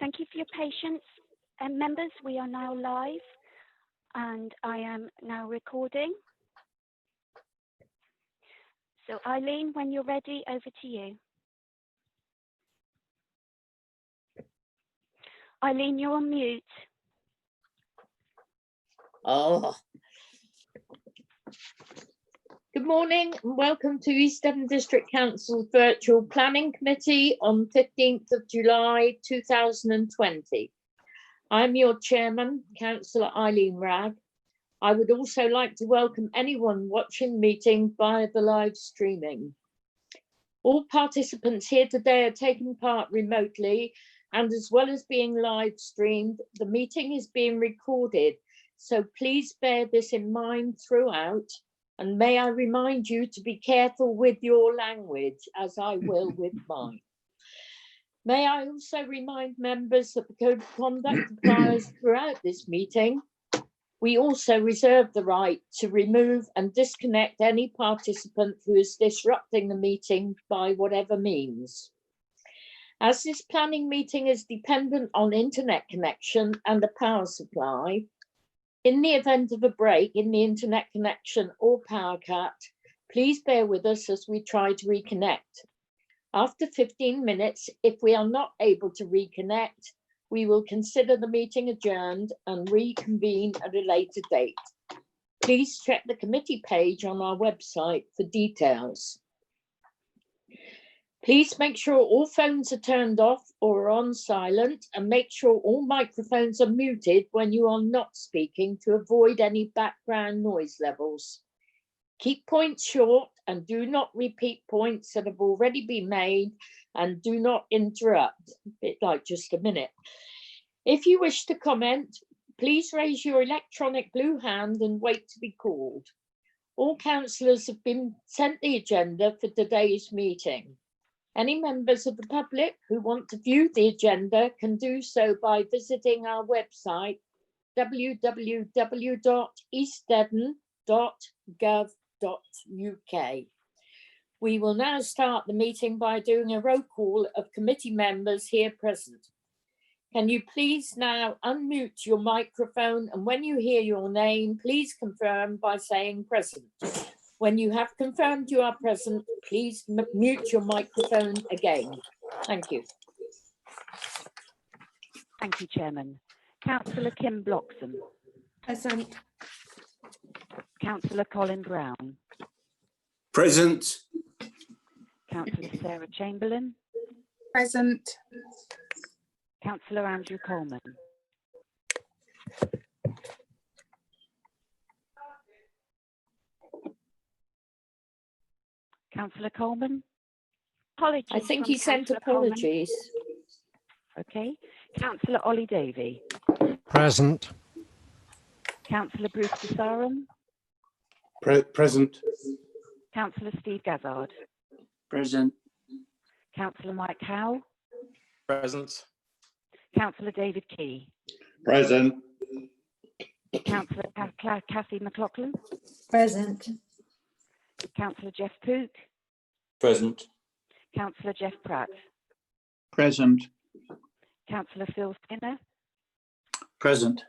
Thank you for your patience. Members, we are now live and I am now recording. So Eileen, when you're ready, over to you. Eileen, you're on mute. Oh. Good morning and welcome to East Devon District Council's Virtual Planning Committee on 15th of July 2020. I'm your chairman, Councillor Eileen Wragg. I would also like to welcome anyone watching the meeting via the live streaming. All participants here today are taking part remotely, and as well as being live streamed, the meeting is being recorded. So please bear this in mind throughout. And may I remind you to be careful with your language, as I will with mine. May I also remind members that the Code of Conduct applies throughout this meeting. We also reserve the right to remove and disconnect any participant who is disrupting the meeting by whatever means. As this planning meeting is dependent on internet connection and a power supply, in the event of a break in the internet connection or power cut, please bear with us as we try to reconnect. After 15 minutes, if we are not able to reconnect, we will consider the meeting adjourned and reconvene at a later date. Please check the committee page on our website for details. Please make sure all phones are turned off or on silent, and make sure all microphones are muted when you are not speaking to avoid any background noise levels. Keep points short and do not repeat points that have already been made, and do not interrupt, a bit like just a minute. If you wish to comment, please raise your electronic blue hand and wait to be called. All councillors have been sent the agenda for today's meeting. Any members of the public who want to view the agenda can do so by visiting our website, www.eastdevon.gov.uk. We will now start the meeting by doing a roll call of committee members here present. Can you please now unmute your microphone, and when you hear your name, please confirm by saying present. When you have confirmed you are present, please mute your microphone again. Thank you. Thank you, Chairman. Councillor Kim Bloxham. Present. Councillor Colin Brown. Present. Councillor Sarah Chamberlain. Present. Councillor Andrew Coleman. Councillor Coleman? Apologies. I think he sent Councillor apologies. Coleman. Okay. Councillor Ollie Davey. Present. Councillor Bruce Desarum. Present. Councillor Steve Gazzard. Present. Councillor Mike Howe. Present. Councillor David Key. Present. Councillor Kathy McLaughlin. Present. Councillor Jeff Pook. Present. Councillor Jeff Pratt. Present. Councillor Phil Skinner. Present.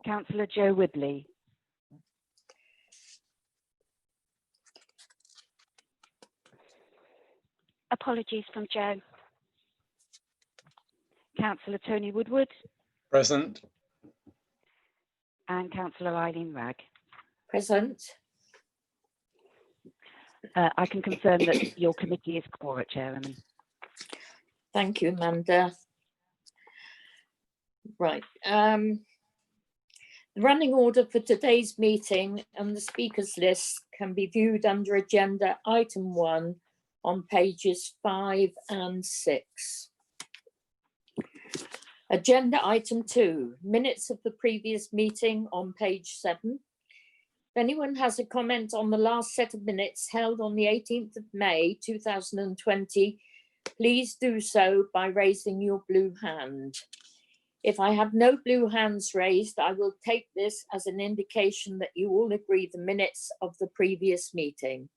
Councillor Joe Wibley. Apologies from Joe. Councillor Tony Woodward. Present. And Councillor Eileen Wragg. Present. I can confirm that your committee is quorate, Chairman. Thank you, Amanda. Right. The running order for today's meeting and the speakers list can be viewed under agenda item 1 on pages 5 and 6. Agenda item 2, minutes of the previous meeting on page 7. If anyone has a comment on the last set of minutes held on the 18th of May 2020, please do so by raising your blue hand. If I have no blue hands raised, I will take this as an indication that you all agree the minutes of the previous meeting.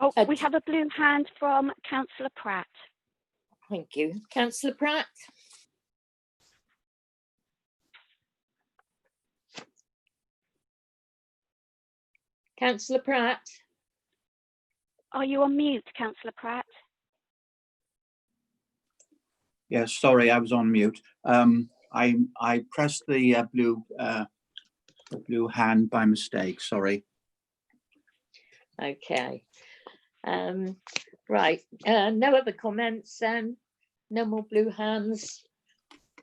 Oh, we have a blue hand from Councillor Pratt. Thank you. Councillor Pratt? Councillor Pratt? Are you on mute, Councillor Pratt? Yes, sorry, I was on mute. I pressed the blue hand by mistake. Sorry. Okay. Right. No other comments then? No more blue hands.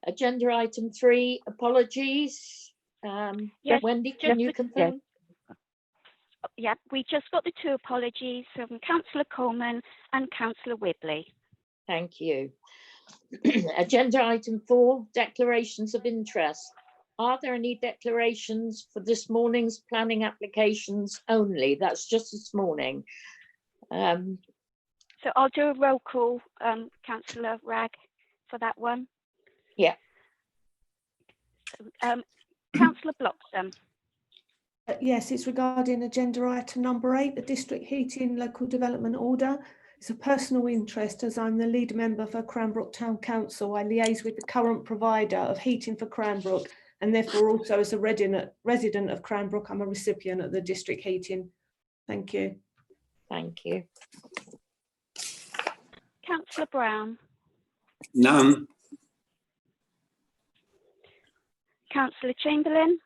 Agenda item 3, apologies. Yes, Wendy, can you confirm? Yeah, we just got the 2 apologies from Councillor Coleman and Councillor Whibley. Thank you. Agenda item 4, declarations of interest. Are there any declarations for this morning's planning applications only? That's just this morning. So I'll do a roll call, Councillor Ragg, for that one. Yeah. Councillor Bloxham. Yes, it's regarding agenda item number 8, the district heating local development order. It's a personal interest as I'm the lead member for Cranbrook Town Council. I liaise with the current provider of heating for Cranbrook, and therefore also as a resident of Cranbrook, I'm a recipient of the district heating. Thank you. Thank you. Councillor Brown. None. Councillor Chamberlain.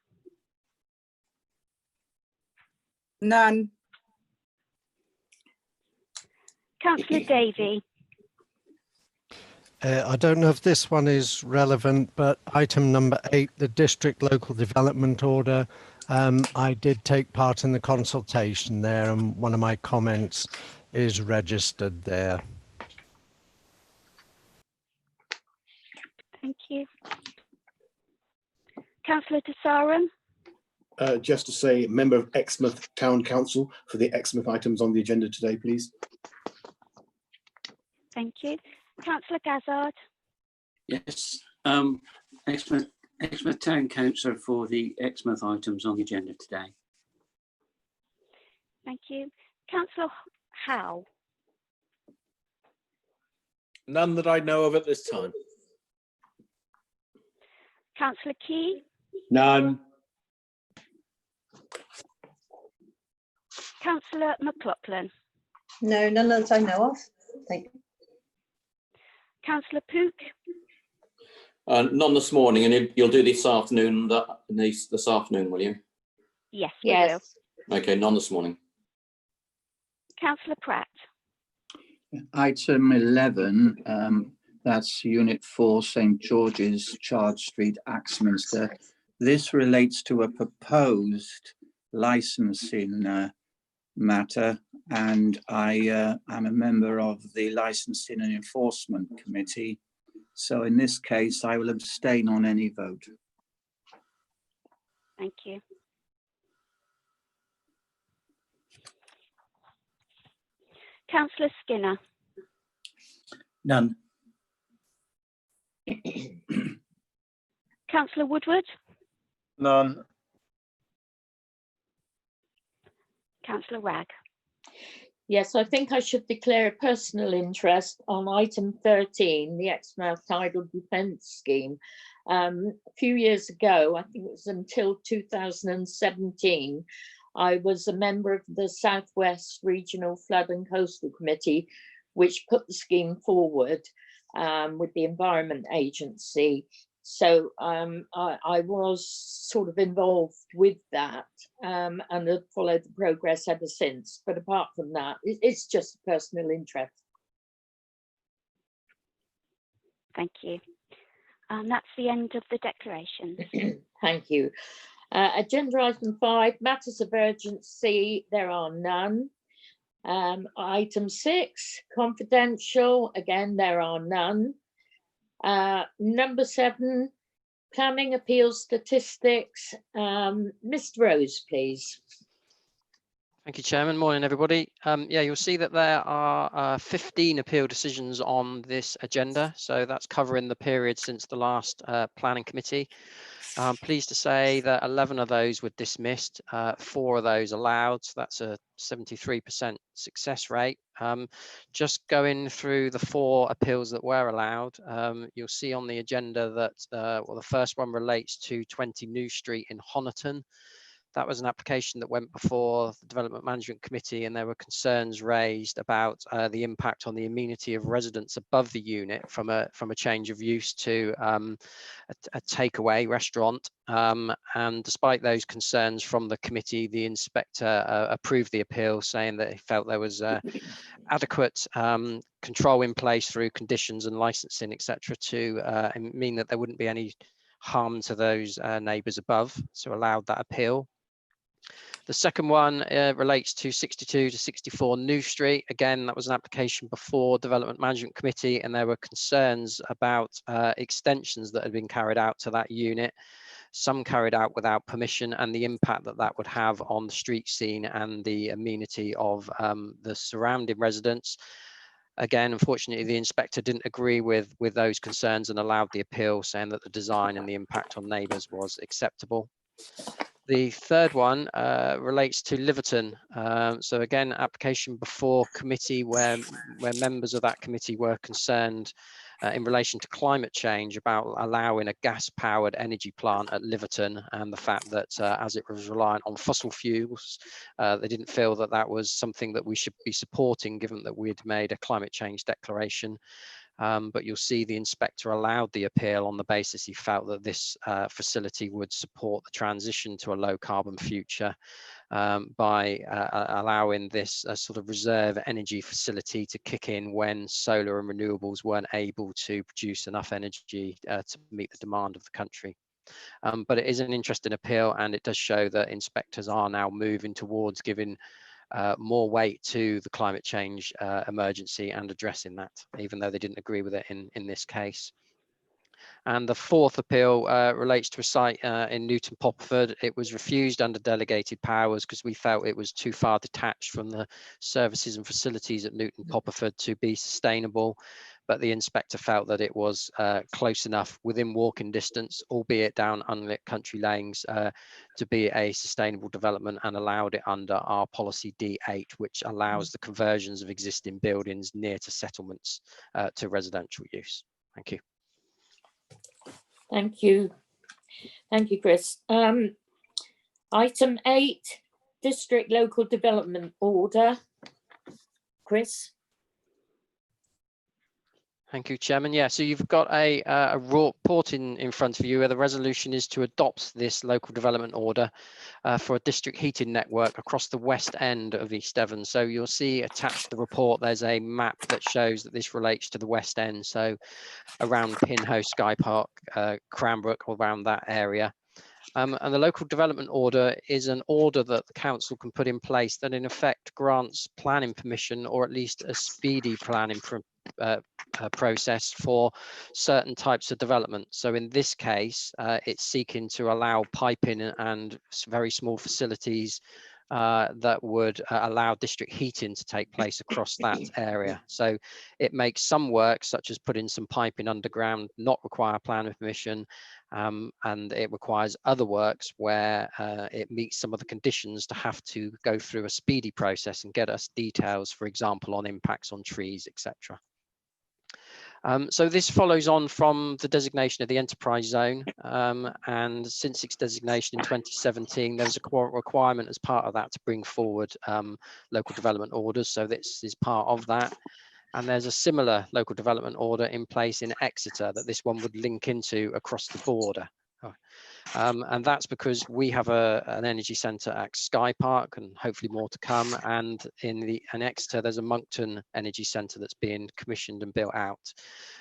None. Councillor Davey. I don't know if this one is relevant, but item number 8, the district local development order. I did take part in the consultation there, and one of my comments is registered there. Thank you. Councillor Tasaram. Just to say, member of Exmouth Town Council for the Exmouth items on the agenda today, please. Thank you. Councillor Gazzard. Yes, Exmouth Town Councillor for the Exmouth items on the agenda today. Thank you. Councillor Howe. None that I know of at this time. Councillor Key. None. Councillor McLaughlin. No, none that I know of. Thank you. Councillor Pook. None this morning, and you'll do this afternoon. This afternoon, will you? Yes, Yes. we will. Okay, none this morning. Councillor Pratt. Item 11, that's Unit 4, St George's, Charge Street, Axminster. This relates to a proposed licensing matter, and I am a member of the Licensing and Enforcement Committee. So in this case, I will abstain on any vote. Thank you. Councillor Skinner. None. Councillor Woodward. None. Councillor Ragg. Yes, I think I should declare a personal interest on item 13, the Exmouth Tidal Defence Scheme. A few years ago, I think it was until 2017, I was a member of the South West Regional Flood and Coastal Committee, which put the scheme forward with the Environment Agency. So I was sort of involved with that and have followed the progress ever since. But apart from that, it's just a personal interest. Thank you. That's the end of the declarations. Thank you. Agenda item 5, matters of urgency, there are none. Item 6, confidential, again, there are none. Number 7, planning appeals statistics. Mr. Rose, please. Thank you, Chairman. Morning, everybody. Yeah, you'll see that there are 15 appeal decisions on this agenda. So that's covering the period since the last planning committee. I'm pleased to say that 11 of those were dismissed, 4 of those allowed. So that's a 73% success rate. Just going through the 4 appeals that were allowed, you'll see on the agenda that well, the first one relates to 20 New Street in Honiton. That was an application that went before the Development Management Committee, and there were concerns raised about the impact on the amenity of residents above the unit from a change of use to a takeaway restaurant. And despite those concerns from the committee, the inspector approved the appeal, saying that he felt there was adequate control in place through conditions and licensing, etc., to mean that there wouldn't be any harm to those neighbours above, so allowed that appeal. The second one relates to 62 to 64 New Street. Again, that was an application before Development Management Committee, and there were concerns about extensions that had been carried out to that unit, some carried out without permission, and the impact that that would have on the street scene and the amenity of the surrounding residents. Again, unfortunately, the inspector didn't agree with those concerns and allowed the appeal, saying that the design and the impact on neighbours was acceptable. The third one relates to Liverton. So again, application before committee where members of that committee were concerned in relation to climate change about allowing a gas-powered energy plant at Liverton, and the fact that as it was reliant on fossil fuels, they didn't feel that that was something that we should be supporting, given that we'd made a climate change declaration. But you'll see the inspector allowed the appeal on the basis he felt that this facility would support the transition to a low carbon future by allowing this sort of reserve energy facility to kick in when solar and renewables weren't able to produce enough energy to meet the demand of the country. But it is an interesting appeal, and it does show that inspectors are now moving towards giving more weight to the climate change emergency and addressing that, even though they didn't agree with it in this case. And the fourth appeal relates to a site in Newton Popperford. It was refused under delegated powers because we felt it was too far detached from the services and facilities at Newton Popperford to be sustainable. But the inspector felt that it was close enough within walking distance, albeit down unlit country lanes, to be a sustainable development, and allowed it under our policy D8, which allows the conversions of existing buildings near to settlements to residential use. Thank you. Thank you. Thank you, Chris. Item 8, District Local Development Order. Chris. Thank you, Chairman. Yeah, so you've got a report in front of you where the resolution is to adopt this local development order for a district heating network across the west end of East Devon. So you'll see attached to the report, there's a map that shows that this relates to the west end. So around Pinhoe, Sky Park, Cranbrook, around that area. And the local development order is an order that the council can put in place that in effect grants planning permission, or at least a speedy planning process for certain types of development. So in this case, it's seeking to allow piping and very small facilities that would allow district heating to take place across that area. So it makes some work, such as putting some piping underground, not require planning permission, and it requires other works where it meets some of the conditions to have to go through a speedy process and get us details, for example, on impacts on trees, etc. So this follows on from the designation of the enterprise zone, and since its designation in 2017, there was a requirement as part of that to bring forward local development orders. So this is part of that. And there's a similar local development order in place in Exeter that this one would link into across the border. And that's because we have an energy centre at Sky Park, and hopefully more to come. And in Exeter, there's a Moncton energy centre that's being commissioned and built out.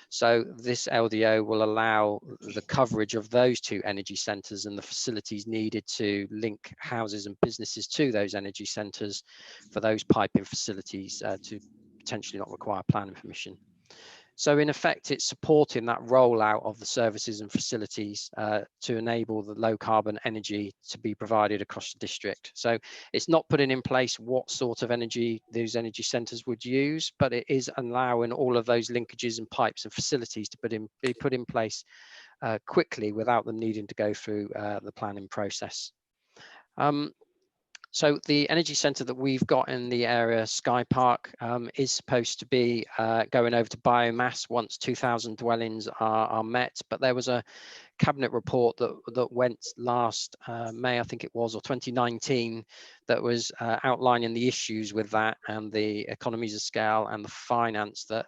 So this LDO will allow the coverage of those two energy centres and the facilities needed to link houses and businesses to those energy centres for those piping facilities to potentially not require planning permission. So in effect, it's supporting that rollout of the services and facilities to enable the low carbon energy to be provided across the district. So it's not putting in place what sort of energy those energy centres would use, but it is allowing all of those linkages and pipes and facilities to be put in place quickly without them needing to go through the planning process. So the energy centre that we've got in the area, Sky Park, is supposed to be going over to biomass once 2,000 dwellings are met. But there was a cabinet report that went last May, I think it was, or 2019, that was outlining the issues with that and the economies of scale and the finance that,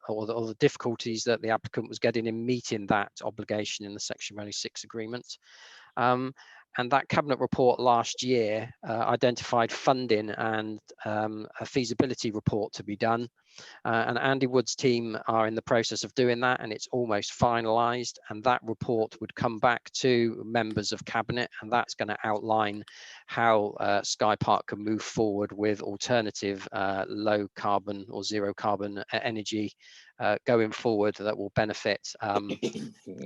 or the difficulties that the applicant was getting in meeting that obligation in the Section 106 agreement. And that cabinet report last year identified funding and a feasibility report to be done. And Andy Wood's team are in the process of doing that, and it's almost finalised. And that report would come back to members of cabinet, and that's going to outline how Sky Park can move forward with alternative low carbon or zero carbon energy going forward that will benefit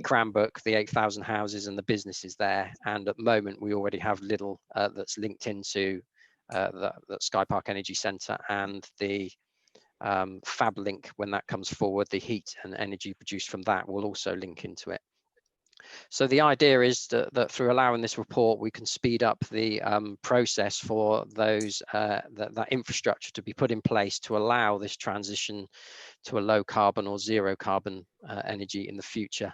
Cranbrook, the 8,000 houses and the businesses there. And at the moment, we already have little that's linked into the Sky Park Energy Centre, and the FabLink, when that comes forward, the heat and energy produced from that will also link into it. So the idea is that through allowing this report, we can speed up the process for those that infrastructure to be put in place to allow this transition to a low carbon or zero carbon energy in the future.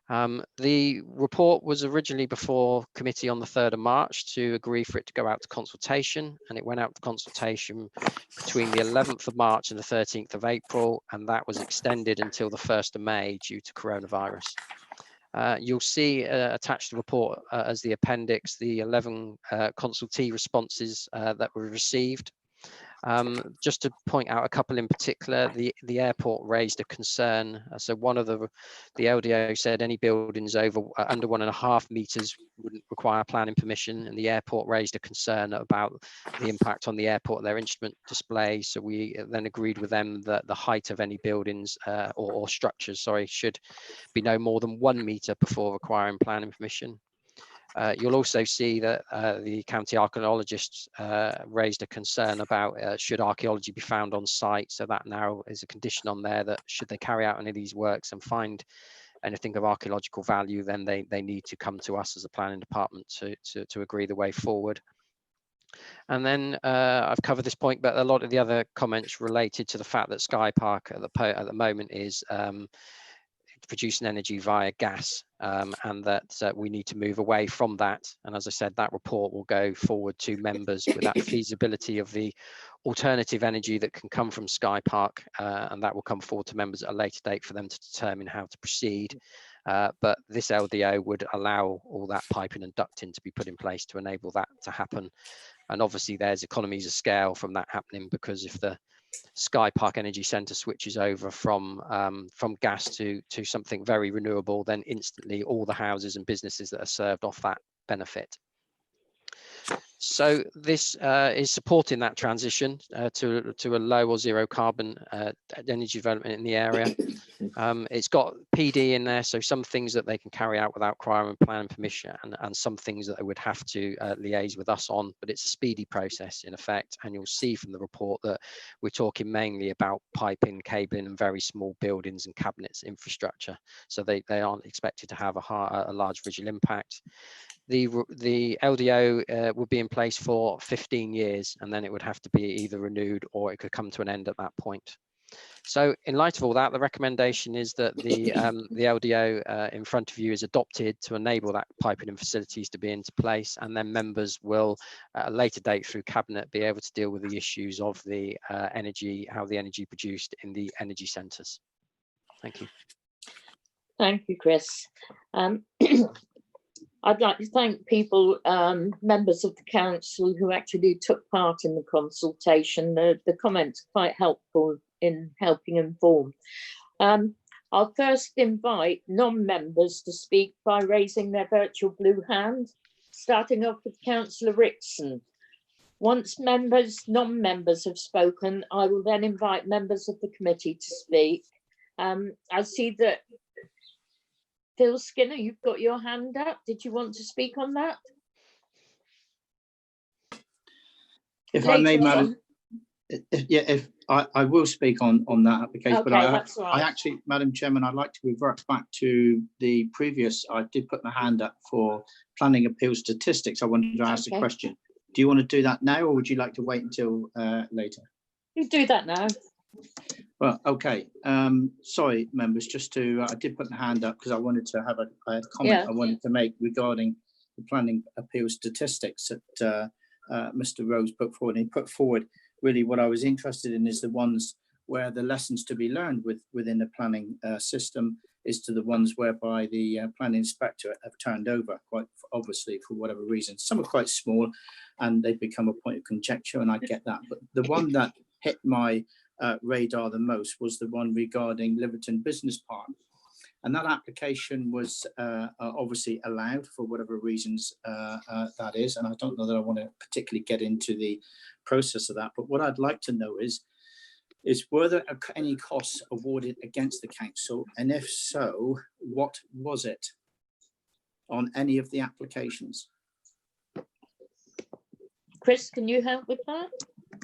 The report was originally before committee on the 3rd of March to agree for it to go out to consultation, and it went out to consultation between the 11th of March and the 13th of April, and that was extended until the 1st of May due to coronavirus. You'll see attached to the report as the appendix the 11 consultee responses that were received. Just to point out a couple in particular, the airport raised a concern. So one of the LDO said any buildings over under 1.5 meters wouldn't require planning permission, and the airport raised a concern about the impact on the airport, their instrument display. So we then agreed with them that the height of any buildings or structures, sorry, should be no more than 1 meter before requiring planning permission. You'll also see that the county archaeologists raised a concern about should archaeology be found on site. So that now is a condition on there that should they carry out any of these works and find anything of archaeological value, then they need to come to us as a planning department to agree the way forward. And then I've covered this point, but a lot of the other comments related to the fact that Sky Park at the moment is producing energy via gas, and that we need to move away from that. And as I said, that report will go forward to members with that feasibility of the alternative energy that can come from Sky Park, and that will come forward to members at a later date for them to determine how to proceed. But this LDO would allow all that piping and ducting to be put in place to enable that to happen. And obviously there's economies of scale from that happening, because if the Sky Park Energy Centre switches over from gas to something very renewable, then instantly all the houses and businesses that are served off that benefit. So this is supporting that transition to a low or zero carbon energy development in the area. It's got PD in there, so some things that they can carry out without requiring planning permission, and some things that they would have to liaise with us on, but it's a speedy process in effect. And you'll see from the report that we're talking mainly about piping, cabling, and very small buildings and cabinets infrastructure. So they aren't expected to have a large visual impact. The LDO would be in place for 15 years, and then it would have to be either renewed or it could come to an end at that point. So in light of all that, the recommendation is that the LDO in front of you is adopted to enable that piping and facilities to be into place, and then members will at a later date through cabinet be able to deal with the issues of the energy, how the energy produced in the energy centres. Thank you. Thank you, Chris. I'd like to thank people, members of the council who actually took part in the consultation. The comments are quite helpful in helping inform. I'll first invite non-members to speak by raising their virtual blue hand, starting off with Councillor Rickson. Once non-members have spoken, I will then invite members of the committee to speak. I see that Phil Skinner, you've got your hand up. Did you want to speak on that? If I may, Later Madam, if I will speak on that application, but Okay, that's all I right. actually, Madam Chairman, I'd like to revert back to the previous. I did put my hand up for planning appeal statistics. I wanted to ask a Okay. question. Do you want to do that now, or would you like to wait until later? You do that now. Well, okay. Sorry, members, just to, I did put my hand up because I wanted to have a comment Yeah. I wanted to make regarding the planning appeal statistics that Mr. Rose put forward. He put forward really what I was interested in is the ones where the lessons to be learned within the planning system is to the ones whereby the planning inspector have turned over, quite obviously for whatever reason. Some are quite small and they become a point of conjecture, and I get that. But the one that hit my radar the most was the one regarding Liverton Business Park. And that application was obviously allowed for whatever reasons that is. And I don't know that I want to particularly get into the process of that. But what I'd like to know is were there any costs awarded against the council? And if so, what was it on any of the applications? Chris, can you help with that?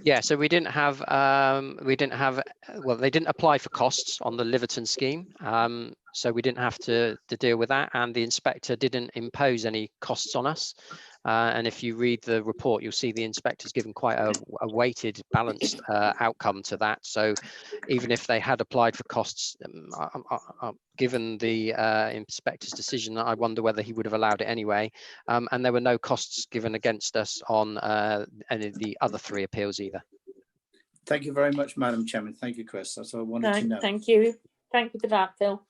Yeah, so we didn't have, well, they didn't apply for costs on the Liverton scheme. So we didn't have to deal with that, and the inspector didn't impose any costs on us. And if you read the report, you'll see the inspector's given quite a weighted, balanced outcome to that. So even if they had applied for costs, given the inspector's decision, I wonder whether he would have allowed it anyway. And there were no costs given against us on any of the other 3 appeals either. Thank you very much, Madam Chairman. Thank you, Chris. That's what I wanted to know. Thank you. Thank you for that, Phil.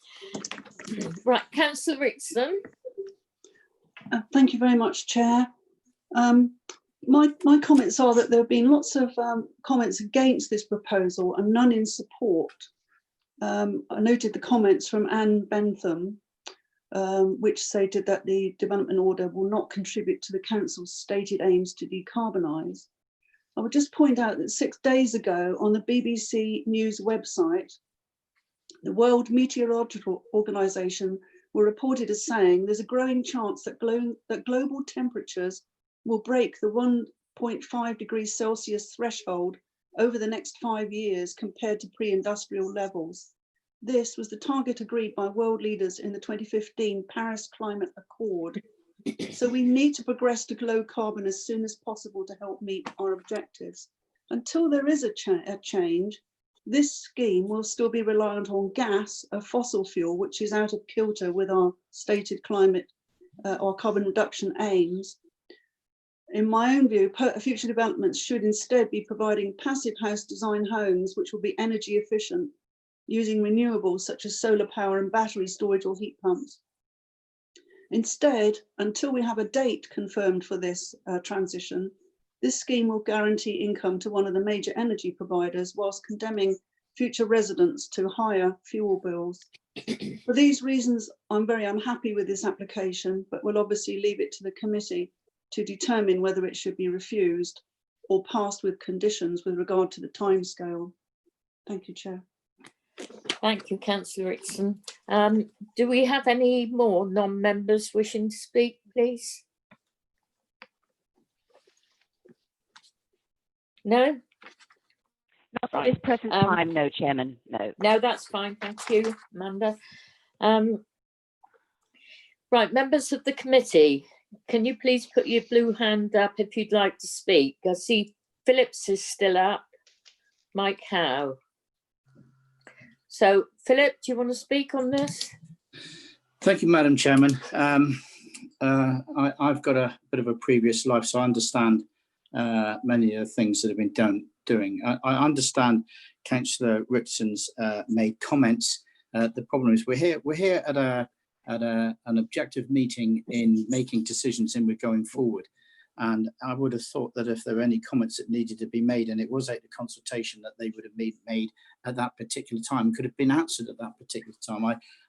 Right, Councillor Ritson. Thank you very much, Chair. My comments are that there have been lots of comments against this proposal and none in support. I noted the comments from Anne Bentham, which stated that the development order will not contribute to the council's stated aims to decarbonise. I would just point out that 6 days ago on the BBC News website, the World Meteorological Organization were reported as saying there's a growing chance that global temperatures will break the 1.5 degrees Celsius threshold over the next 5 years compared to pre-industrial levels. This was the target agreed by world leaders in the 2015 Paris Climate Accord. So we need to progress to low carbon as soon as possible to help meet our objectives. Until there is a change, this scheme will still be reliant on gas, a fossil fuel, which is out of kilter with our stated climate or carbon reduction aims. In my own view, future developments should instead be providing passive house design homes, which will be energy efficient, using renewables such as solar power and battery storage or heat pumps. Instead, until we have a date confirmed for this transition, this scheme will guarantee income to one of the major energy providers whilst condemning future residents to higher fuel bills. For these reasons, I'm very unhappy with this application, but will obviously leave it to the committee to determine whether it should be refused or passed with conditions with regard to the timescale. Thank you, Chair. Thank you, Councillor Ritson. Do we have any more non-members wishing to speak, please? No? Not at this present time, no, Chairman, no. No, that's fine, thank you, Amanda. Right, members of the committee, can you please put your blue hand up if you'd like to speak? I see Phillips is still up, Mike Howe. So, Philip, do you want to speak on this? Thank you, Madam Chairman. I've got a bit of a previous life, so I understand many of the things that have been doing. I understand Councillor Ritson's made comments. The problem is we're here at an objective meeting in making decisions and we're going forward. And I would have thought that if there were any comments that needed to be made, and it was at the consultation, that they would have been made at that particular time, could have been answered at that particular time.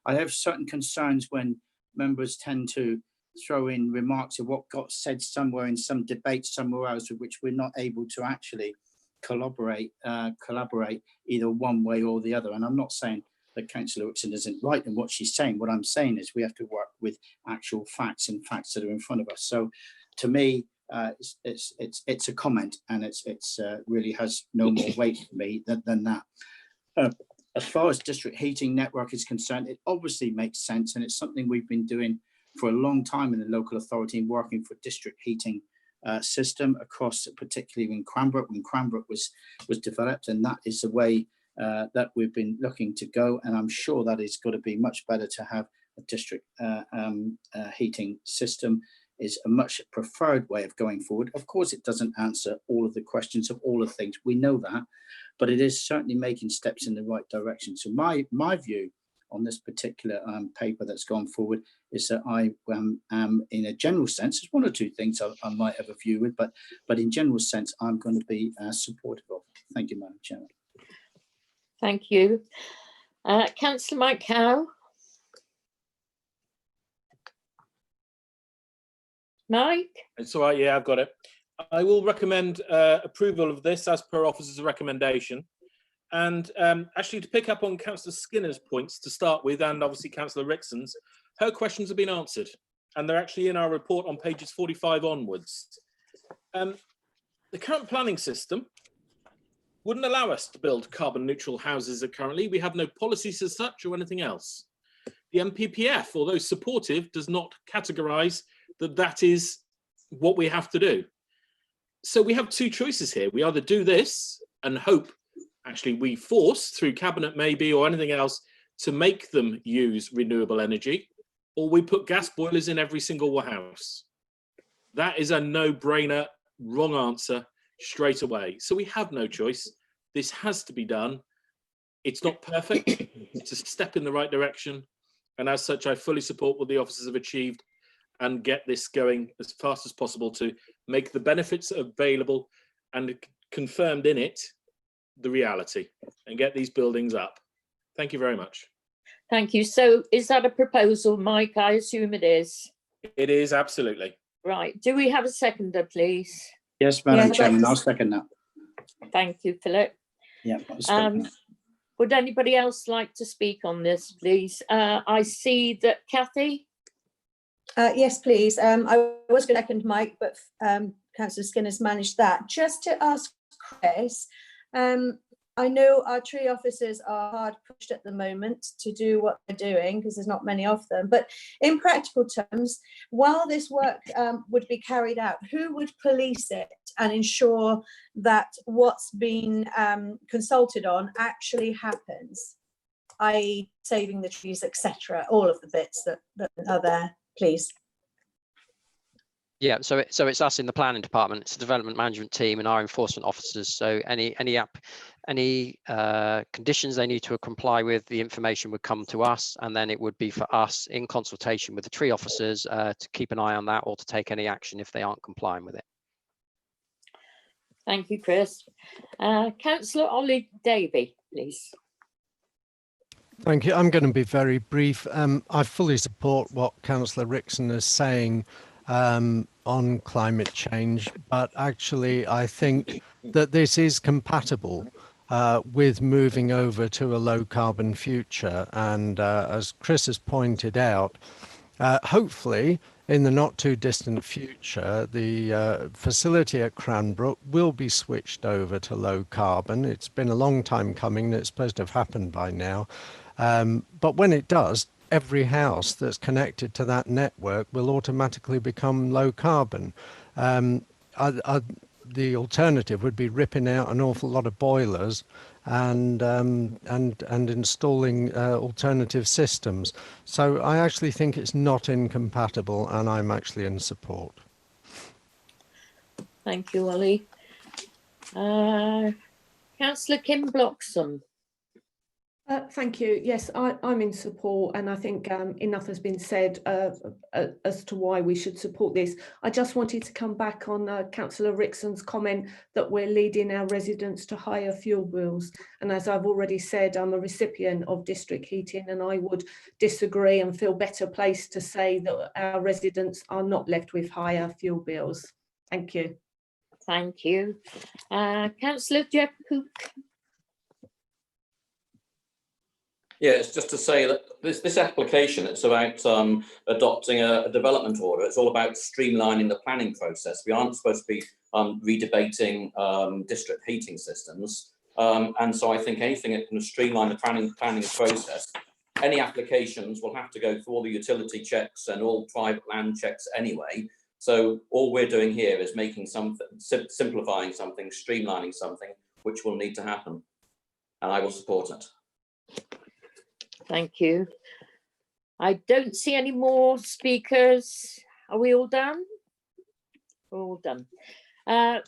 I have certain concerns when members tend to throw in remarks of what got said somewhere in some debate somewhere else, with which we're not able to actually collaborate either one way or the other. And I'm not saying that Councillor Wixon isn't right in what she's saying. What I'm saying is we have to work with actual facts and facts that are in front of us. So to me, it's a comment, and it's really has no more weight for me than that. As far as district heating network is concerned, it obviously makes sense, and it's something we've been doing for a long time in the local authority, and working for district heating system across, particularly in Cranbrook, when Cranbrook was developed, and that is the way that we've been looking to go. And I'm sure that it's got to be much better to have a district heating system. Is a much preferred way of going forward. Of course, it doesn't answer all of the questions of all of the things. We know that, but it is certainly making steps in the right direction. So my view on this particular paper that's gone forward is that I am, in a general sense, there's one or two things I might have a view with, but in general sense, I'm going to be supportive of. Thank you, Madam Chairman. Thank you. Councillor Mike Howe. Mike? It's all right, yeah, I've got it. I will recommend approval of this as per officer's recommendation. And actually, to pick up on Councillor Skinner's points to start with, and obviously Councillor Rixon's, her questions have been answered, and they're actually in our report on pages 45 onwards. The current planning system wouldn't allow us to build carbon neutral houses currently. We have no policies as such or anything else. The NPPF, although supportive, does not categorise that is what we have to do. So we have two choices here. We either do this and hope, actually we force through cabinet maybe or anything else to make them use renewable energy, or we put gas boilers in every single house. That is a no-brainer, wrong answer straight away. So we have no choice. This has to be done. It's not perfect. It's a step in the right direction. And as such, I fully support what the officers have achieved and get this going as fast as possible to make the benefits available and confirmed in it the reality, and get these buildings up. Thank you very much. Thank you. So is that a proposal, Mike? I assume it is. It is, absolutely. Right. Do we have a seconder, please? Yes, Madam Chairman, I'll second that. Thank you, Philip. Yeah. Would anybody else like to speak on this, please? I see that Kathy. Yes, please. I was going to second Mike, but Councillor Skinner's managed that. Just to ask Chris, I know our tree officers are hard pushed at the moment to do what they're doing because there's not many of them. But in practical terms, while this work would be carried out, who would police it and ensure that what's been consulted on actually happens, i.e. saving the trees, etc., all of the bits that are there, please? Yeah, so it's us in the planning department. It's the development management team and our enforcement officers. So any conditions they need to comply with, the information would come to us, and then it would be for us in consultation with the tree officers to keep an eye on that or to take any action if they aren't complying with it. Thank you, Chris. Councillor Ollie Davey, please. Thank you. I'm going to be very brief. I fully support what Councillor Rixon is saying on climate change, but actually I think that this is compatible with moving over to a low carbon future. And as Chris has pointed out, hopefully in the not too distant future, the facility at Cranbrook will be switched over to low carbon. It's been a long time coming. It's supposed to have happened by now. But when it does, every house that's connected to that network will automatically become low carbon. The alternative would be ripping out an awful lot of boilers and installing alternative systems. So I actually think it's not incompatible, and I'm actually in support. Thank you, Ollie. Councillor Kim Bloxham. Thank you. Yes, I'm in support, and I think enough has been said as to why we should support this. I just wanted to come back on Councillor Rixon's comment that we're leading our residents to higher fuel bills. And as I've already said, I'm a recipient of district heating, and I would disagree and feel better placed to say that our residents are not left with higher fuel bills. Thank you. Thank you. Councillor Jeb Cook. Yeah, it's just to say that this application, it's about adopting a development order. It's all about streamlining the planning process. We aren't supposed to be redebating district heating systems. And so I think anything that can streamline the planning process, any applications will have to go through all the utility checks and all private land checks anyway. So all we're doing here is making something, simplifying something, streamlining something, which will need to happen. And I will support it. Thank you. I don't see any more speakers. Are we all done? We're all done.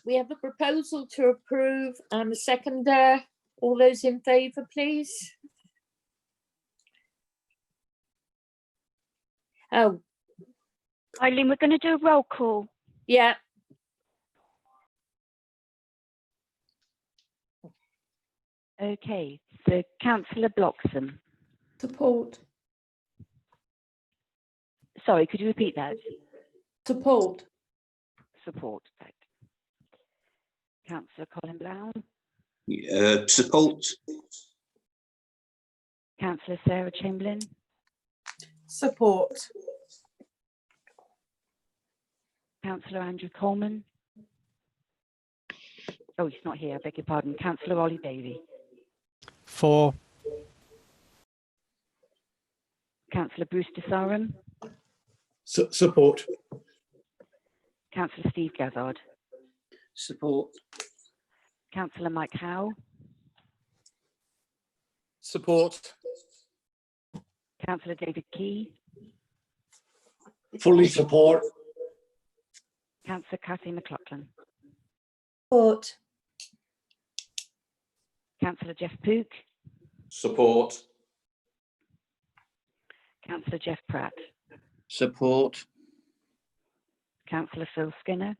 We have a proposal to approve and a seconder. All those in favour, please. Oh, Eileen, we're going to do a roll call. yeah. Okay, so Councillor Bloxham. Support. Sorry, could you repeat that? Support. Support. Right. Councillor Colin Brown. Support. Councillor Sarah Chamberlain. Support. Councillor Andrew Coleman. Oh, he's not here, I beg your pardon. Councillor Ollie Davey. For. Councillor Bruce Desarum. Support. Councillor Steve Gazzard. Support. Councillor Mike Howe. Support. Councillor David Key. Fully support. Councillor Cathy McLaughlin. Support. Councillor Jeff Pook. Support. Councillor Jeff Pratt. Support. Councillor Phil Skinner.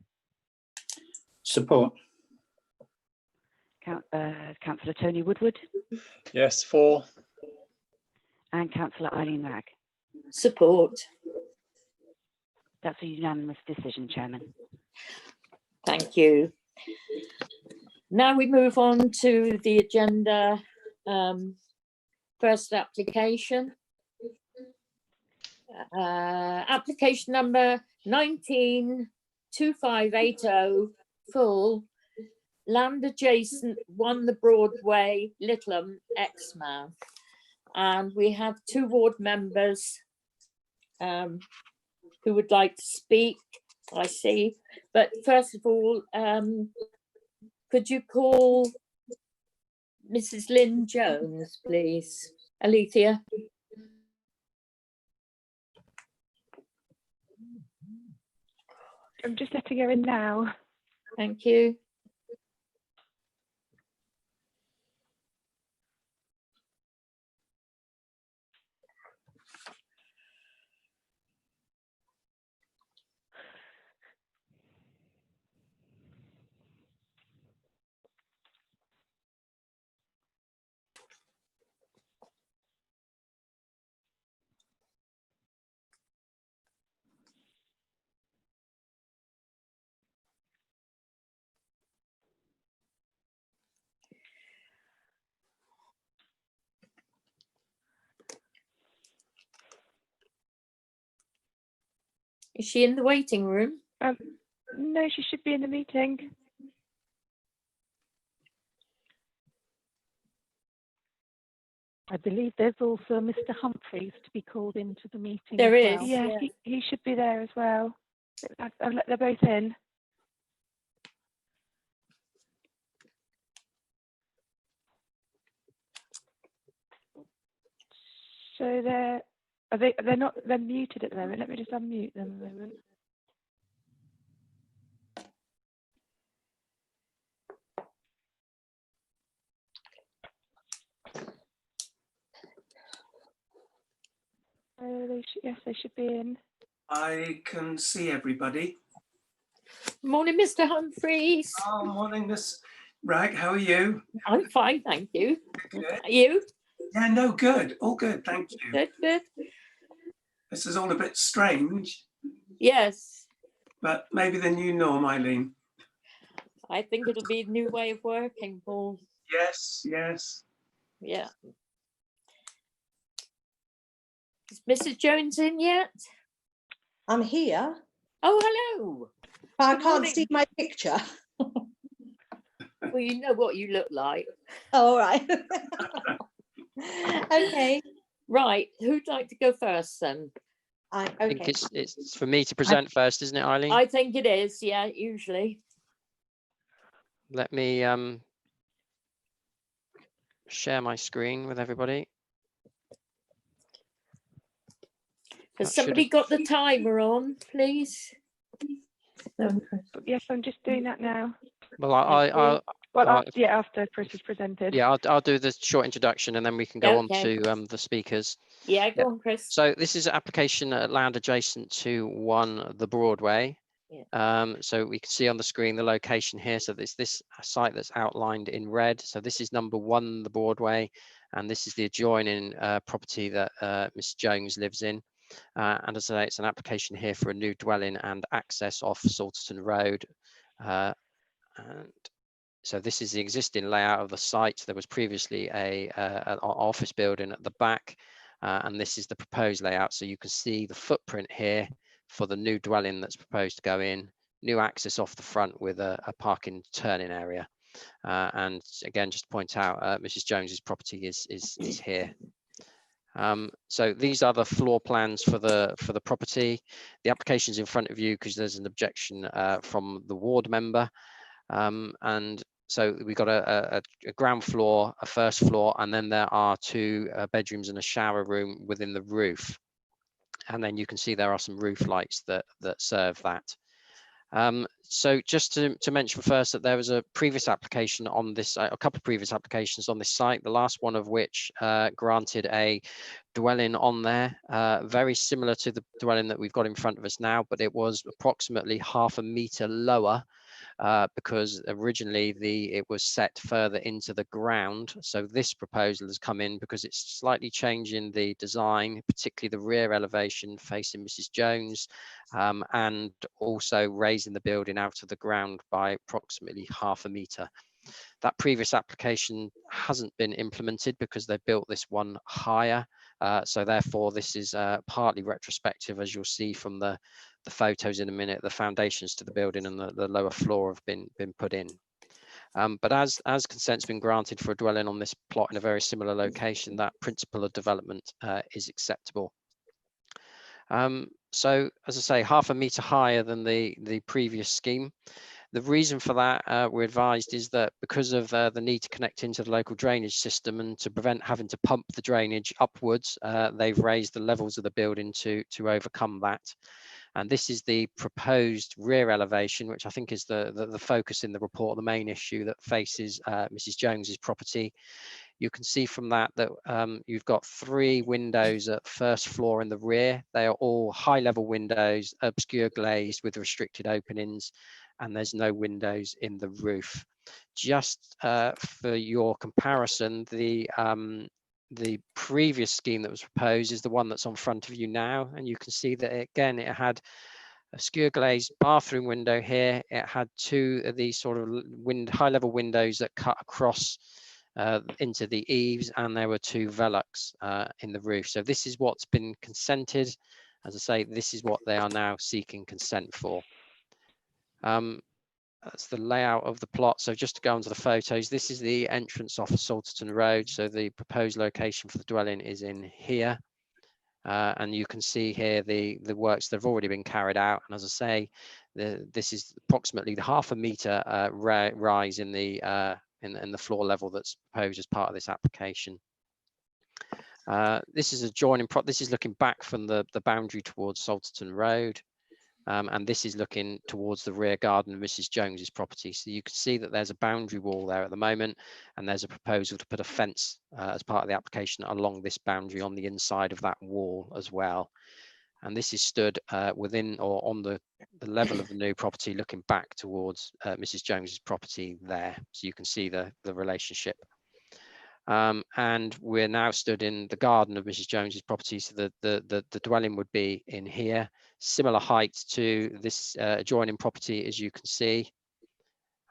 Support. Councillor Tony Woodward. Yes, for. And Councillor Eileen Ragg. Support. That's a unanimous decision, Chairman. Thank you. Now we move on to the agenda. First application. Application number 192580, full, land adjacent 1 the Broadway, Littleham, Exmouth. And we have 2 ward members who would like to speak, I see. But first of all, could you call Mrs. Lynn Jones, please? Alethea. I'm just letting her in now. Thank you. Is she in the waiting room? No, she should be in the meeting. I believe there's also Mr. Humphreys to be called into the meeting. There as is. well. Yeah, he should be there as well. I've let them both in. So they're muted at the moment. Let me just unmute them a moment. Yes, they should be in. I can see everybody. Morning, Mr. Humphreys. Oh, morning, Miss Ragg. How are you? I'm fine, thank you. Good. You? Yeah, no, good. All good, thank you. Good, good. This is all a bit strange, Yes, but maybe the new norm, Eileen. I think it'll be a new way of working, Paul. Yes, yes. Yeah. Is Mrs. Jones in yet? I'm here, Oh, hello. but I Good can't morning. see my picture. Well, you know what you look like. All right. Okay. Right, who'd like to go first then? I think it's for me to present first, isn't it, Eileen? I think it is, yeah, usually. Let me share my screen with everybody. Has That should somebody have- got the timer on, please? Yes, I'm just doing that now. Well, I'll Yeah, after Chris has presented. yeah, I'll do the short introduction and then we can go on Okay. to the speakers. Yeah, go Yep. on, Chris. So this is an application at land adjacent to 1 the Broadway. Yeah. So we can see on the screen the location here. So this site that's outlined in red. So this is number 1 the Broadway, and this is the adjoining property that Miss Jones lives in. And as I say, it's an application here for a new dwelling and access off Salterton Road. And so this is the existing layout of the site. There was previously an office building at the back, and this is the proposed layout. So you can see the footprint here for the new dwelling that's proposed to go in, new access off the front with a parking turning area. And again, just to point out, Mrs. Jones's property is here. So these are the floor plans for the property. The application's in front of you because there's an objection from the ward member. And so we've got a ground floor, a first floor, and then there are 2 bedrooms and a shower room within the roof. And then you can see there are some roof lights that serve that. So just to mention first that there was a previous application on this, a couple of previous applications on this site, the last one of which granted a dwelling on there, very similar to the dwelling that we've got in front of us now, but it was approximately half a metre lower because originally it was set further into the ground. So this proposal has come in because it's slightly changing the design, particularly the rear elevation facing Mrs. Jones, and also raising the building out of the ground by approximately half a metre. That previous application hasn't been implemented because they built this one higher. So therefore this is partly retrospective, as you'll see from the photos in a minute. The foundations to the building and the lower floor have been put in. But as consent's been granted for a dwelling on this plot in a very similar location, that principle of development is acceptable. So as I say, half a metre higher than the previous scheme. The reason for that, we're advised, is that because of the need to connect into the local drainage system and to prevent having to pump the drainage upwards, they've raised the levels of the building to overcome that. And this is the proposed rear elevation, which I think is the focus in the report, the main issue that faces Mrs. Jones's property. You can see from that you've got 3 windows at first floor in the rear. They are all high level windows, obscure glazed with restricted openings, and there's no windows in the roof. Just for your comparison, the previous scheme that was proposed is the one that's on front of you now, and you can see that again it had a obscure glazed bathroom window here. It had 2 of these sort of high level windows that cut across into the eaves, and there were 2 Velux in the roof. So this is what's been consented. As I say, this is what they are now seeking consent for. That's the layout of the plot. So just to go on to the photos, this is the entrance off of Salterton Road. So the proposed location for the dwelling is in here. And you can see here the works that have already been carried out. And as I say, this is approximately the half a metre rise in the floor level that's proposed as part of this application. This is adjoining this is looking back from the boundary towards Salterton Road. And this is looking towards the rear garden of Mrs. Jones's property. So you can see that there's a boundary wall there at the moment, and there's a proposal to put a fence as part of the application along this boundary on the inside of that wall as well. And this is stood within or on the level of the new property, looking back towards Mrs. Jones's property there. So you can see the relationship. And we're now stood in the garden of Mrs. Jones's property. So the dwelling would be in here, similar height to this adjoining property, as you can see.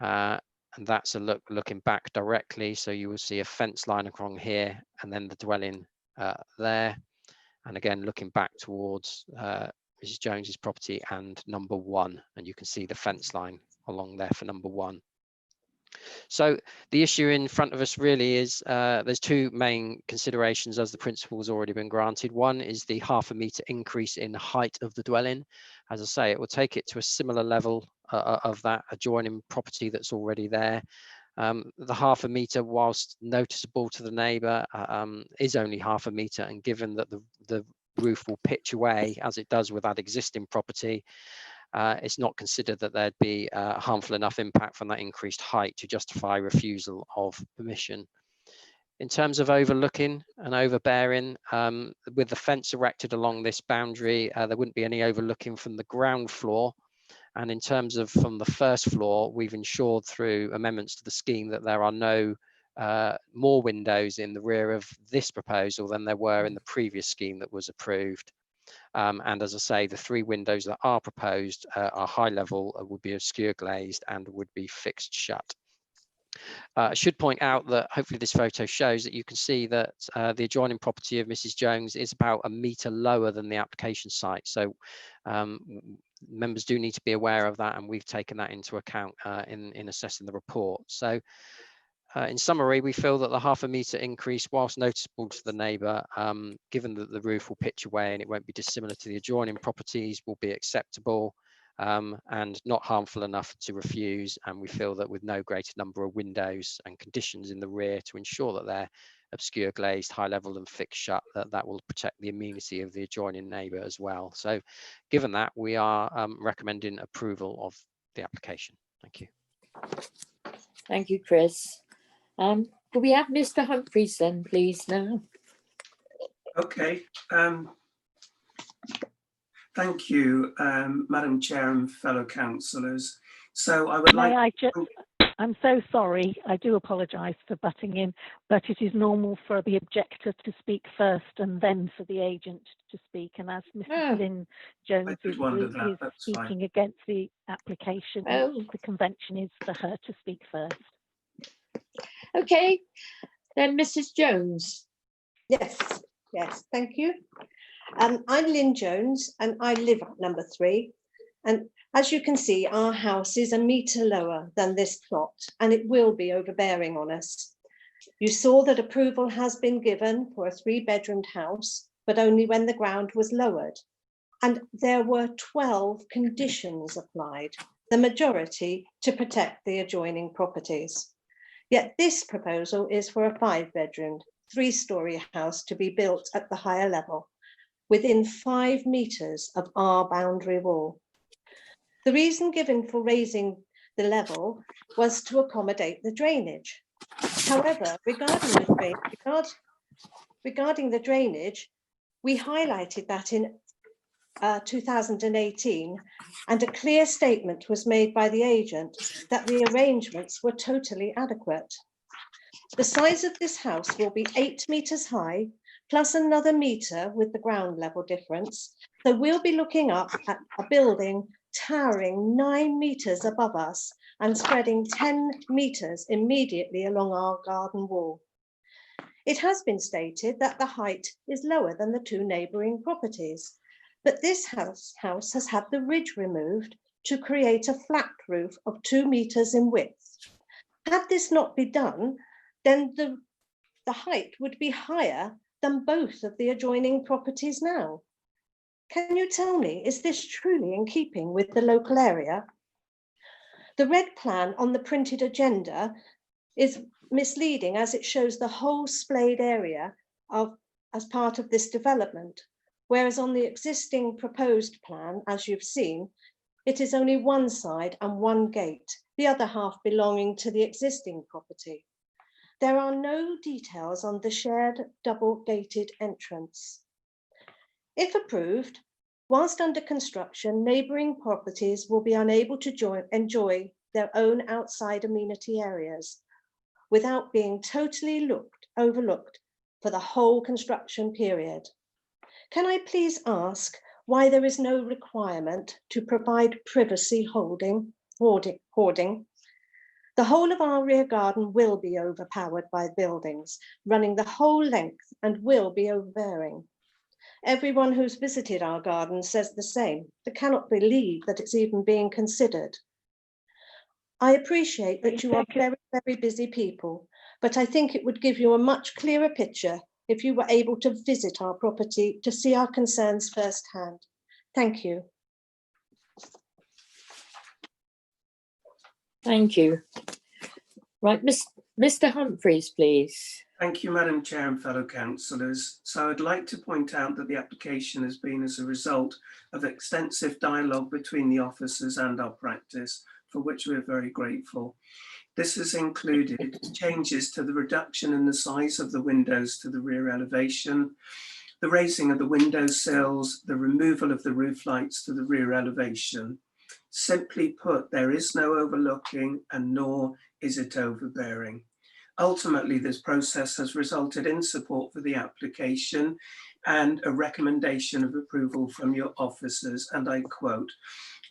And that's a looking back directly. So you will see a fence line along here, and then the dwelling there. And again, looking back towards Mrs. Jones's property and number 1, and you can see the fence line along there for number 1. So the issue in front of us really is there's 2 main considerations as the principle has already been granted. One is the ½ metre increase in height of the dwelling. As I say, it will take it to a similar level of that adjoining property that's already there. The ½ metre, whilst noticeable to the neighbour, is only ½ metre, and given that the roof will pitch away as it does with that existing property, it's not considered that there'd be harmful enough impact from that increased height to justify refusal of permission. In terms of overlooking and overbearing, with the fence erected along this boundary, there wouldn't be any overlooking from the ground floor. And in terms of from the first floor, we've ensured through amendments to the scheme that there are no more windows in the rear of this proposal than there were in the previous scheme that was approved. And as I say, the 3 windows that are proposed are high level, would be obscure glazed and would be fixed shut. I should point out that hopefully this photo shows that you can see that the adjoining property of Mrs. Jones is about 1 metre lower than the application site. So members do need to be aware of that, and we've taken that into account in assessing the report. So in summary, we feel that the ½ metre increase, whilst noticeable to the neighbour, given that the roof will pitch away and it won't be dissimilar to the adjoining properties, will be acceptable and not harmful enough to refuse. And we feel that with no greater number of windows and conditions in the rear to ensure that they're obscure glazed, high level and fixed shut, that will protect the amenity of the adjoining neighbour as well. So given that, we are recommending approval of the application. Thank you. Thank you, Chris. Could we have Mr. Humphreys then, please, now? Okay. Thank you, Madam Chair and fellow councillors. So I would like... I'm so sorry. I do apologise for butting in, but it is normal for the objector to speak first and then for the agent to speak. And as Mrs. Lynn Jones is speaking against the application, the convention is for her to speak first. Okay, then Mrs. Jones. Yes, thank you. I'm Lynn Jones and I live at number 3. And as you can see, our house is 1 metre lower than this plot and it will be overbearing on us. You saw that approval has been given for a 3-bedroomed house, but only when the ground was lowered. And there were 12 conditions applied, the majority to protect the adjoining properties. Yet this proposal is for a 5-bedroomed, 3-storey house to be built at the higher level, within 5 metres of our boundary wall. The reason given for raising the level was to accommodate the drainage. However, regarding the drainage, we highlighted that in 2018, and a clear statement was made by the agent that the arrangements were totally adequate. The size of this house will be 8 metres high, plus another metre with the ground level difference. So we'll be looking up at a building towering 9 metres above us and spreading 10 metres immediately along our garden wall. It has been stated that the height is lower than the 2 neighbouring properties, but this house has had the ridge removed to create a flat roof of 2 metres in width. Had this not been done, then the height would be higher than both of the adjoining properties now. Can you tell me, is this truly in keeping with the local area? The red plan on the printed agenda is misleading as it shows the whole splayed area as part of this development, whereas on the existing proposed plan, as you've seen, it is only one side and one gate, the other half belonging to the existing property. There are no details on the shared double-gated entrance. If approved, whilst under construction, neighbouring properties will be unable to enjoy their own outside amenity areas without being totally overlooked for the whole construction period. Can I please ask why there is no requirement to provide privacy hoarding? The whole of our rear garden will be overpowered by buildings running the whole length and will be overbearing. Everyone who's visited our garden says the same. They cannot believe that it's even being considered. I appreciate that you are very, very busy people, but I think it would give you a much clearer picture if you were able to visit our property to see our concerns firsthand. Thank you. Thank you. Right, Mr. Humphreys, please. Thank you, Madam Chair and fellow councillors. So I'd like to point out that the application has been as a result of extensive dialogue between the officers and our practice, for which we're very grateful. This has included changes to the reduction in the size of the windows to the rear elevation, the raising of the window sills, the removal of the roof lights to the rear elevation. Simply put, there is no overlooking and nor is it overbearing. Ultimately, this process has resulted in support for the application and a recommendation of approval from your officers, and I quote,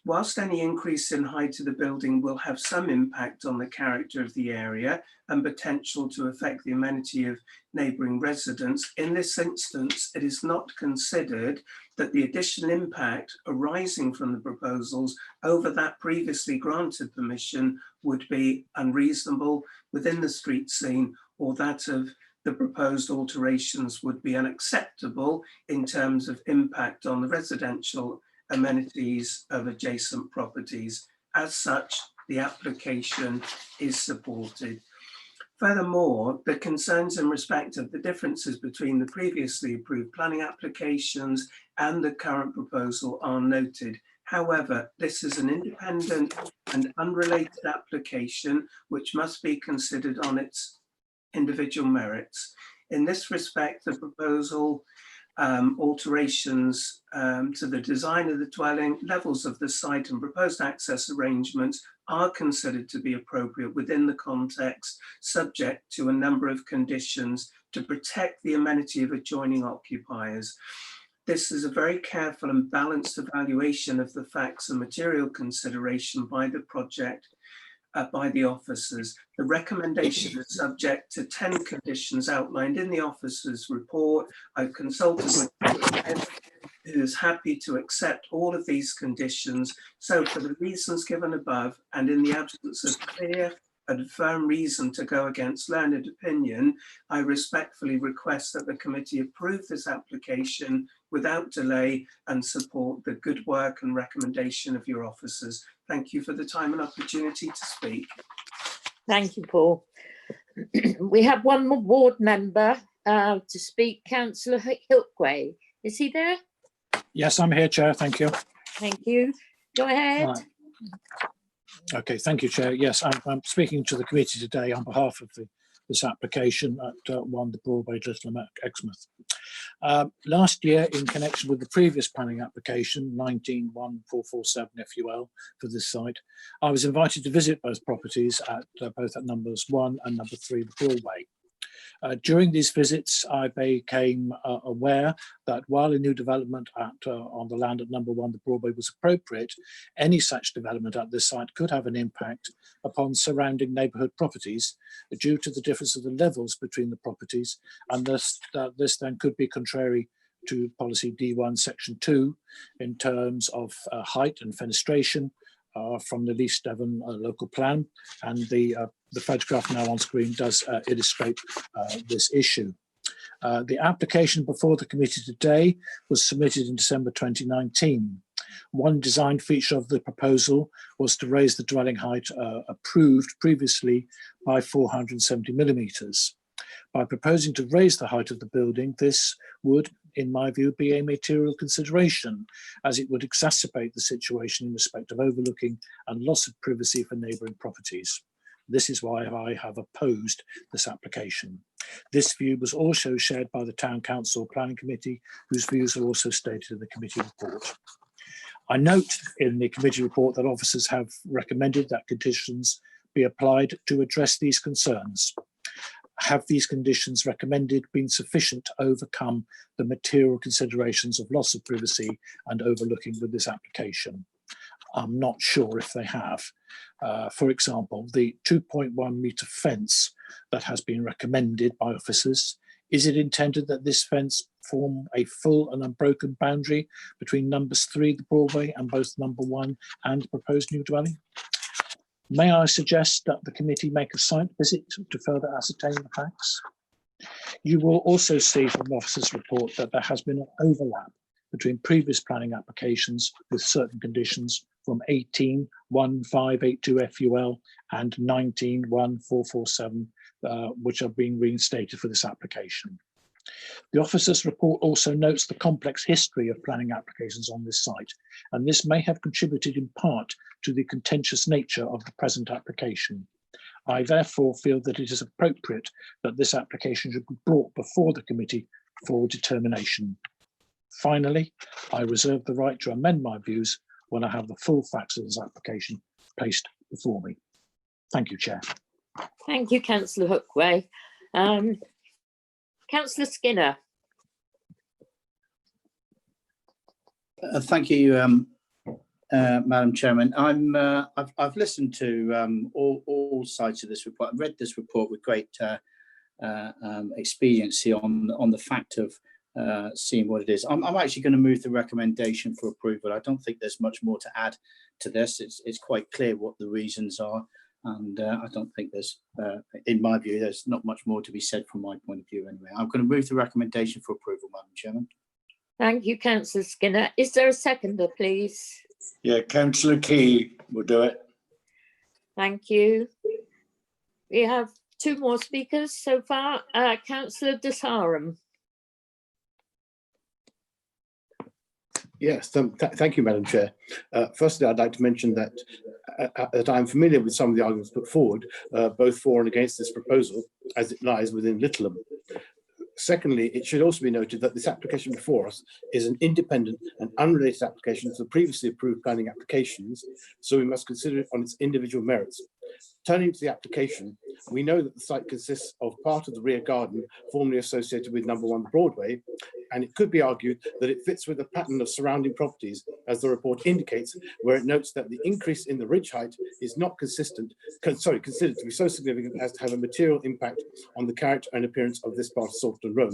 "Whilst any increase in height of the building will have some impact on the character of the area and potential to affect the amenity of neighbouring residents, in this instance, it is not considered that the additional impact arising from the proposals over that previously granted permission would be unreasonable within the street scene, or that of the proposed alterations would be unacceptable in terms of impact on the residential amenities of adjacent properties. As such, the application is supported." Furthermore, the concerns in respect of the differences between the previously approved planning applications and the current proposal are noted. However, this is an independent and unrelated application which must be considered on its individual merits. In this respect, the proposal alterations to the design of the dwelling, levels of the site and proposed access arrangements are considered to be appropriate within the context, subject to a number of conditions to protect the amenity of adjoining occupiers. This is a very careful and balanced evaluation of the facts and material consideration by the project, by the officers. The recommendation is subject to 10 conditions outlined in the officers' report. I've consulted with Ed, who is happy to accept all of these conditions. So for the reasons given above, and in the absence of clear and firm reason to go against learned opinion, I respectfully request that the committee approve this application without delay and support the good work and recommendation of your officers. Thank you for the time and opportunity to speak. Thank you, Paul. We have one more ward member to speak, Councillor Hiltway. Is he there? Yes, I'm here, Chair. Thank you. Thank you. Go ahead. Right. Okay, thank you, Chair. Yes, I'm speaking to the committee today on behalf of this application at 1 the Broadway, Littleham, Exmouth. Last year, in connection with the previous planning application, 191447 FUL for this site, I was invited to visit both properties at both at numbers 1 and number 3 the Broadway. During these visits, I became aware that while a new development on the land at number 1 the Broadway was appropriate, any such development at this site could have an impact upon surrounding neighbourhood properties due to the difference of the levels between the properties, and this then could be contrary to policy D1 section 2 in terms of height and fenestration from the Least Devon local plan, and the photograph now on screen does illustrate this issue. The application before the committee today was submitted in December 2019. One design feature of the proposal was to raise the dwelling height approved previously by 470 millimetres. By proposing to raise the height of the building, this would, in my view, be a material consideration, as it would exacerbate the situation in respect of overlooking and loss of privacy for neighbouring properties. This is why I have opposed this application. This view was also shared by the Town Council Planning Committee, whose views are also stated in the committee report. I note in the committee report that officers have recommended that conditions be applied to address these concerns. Have these conditions recommended been sufficient to overcome the material considerations of loss of privacy and overlooking with this application? I'm not sure if they have. For example, the 2.1 metre fence that has been recommended by officers, is it intended that this fence form a full and unbroken boundary between numbers 3 the Broadway and both number 1 and the proposed new dwelling? May I suggest that the committee make a site visit to further ascertain the facts? You will also see from the officer's report that there has been an overlap between previous planning applications with certain conditions from 18-1582 FUL and 19-1447, which are being reinstated for this application. The officer's report also notes the complex history of planning applications on this site, and this may have contributed in part to the contentious nature of the present application. I therefore feel that it is appropriate that this application should be brought before the committee for determination. Finally, I reserve the right to amend my views when I have the full facts of this application placed before me. Thank you, Chair. Thank you, Councillor Hookway. Councillor Skinner. Thank you, Madam Chairman. I've listened to all sides of this report. I've read this report with great expediency on the fact of seeing what it is. I'm actually going to move the recommendation for approval. I don't think there's much more to add to this. It's quite clear what the reasons are, and I don't think there's, in my view, there's not much more to be said from my point of view anyway. I'm going to move the recommendation for approval, Madam Chairman. Thank you, Councillor Skinner. Is there a seconder, please? Yeah, Councillor Key will do it. Thank you. We have 2 more speakers so far. Councillor Desarum. Yes, thank you, Madam Chair. Firstly, I'd like to mention that I'm familiar with some of the arguments put forward, both for and against this proposal, as it lies within Littleham. Secondly, it should also be noted that this application before us is an independent and unrelated application to the previously approved planning applications, so we must consider it on its individual merits. Turning to the application, we know that the site consists of part of the rear garden formerly associated with number 1 Broadway, and it could be argued that it fits with the pattern of surrounding properties, as the report indicates, where it notes that the increase in the ridge height is not considered to be so significant as to have a material impact on the character and appearance of this part of Salterton Road.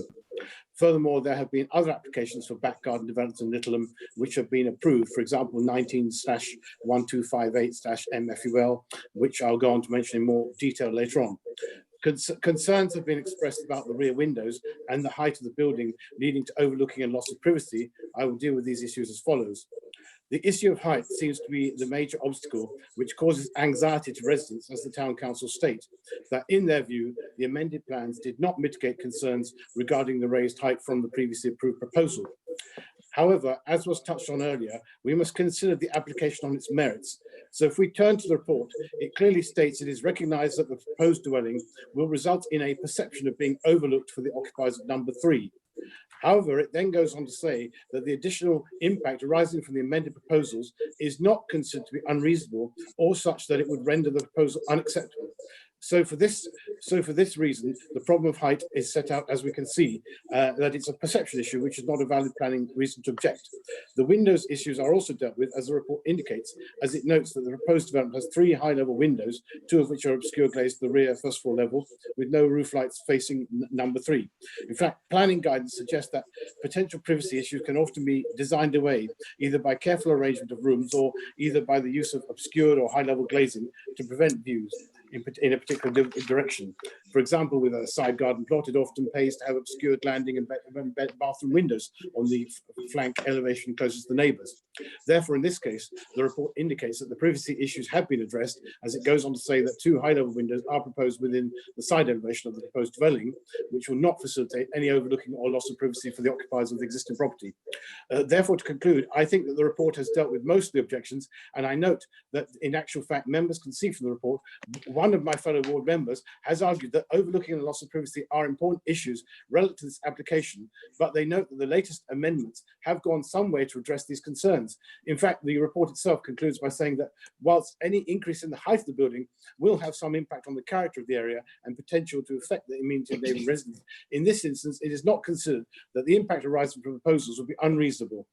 Furthermore, there have been other applications for back garden developments in Littleham which have been approved, for example, 19/1258/MFUL, which I'll go on to mention in more detail later on. Concerns have been expressed about the rear windows and the height of the building, leading to overlooking and loss of privacy. I will deal with these issues as follows. The issue of height seems to be the major obstacle which causes anxiety to residents, as the Town Council state that in their view, the amended plans did not mitigate concerns regarding the raised height from the previously approved proposal. However, as was touched on earlier, we must consider the application on its merits. So if we turn to the report, it clearly states it is recognised that the proposed dwelling will result in a perception of being overlooked for the occupiers of number 3. However, it then goes on to say that the additional impact arising from the amended proposals is not considered to be unreasonable or such that it would render the proposal unacceptable. So for this reason, the problem of height is set out, as we can see, that it's a perception issue, which is not a valid planning reason to object. The windows issues are also dealt with, as the report indicates, as it notes that the proposed development has 3 high-level windows, 2 of which are obscure glazed to the rear first floor level, with no roof lights facing number 3. In fact, planning guidance suggests that potential privacy issues can often be designed away, either by careful arrangement of rooms or either by the use of obscured or high-level glazing to prevent views in a particular direction. For example, with a side garden plot, it often pays to have obscured landing and bathroom windows on the flank elevation closest to the neighbours. Therefore, in this case, the report indicates that the privacy issues have been addressed, as it goes on to say that 2 high-level windows are proposed within the side elevation of the proposed dwelling, which will not facilitate any overlooking or loss of privacy for the occupiers of the existing property. Therefore, to conclude, I think that the report has dealt with most of the objections, and I note that in actual fact, members can see from the report, one of my fellow ward members has argued that overlooking and loss of privacy are important issues relative to this application, but they note that the latest amendments have gone some way to address these concerns. In fact, the report itself concludes by saying that whilst any increase in the height of the building will have some impact on the character of the area and potential to affect the immediate neighbouring residents, in this instance, it is not considered that the impact arising from proposals would be unreasonable.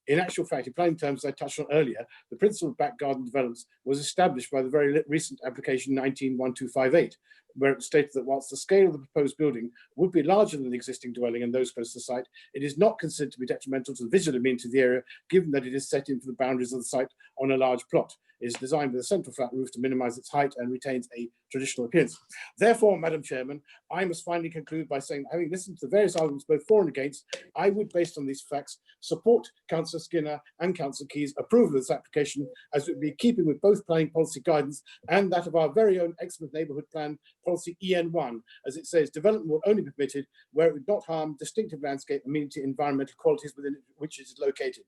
In actual fact, in plain terms, as I touched on earlier, the principle of back garden developments was established by the very recent application 191258, where it stated that whilst the scale of the proposed building would be larger than the existing dwelling and those close to the site, it is not considered to be detrimental to the visual amenity of the area, given that it is set into the boundaries of the site on a large plot. It is designed with a central flat roof to minimise its height and retains a traditional appearance. Therefore, Madam Chairman, I must finally conclude by saying, having listened to the various arguments both for and against, I would, based on these facts, support Councillor Skinner and Councillor Key's approval of this application, as it would be keeping with both planning policy guidance and that of our very own Exmouth Neighbourhood Plan Policy EN1, as it says, development will only be permitted where it would not harm distinctive landscape, amenity, environmental qualities within which it is located.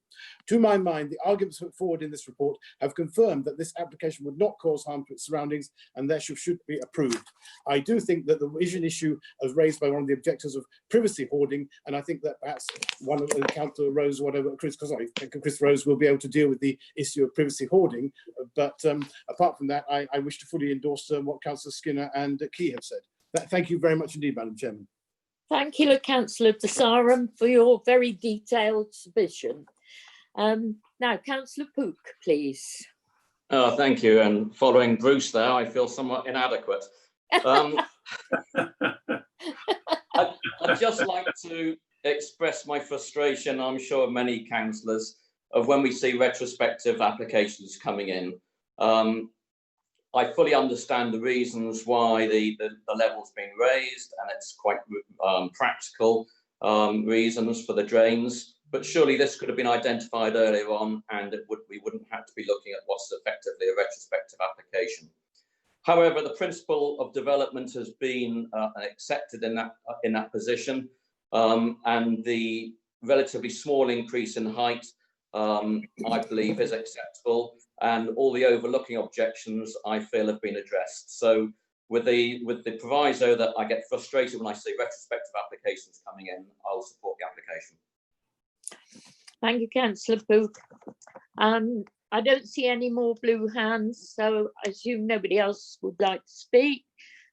To my mind, the arguments put forward in this report have confirmed that this application would not cause harm to its surroundings and therefore should be approved. I do think that the vision issue as raised by one of the objectors of privacy hoarding, and I think that perhaps one of the Councillor Rose, whatever, Chris Rose will be able to deal with the issue of privacy hoarding. But apart from that, I wish to fully endorse what Councillor Skinner and Key have said. Thank you very much indeed, Madam Chairman. Thank you, Councillor De Sarum, for your very detailed submission. Now, Councillor Pook, please. Thank you. And following Bruce there, I feel somewhat inadequate. I'd just like to express my frustration, I'm sure many councillors, of when we see retrospective applications coming in. I fully understand the reasons why the level's been raised, and it's quite practical reasons for the drains. But surely this could have been identified earlier on, and we wouldn't have to be looking at what's effectively a retrospective application. However, the principle of development has been accepted in that position, and the relatively small increase in height, I believe, is acceptable, and all the overlooking objections I feel have been addressed. So, with the proviso that I get frustrated when I see retrospective applications coming in, I'll support the application. Thank you, Councillor Pook. I don't see any more blue hands, so I assume nobody else would like to speak.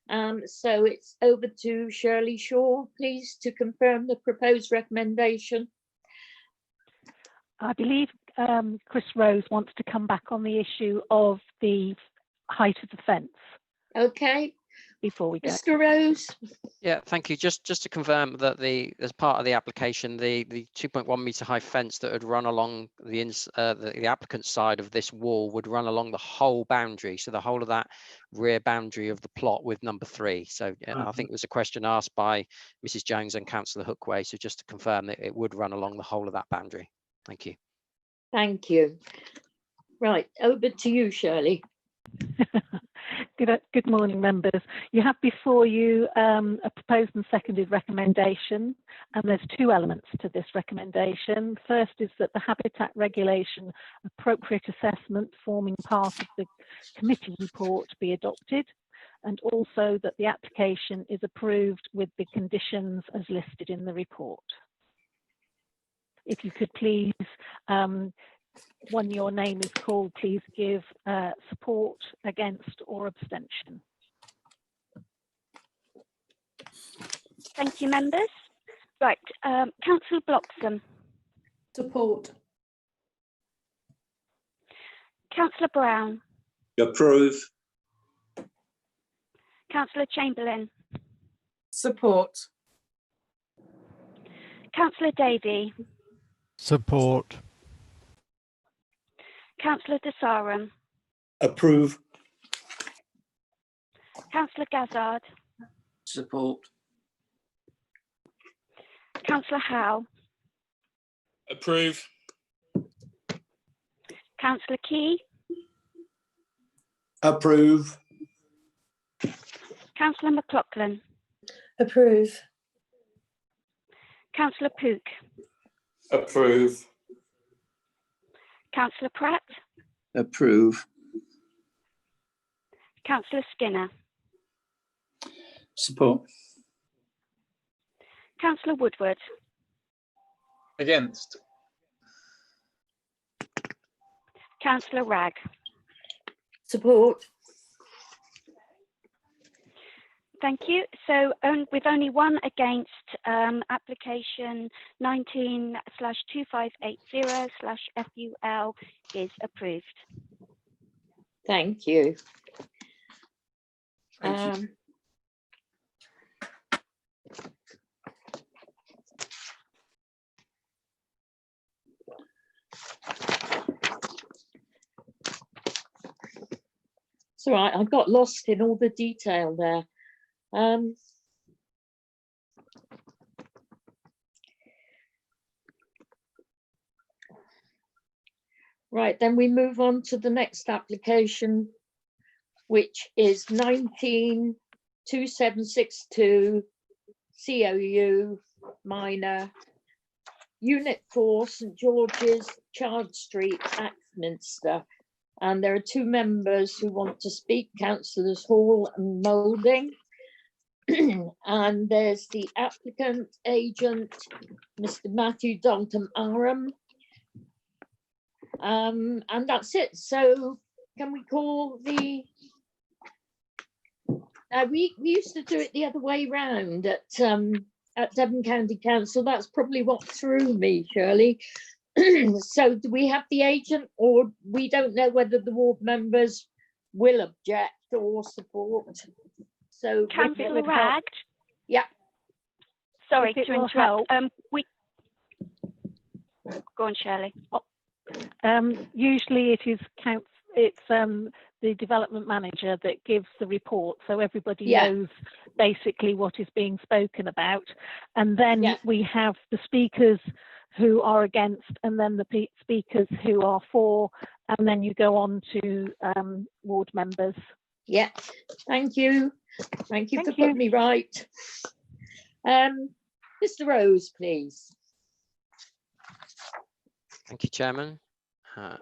So it's over to Shirley Shaw, please, to confirm the proposed recommendation. I believe Chris Rose wants to come back on the issue of the height of the fence. Okay. Before we go. Mr. Rose. Yeah, thank you. Just to confirm that as part of the application, the 2.1 metre high fence that would run along the applicant's side of this wall would run along the whole boundary, so the whole of that rear boundary of the plot with number 3. So I think there was a question asked by Mrs. Jones and Councillor Hookway. So just to confirm that it would run along the whole of that boundary. Thank you. Thank you. Right, over to you, Shirley. Good morning, members. You have before you a proposed and seconded recommendation, and there's 2 elements to this recommendation. First is that the Habitat Regulation appropriate assessment forming part of the committee report be adopted, and also that the application is approved with the conditions as listed in the report. If you could please, when your name is called, please give support, against or abstention. Thank you, members. Right, Councillor Bloxham. Support. Councillor Brown. Approve. Councillor Chamberlain. Support. Councillor Davey. Support. Councillor De Sarum. Approve. Councillor Gazzard. Support. Councillor Howe. Approve. Councillor Key. Approve. Councillor McLaughlin. Approve. Councillor Pook. Approve. Councillor Pratt. Approve. Councillor Skinner. Support. Councillor Woodward. Against. Councillor Ragg. Support. Thank you. So with only one against, application 19/2580/FUL is approved. Thank you. Thank you. It's all right, I got lost in all the detail there. Right, then we move on to the next application, which is 19/2762 COU minor, Unit 4, St George's, Chard Street, Axminster. And there are two members who want to speak, Councillors Hall and Moulding. And there's the applicant agent, Mr. Matthew Dalton Aram. And that's it. So can we call the, we used to do it the other way round at Devon County Council. That's probably what threw me, Shirley. So do we have the agent, or we don't know whether the ward members will object or support? So Councillor Ragg? Yeah. Sorry If it to will interrupt. help. Go on, Shirley. Usually it is the development manager that gives the report, so everybody knows basically what is being spoken about, and then we have the speakers who are against, and then the speakers who are for, and then you go on to ward members. Yeah, thank you. Thank you for putting me right. Mr. Rose, please. Thank you, Chairman. There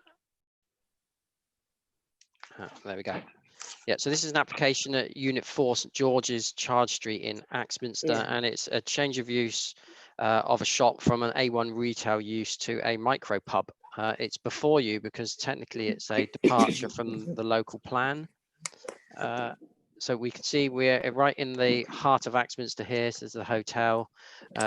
we go. Yeah, so this is an application at Unit 4 St George's, Chard Street in Axminster, and it's a change of use of a shop from an A1 retail use to a micro pub. It's before you because technically it's a departure from the local plan. So we can see we're right in the heart of Axminster here. So there's the hotel.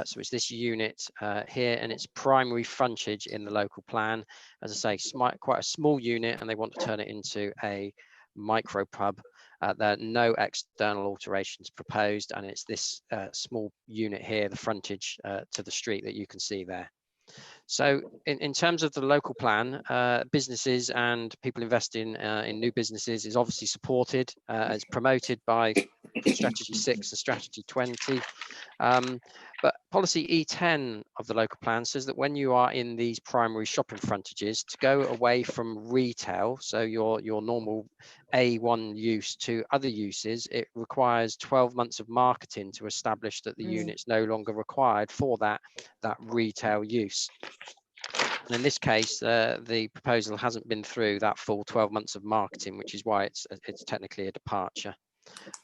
So it's this unit here, and it's primary frontage in the local plan. As I say, quite a small unit, and they want to turn it into a micro pub. There are no external alterations proposed, and it's this small unit here, the frontage to the street that you can see there. So in terms of the local plan, businesses and people investing in new businesses is obviously supported. It's promoted by Strategy 6 and Strategy 20. But policy E10 of the local plan says that when you are in these primary shopping frontages, to go away from retail, so your normal A1 use to other uses, it requires 12 months of marketing to establish that the unit's no longer required for that retail use. And in this case, the proposal hasn't been through that full 12 months of marketing, which is why it's technically a departure.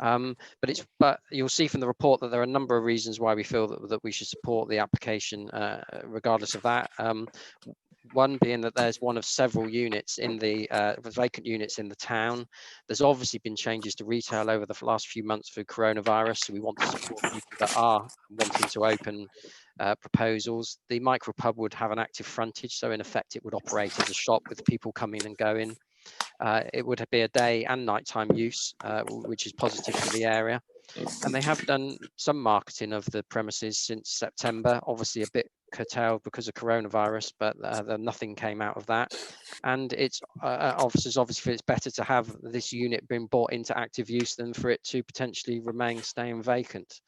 But you'll see from the report that there are a number of reasons why we feel that we should support the application regardless of that. One being that there's one of several units in the vacant units in the town. There's obviously been changes to retail over the last few months through coronavirus, so we want to support people that are wanting to open proposals. The micro pub would have an active frontage, so in effect it would operate as a shop with people coming and going. It would be a day and nighttime use, which is positive for the area. And they have done some marketing of the premises since September, obviously a bit curtailed because of coronavirus, but nothing came out of that. And it's obviously it's better to have this unit being brought into active use than for it to potentially staying vacant.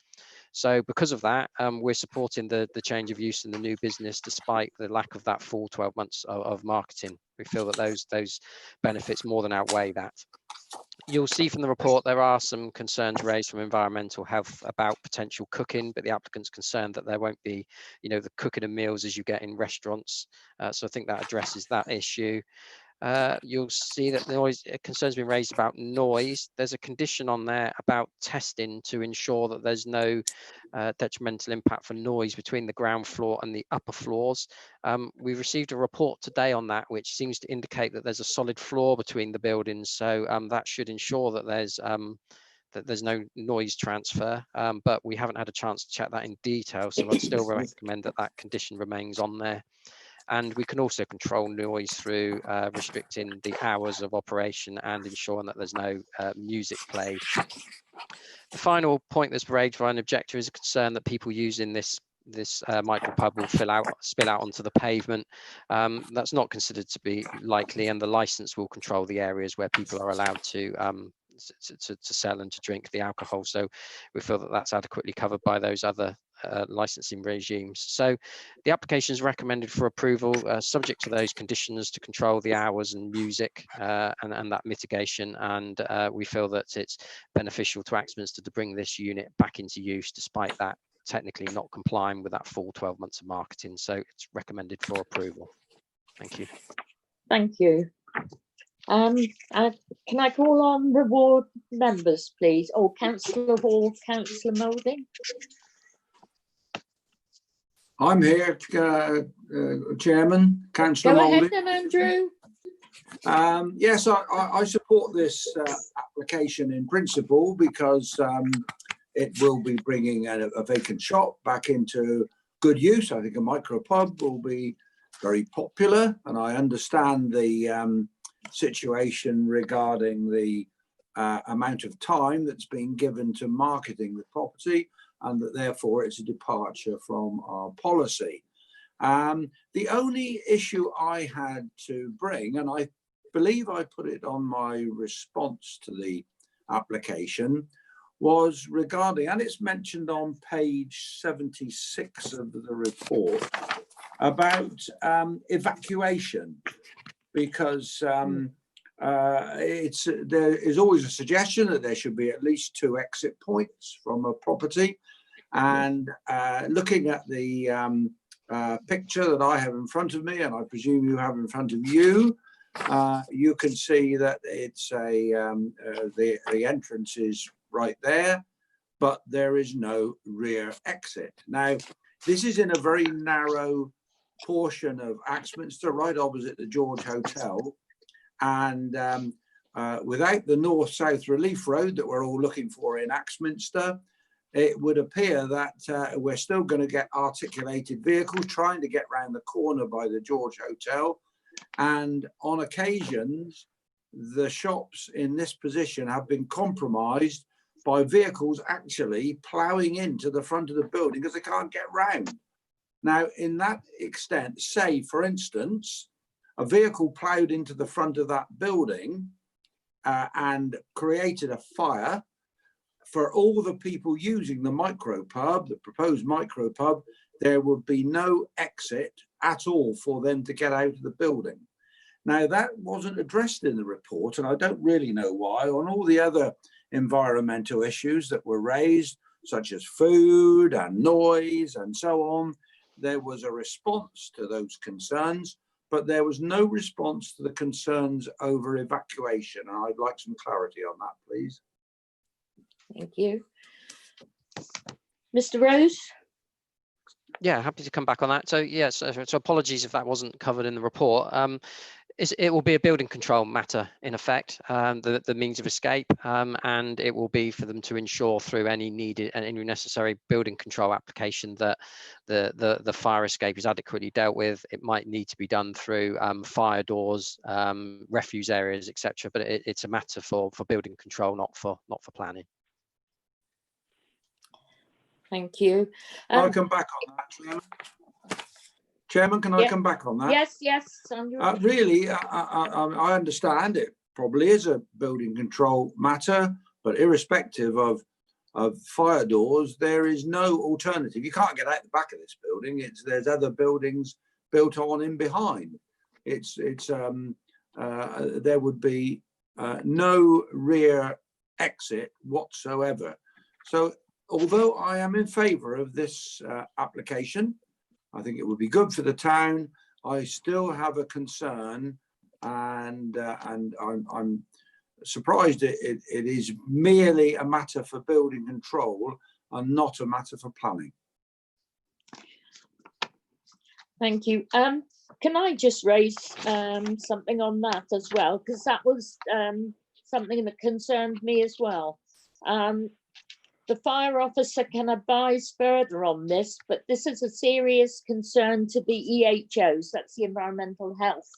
So because of that, we're supporting the change of use in the new business, despite the lack of that full 12 months of marketing. We feel that those benefits more than outweigh that. You'll see from the report there are some concerns raised from environmental health about potential cooking, but the applicant's concerned that there won't be, the cooking of meals as you get in restaurants. So I think that addresses that issue. You'll see that concerns been raised about noise. There's a condition on there about testing to ensure that there's no detrimental impact for noise between the ground floor and the upper floors. We received a report today on that, which seems to indicate that there's a solid floor between the buildings. So that should ensure that that there's no noise transfer, but we haven't had a chance to check that in detail, so I'd still recommend that that condition remains on there. And we can also control noise through restricting the hours of operation and ensuring that there's no music played. The final point that's raised by an objector is a concern that people using this micropub will spill out onto the pavement. That's not considered to be likely, and the license will control the areas where people are allowed to sell and to drink the alcohol. So we feel that that's adequately covered by those other licensing regimes. So the application is recommended for approval, subject to those conditions to control the hours and music and that mitigation. And we feel that it's beneficial to Axminster to bring this unit back into use, despite that technically not complying with that full 12 months of marketing. So it's recommended for approval. Thank you. Thank you. Can I call on the ward members, please? Oh, Councillor Hall, Councillor Moulding. I'm here, Chairman, Councillor Go ahead Moulding. then, Andrew. Yes, I support this application in principle because it will be bringing a vacant shop back into good use. I think a micro pub will be very popular, and I understand the situation regarding the amount of time that's been given to marketing the property, and that therefore it's a departure from our policy. The only issue I had to bring, and I believe I put it on my response to the application, was regarding, and it's mentioned on page 76 of the report, about evacuation, because there is always a suggestion that there should be at least 2 exit points from a property. And looking at the picture that I have in front of me, and I presume you have in front of you, you can see that it's the entrance is right there, but there is no rear exit. Now, this is in a very narrow portion of Axminster, right opposite the George Hotel, and without the north-south relief road that we're all looking for in Axminster, it would appear that we're still going to get articulated vehicles trying to get round the corner by the George Hotel. And on occasions, the shops in this position have been compromised by vehicles actually ploughing into the front of the building because they can't get round. Now, in that extent, say, for instance, a vehicle ploughed into the front of that building and created a fire. For all the people using the micropub, the proposed micropub, there would be no exit at all for them to get out of the building. Now, that wasn't addressed in the report, and I don't really know why. On all the other environmental issues that were raised, such as food and noise and so on, there was a response to those concerns, but there was no response to the concerns over evacuation. And I'd like some clarity on that, please. Thank you. Mr. Rose? Yeah, happy to come back on that. So yes, so apologies if that wasn't covered in the report. It will be a building control matter in effect, the means of escape, and it will be for them to ensure through any needed and any necessary building control application that the fire escape is adequately dealt with. It might need to be done through fire doors, refuse areas, etc. But it's a matter for building control, not for planning. Thank you. Can I come back on that, Chairman? Chairman, can I come back on that? Yes, Sandra. Really, I understand it probably is a building control matter, but irrespective of fire doors, there is no alternative. You can't get out the back of this building. There's other buildings built on in behind. There would be no rear exit whatsoever. So, although I am in favour of this application, I think it would be good for the town. I still have a concern, and I'm surprised it is merely a matter for building control and not a matter for planning. Thank you. Can I just raise something on that as well? Because that was something that concerned me as well. The fire officer can advise further on this, but this is a serious concern to the EHOs. That's the Environmental Health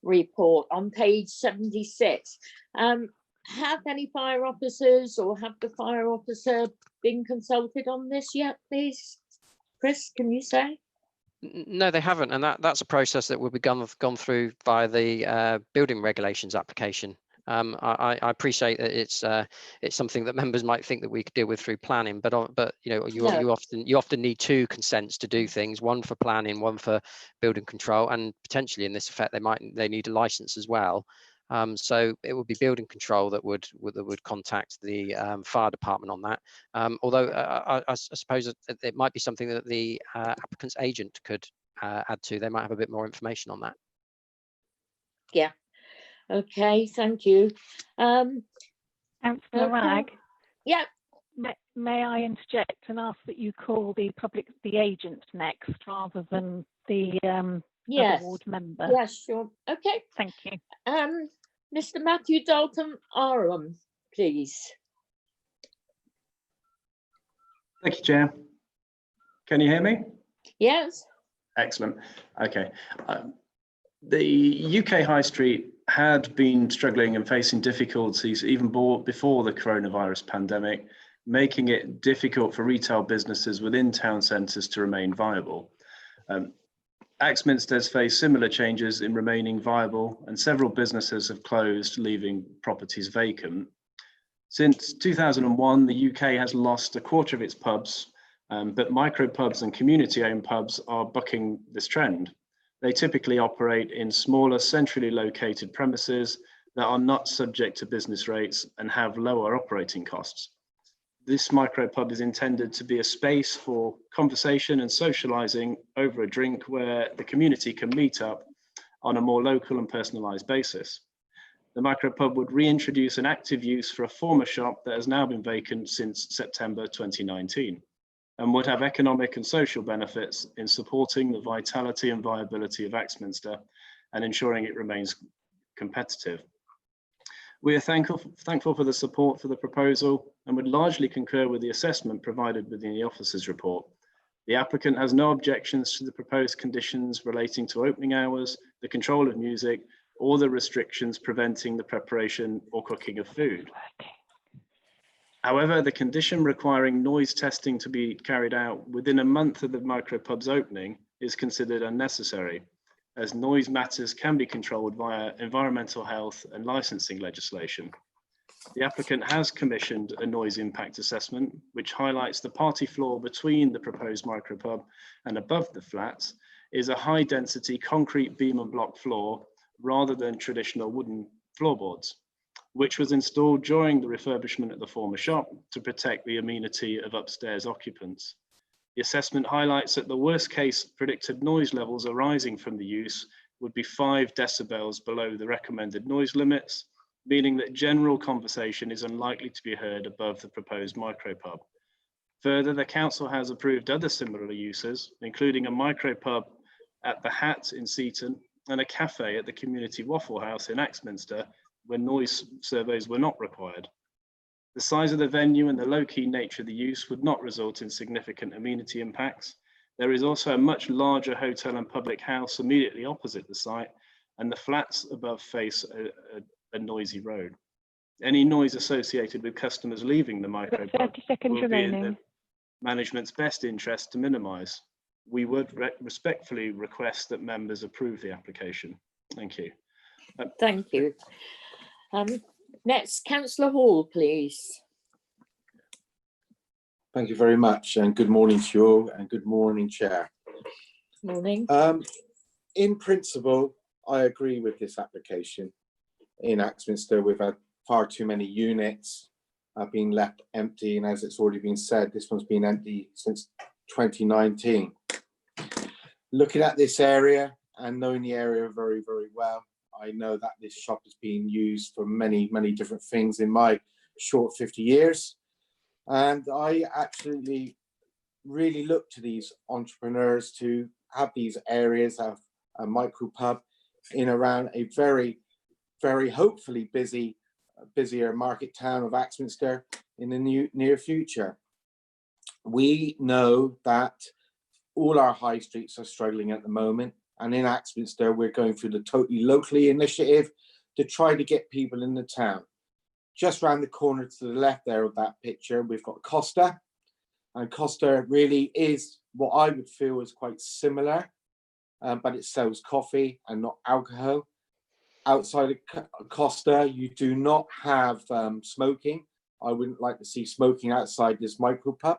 Report on page 76. Have any fire officers or have the fire officer been consulted on this yet, please? Chris, can you say? No, they haven't, and that's a process that will be gone through by the building regulations application. I appreciate that it's something that members might think that we could deal with through planning, but you know, you often need two consents to do things, one for planning, one for building control, and potentially in this effect they need a license as well. So it would be building control that would contact the fire department on that. Although I suppose it might be something that the applicant's agent could add to. They might have a bit more information on that. Yeah. Okay, thank you. Councillor Wragg. Yeah. May I interject and ask that you call the agent next rather than the Yes. other ward member? Yes, sure. Okay. Thank you. Mr. Matthew Dalton Aram, please. Thank you, Chair. Can you hear me? Yes. Excellent. Okay. The UK High Street had been struggling and facing difficulties even before the coronavirus pandemic, making it difficult for retail businesses within town centres to remain viable. Axminster has faced similar changes in remaining viable, and several businesses have closed, leaving properties vacant. Since 2001, the UK has lost a quarter of its pubs, but micro pubs and community-owned pubs are bucking this trend. They typically operate in smaller, centrally located premises that are not subject to business rates and have lower operating costs. This micro pub is intended to be a space for conversation and socialising over a drink where the community can meet up on a more local and personalised basis. The micro pub would reintroduce an active use for a former shop that has now been vacant since September 2019 and would have economic and social benefits in supporting the vitality and viability of Axminster and ensuring it remains competitive. We are thankful for the support for the proposal and would largely concur with the assessment provided within the officer's report. The applicant has no objections to the proposed conditions relating to opening hours, the control of music, or the restrictions preventing the preparation or cooking of food. However, the condition requiring noise testing to be carried out within a month of the micropub's opening is considered unnecessary, as noise matters can be controlled via environmental health and licensing legislation. The applicant has commissioned a noise impact assessment, which highlights the party floor between the proposed micropub and above the flats is a high density concrete beam and block floor rather than traditional wooden floorboards, which was installed during the refurbishment of the former shop to protect the amenity of upstairs occupants. The assessment highlights that the worst case predicted noise levels arising from the use would be 5 decibels below the recommended noise limits, meaning that general conversation is unlikely to be heard above the proposed micropub. Further, the council has approved other similar uses, including a micropub at the Hat in Seaton and a cafe at the Community Waffle House in Axminster, where noise surveys were not required. The size of the venue and the low-key nature of the use would not result in significant amenity impacts. There is also a much larger hotel and public house immediately opposite the site, and the flats above face a noisy road. Any noise associated with customers leaving the micro 30 seconds will be in remaining. the management's best interest to minimise. We would respectfully request that members approve the application. Thank you. Thank you. Next, Councillor Hall, please. Thank you very much, and good morning to you all, and good morning, Chair. Morning. In principle, I agree with this application. In Axminster, we've had far too many units being left empty, and as it's already been said, this one's been empty since 2019. Looking at this area and knowing the area very, very well, I know that this shop has been used for many, many different things in my short 50 years. And I absolutely really look to these entrepreneurs to have these areas of a micro pub in around a very, very hopefully busier market town of Axminster, in the near future. We know that all our high streets are struggling at the moment, and in Axminster we're going through the Totally Locally initiative to try to get people in the town. Just round the corner to the left there of that picture, we've got Costa, and Costa really is what I would feel is quite similar, but it sells coffee and not alcohol. Outside of Costa, you do not have smoking. I wouldn't like to see smoking outside this micro pub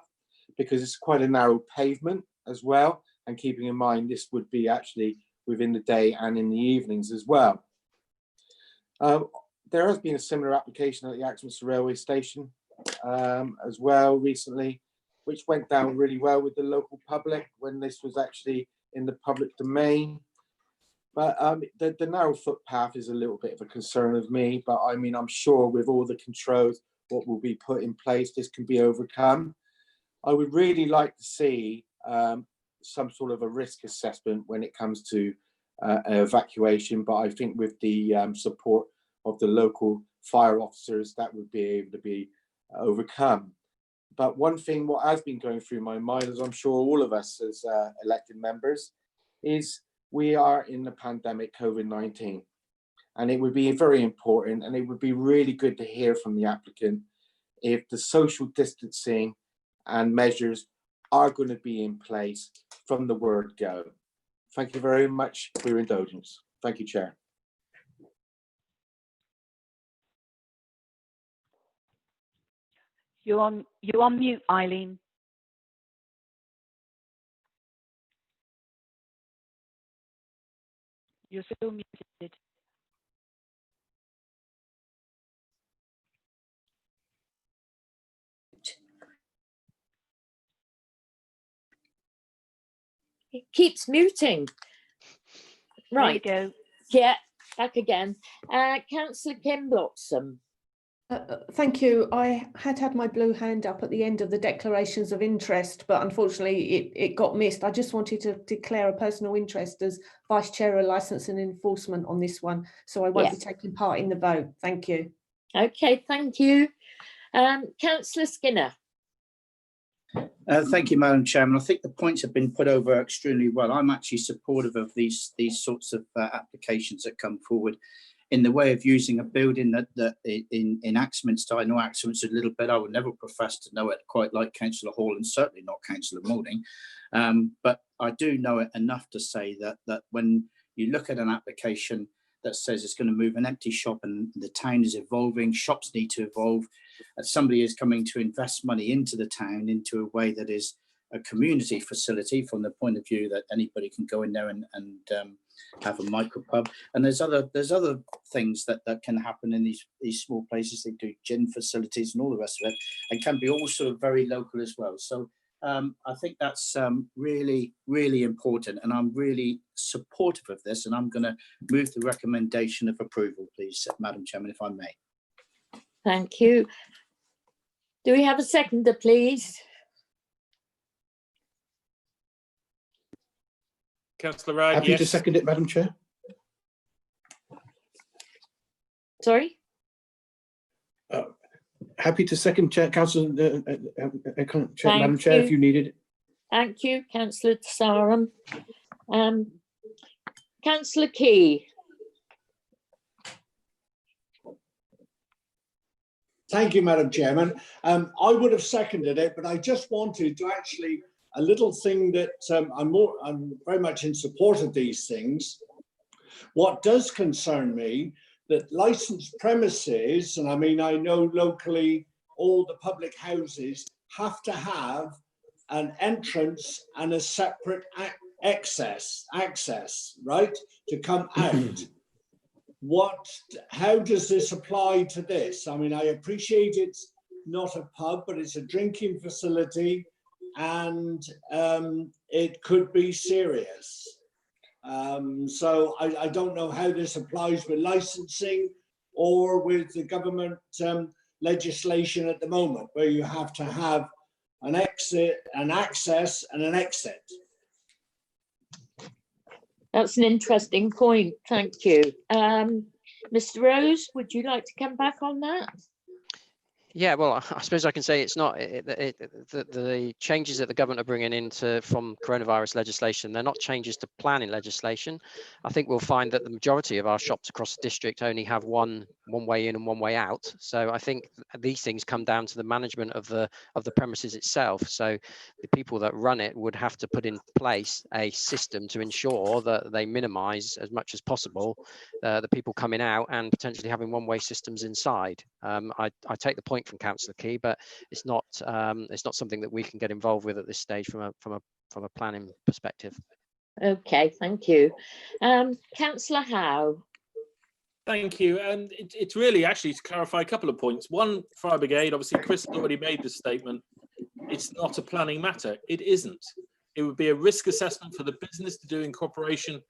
because it's quite a narrow pavement as well. And keeping in mind, this would be actually within the day and in the evenings as well. There has been a similar application at the Axminster railway station as well recently, which went down really well with the local public when this was actually in the public domain. But the narrow footpath is a little bit of a concern of me, but I mean, I'm sure with all the controls, what will be put in place, this can be overcome. I would really like to see some sort of a risk assessment when it comes to evacuation, but I think with the support of the local fire officers, that would be able to be overcome. But one thing what has been going through my mind, as I'm sure all of us as elected members, is we are in the pandemic COVID-19. And it would be very important, and it would be really good to hear from the applicant if the social distancing and measures are going to be in place from the word go. Thank you very much for your indulgence. Thank you, Chair. You're on mute, Eileen. You're still muted. It keeps muting. Right. There you go. Yeah, back again. Councillor Kim Bloxham. Thank you. I had my blue hand up at the end of the declarations of interest, but unfortunately it got missed. I just wanted to declare a personal interest as Vice Chair of Licence and Enforcement on this one, so I won't be taking part in the vote. Thank you. Okay, thank you. Councillor Skinner. Thank you, Madam Chairman. I think the points have been put over extremely well. I'm actually supportive of these sorts of applications that come forward in the way of using a building that in Axminster. I know Axminster a little bit. I would never profess to know it quite like Councillor Hall and certainly not Councillor Moulding. But I do know it enough to say that when you look at an application that says it's going to move an empty shop and the town is evolving, shops need to evolve, somebody is coming to invest money into the town into a way that is a community facility from the point of view that anybody can go in there and have a micro pub. And there's other things that can happen in these small places. They do gym facilities and all the rest of it, and can be all sort of very local as well. So I think that's really, really important, and I'm really supportive of this, and I'm going to move the recommendation of approval, please, Madam Chairman, if I may. Thank you. Do we have a seconder, please? Councillor Wright, happy yes. to second it, Madam Chair. Sorry? Happy to second, Chair, Councillor, Madam Chair, you. if you needed it. Thank you, Councillor Sarum. Councillor Key. Thank you, Madam Chairman. I would have seconded it, but I just wanted to actually, a little thing that I'm very much in support of these things. What does concern me, that licensed premises, and I mean, I know locally all the public houses have to have an entrance and a separate access, right, to come out. How does this apply to this? I mean, I appreciate it's not a pub, but it's a drinking facility, and it could be serious. So I don't know how this applies with licensing or with the government legislation at the moment, where you have to have an exit, an access, and an exit. That's an interesting point. Thank you. Mr. Rose, would you like to come back on that? Yeah, well, I suppose I can say it's not the changes that the government are bringing into from coronavirus legislation. They're not changes to planning legislation. I think we'll find that the majority of our shops across the district only have one way in and one way out. So I think these things come down to the management of the premises itself. So the people that run it would have to put in place a system to ensure that they minimise as much as possible the people coming out and potentially having one-way systems inside. I take the point from Councillor Key, but it's not something that we can get involved with at this stage from a planning perspective. Okay, thank you. Councillor Howe. Thank you. And it's really actually to clarify a couple of points. One, fire brigade, obviously Chris has already made this statement. It's not a planning matter. It isn't. It would be a risk assessment for the business to do in cooperation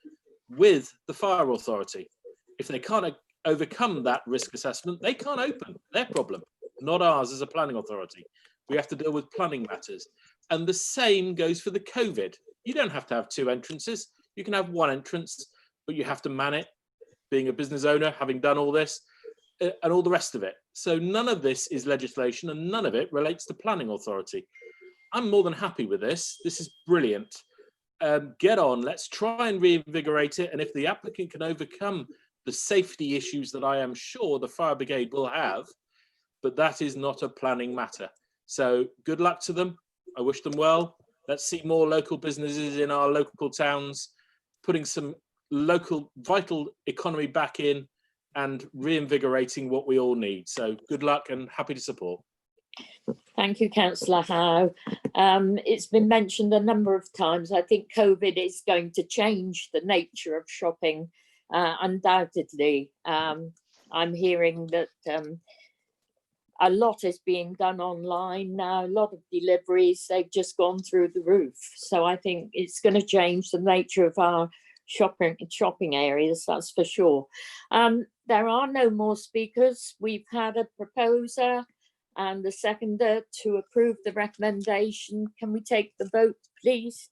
with the fire authority. If they can't overcome that risk assessment, they can't open. Their problem, not ours as a planning authority. We have to deal with planning matters. And the same goes for the COVID. You don't have to have two entrances. You can have one entrance, but you have to man it, being a business owner, having done all this, and all the rest of it. So none of this is legislation and none of it relates to planning authority. I'm more than happy with this. This is brilliant. Get on, let's try and reinvigorate it. And if the applicant can overcome the safety issues that I am sure the fire brigade will have, but that is not a planning matter. So good luck to them. I wish them well. Let's see more local businesses in our local towns, putting some local vital economy back in and reinvigorating what we all need. So good luck and happy to support. Thank you, Councillor Howe. It's been mentioned a number of times. I think COVID is going to change the nature of shopping, undoubtedly. I'm hearing that a lot is being done online now, a lot of deliveries, they've just gone through the roof. So I think it's going to change the nature of our shopping areas, that's for sure. There are no more speakers. We've had a proposer and the seconder to approve the recommendation. Can we take the vote, please?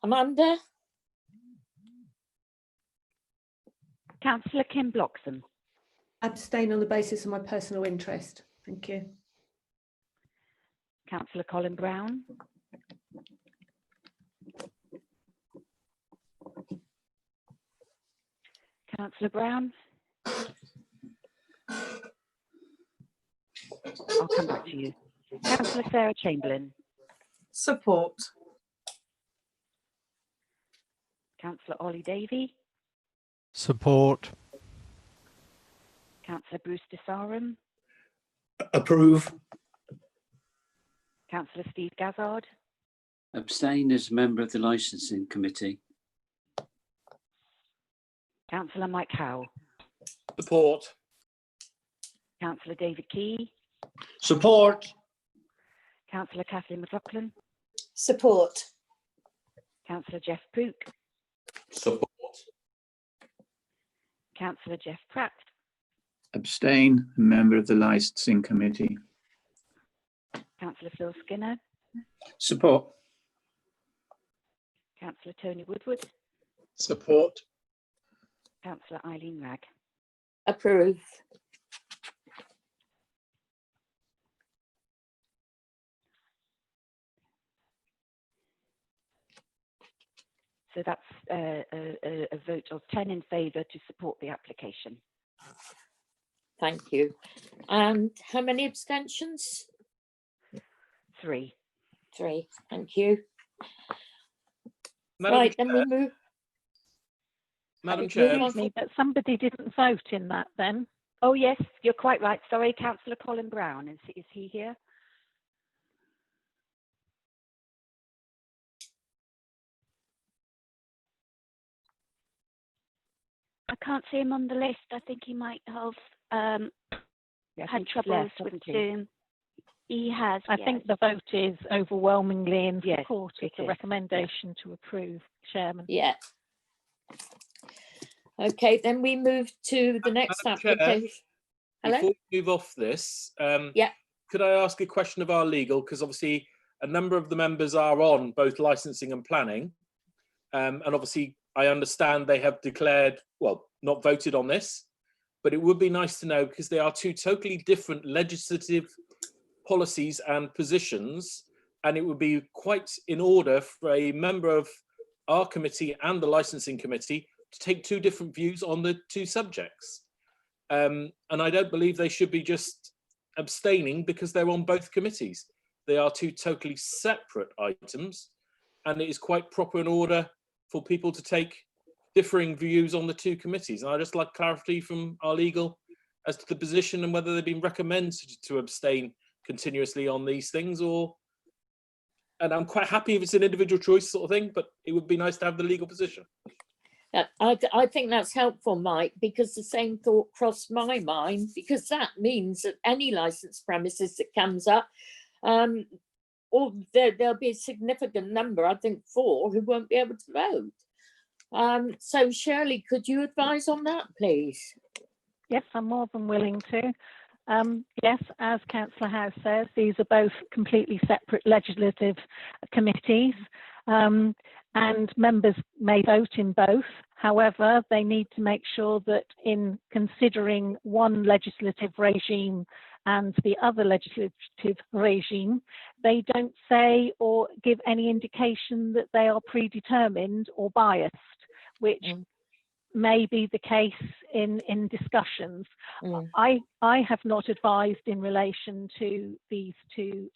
Amanda? Councillor Kim Bloxham. Abstain on the basis of my personal interest. Thank you. Councillor Colin Brown. Councillor Brown. I'll come back to you. Councillor Sarah Chamberlain. Support. Councillor Ollie Davey. Support. Councillor Bruce Desarum. Approve. Councillor Steve Gazzard. Abstain as a member of the licensing committee. Councillor Mike Howe. Support. Councillor David Key. Support. Councillor Kathleen McLaughlin. Support. Councillor Jeff Pook. Support. Councillor Jeff Pratt. Abstain, a member of the licensing committee. Councillor Phil Skinner. Support. Councillor Tony Woodward. Support. Councillor Eileen Ragg. Approve. So that's a vote of 10 in favour to support the application. Thank you. And how many abstentions? 3. 3. Thank you. Madam Right, then we Chair. move. Madam Chair. Excuse me, but somebody didn't vote in that then. Oh yes, you're quite right. Sorry, Councillor Colin Brown. Is he here? I can't see him on the list. I think he might have had troubles with Zoom. He has. I think the vote is overwhelmingly in Yes, support of it the is. recommendation to approve, Chairman. Yeah. Okay, then we move to the next Madam Chair, application. Hello? Before we move off this, Yeah. could I ask a question of our legal? Because obviously a number of the members are on both licensing and planning. And obviously I understand they have declared, well, not voted on this. but it would be nice to know, because they are two totally different legislative policies and positions, and it would be quite in order for a member of our committee and the licensing committee to take two different views on the two subjects. And I don't believe they should be just abstaining because they're on both committees. They are two totally separate items, and it is quite proper in order for people to take differing views on the two committees. And I'd just like clarity from our legal as to the position and whether they've been recommended to abstain continuously on these things, or, and I'm quite happy if it's an individual choice sort of thing, but it would be nice to have the legal position. I think that's helpful, Mike, because the same thought crossed my mind, because that means that any licensed premises that comes up, or there'll be a significant number, I think 4, who won't be able to vote. So Shirley, could you advise on that, please? Yes, I'm more than willing to. Yes, as Councillor House says, these are both completely separate legislative committees, and members may vote in both. However, they need to make sure that in considering one legislative regime and the other legislative regime, they don't say or give any indication that they are predetermined or biased, which may be the case in discussions. I have not advised in relation to these two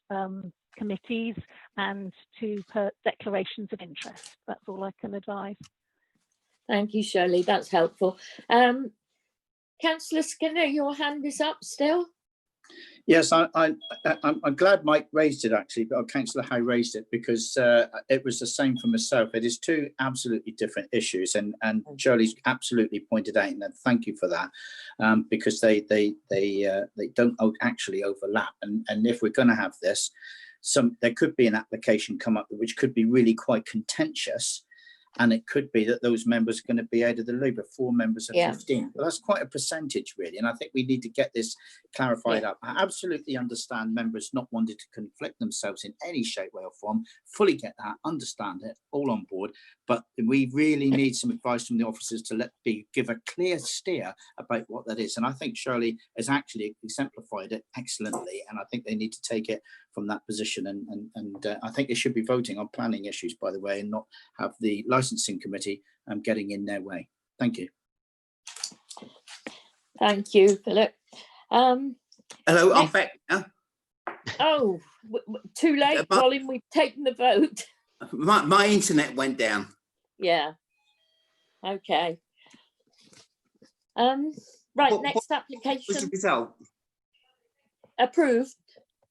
committees and to declarations of interest. That's all I can advise. Thank you, Shirley. That's helpful. Councillor Skinner, your hand is up still. Yes, I'm glad Mike raised it, actually, but Councillor Howe raised it, because it was the same for myself. It is two absolutely different issues, and Shirley's absolutely pointed out, and thank you for that, because they don't actually overlap. And if we're going to have this, there could be an application come up which could be really quite contentious. And it could be that those members are going to be out of the Labour, 4 members of 15. But that's quite a percentage, really. And I think we need to get this clarified up. I absolutely understand members not wanting to conflict themselves in any shape, way or form. Fully get that, understand it, all on board. But we really need some advice from the officers to give a clear steer about what that is. And I think Shirley has actually exemplified it excellently. And I think they need to take it from that position. And I think they should be voting on planning issues, by the way, and not have the licensing committee getting in their way. Thank you. Thank you, Philip. Hello, I'm back now. Oh, too late, Colin. We've taken the vote. My internet went down. Yeah. Okay. Right, next application. What's the result? Approved.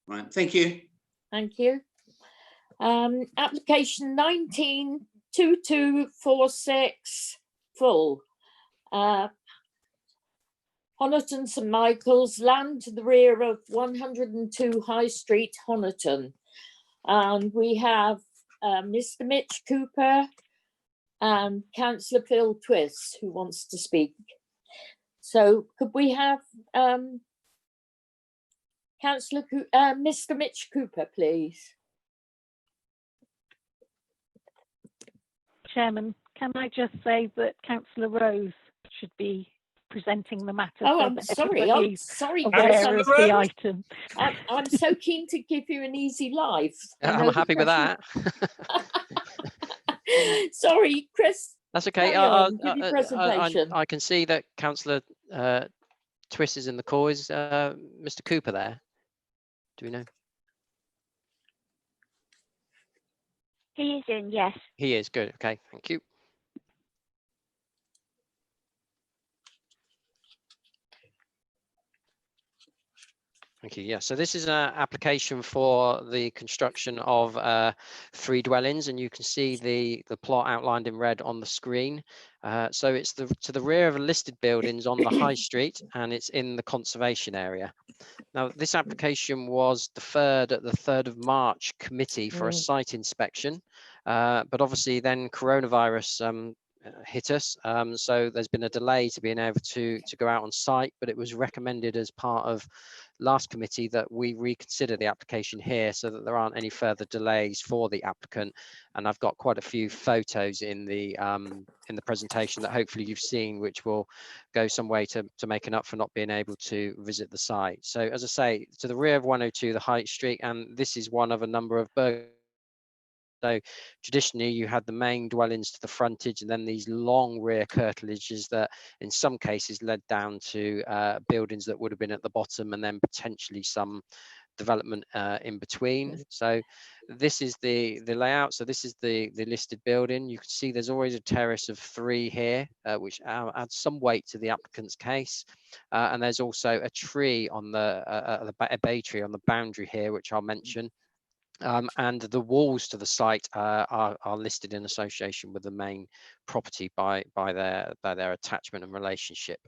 Right, thank you. Thank you. Application 192246 full. Honiton St Michael's, land to the rear of 102 High Street, Honiton. And we have Mr. Mitch Cooper and Councillor Phil Twist who wants to speak. So could we have Mr. Mitch Cooper, please? Chairman, can I just say that Councillor Rose should be presenting the matter? Oh, so I'm that sorry. everybody's I'm sorry. aware of the item. I'm so keen to give you an easy life. I'm happy with that. Sorry, Chris. That's okay. Give your presentation. I can see that Councillor Twist is in the call. Is Mr. Cooper there? Do we know? He is in, yes. He is, good. Okay, thank you. Thank you. Yeah, so this is an application for the construction of 3 dwellings, and you can see the plot outlined in red on the screen. So it's to the rear of listed buildings on the High Street, and it's in the conservation area. Now, this application was deferred at the 3rd of March committee for a site inspection, but obviously then coronavirus hit us. So there's been a delay to being able to go out on site, but it was recommended as part of last committee that we reconsider the application here so that there aren't any further delays for the applicant. And I've got quite a few photos in the presentation that hopefully you've seen, which will go some way to making up for not being able to visit the site. So as I say, to the rear of 102, the High Street, and this is one of a number of burglars. So traditionally you had the main dwellings to the frontage and then these long rear curtilages that in some cases led down to buildings that would have been at the bottom and then potentially some development in between. So this is the layout. So this is the listed building. You can see there's always a terrace of 3 here, which adds some weight to the applicant's case. And there's also a tree on a bay tree on the boundary here, which I'll mention. And the walls to the site are listed in association with the main property by their attachment and relationship.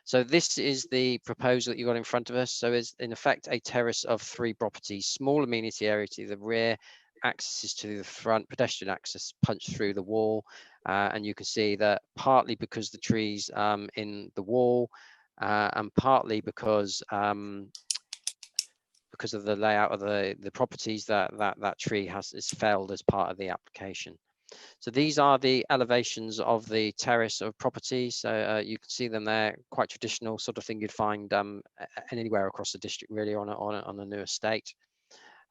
So this is the proposal that you got in front of us. So it's in effect a terrace of 3 properties, small amenity area to the rear, accesses to the front, pedestrian access punched through the wall. And you can see that partly because the trees in the wall and partly because of the layout of the properties that tree is felled as part of the application. So these are the elevations of the terrace of properties. So you can see them there, quite traditional sort of thing you'd find anywhere across the district really on a new estate.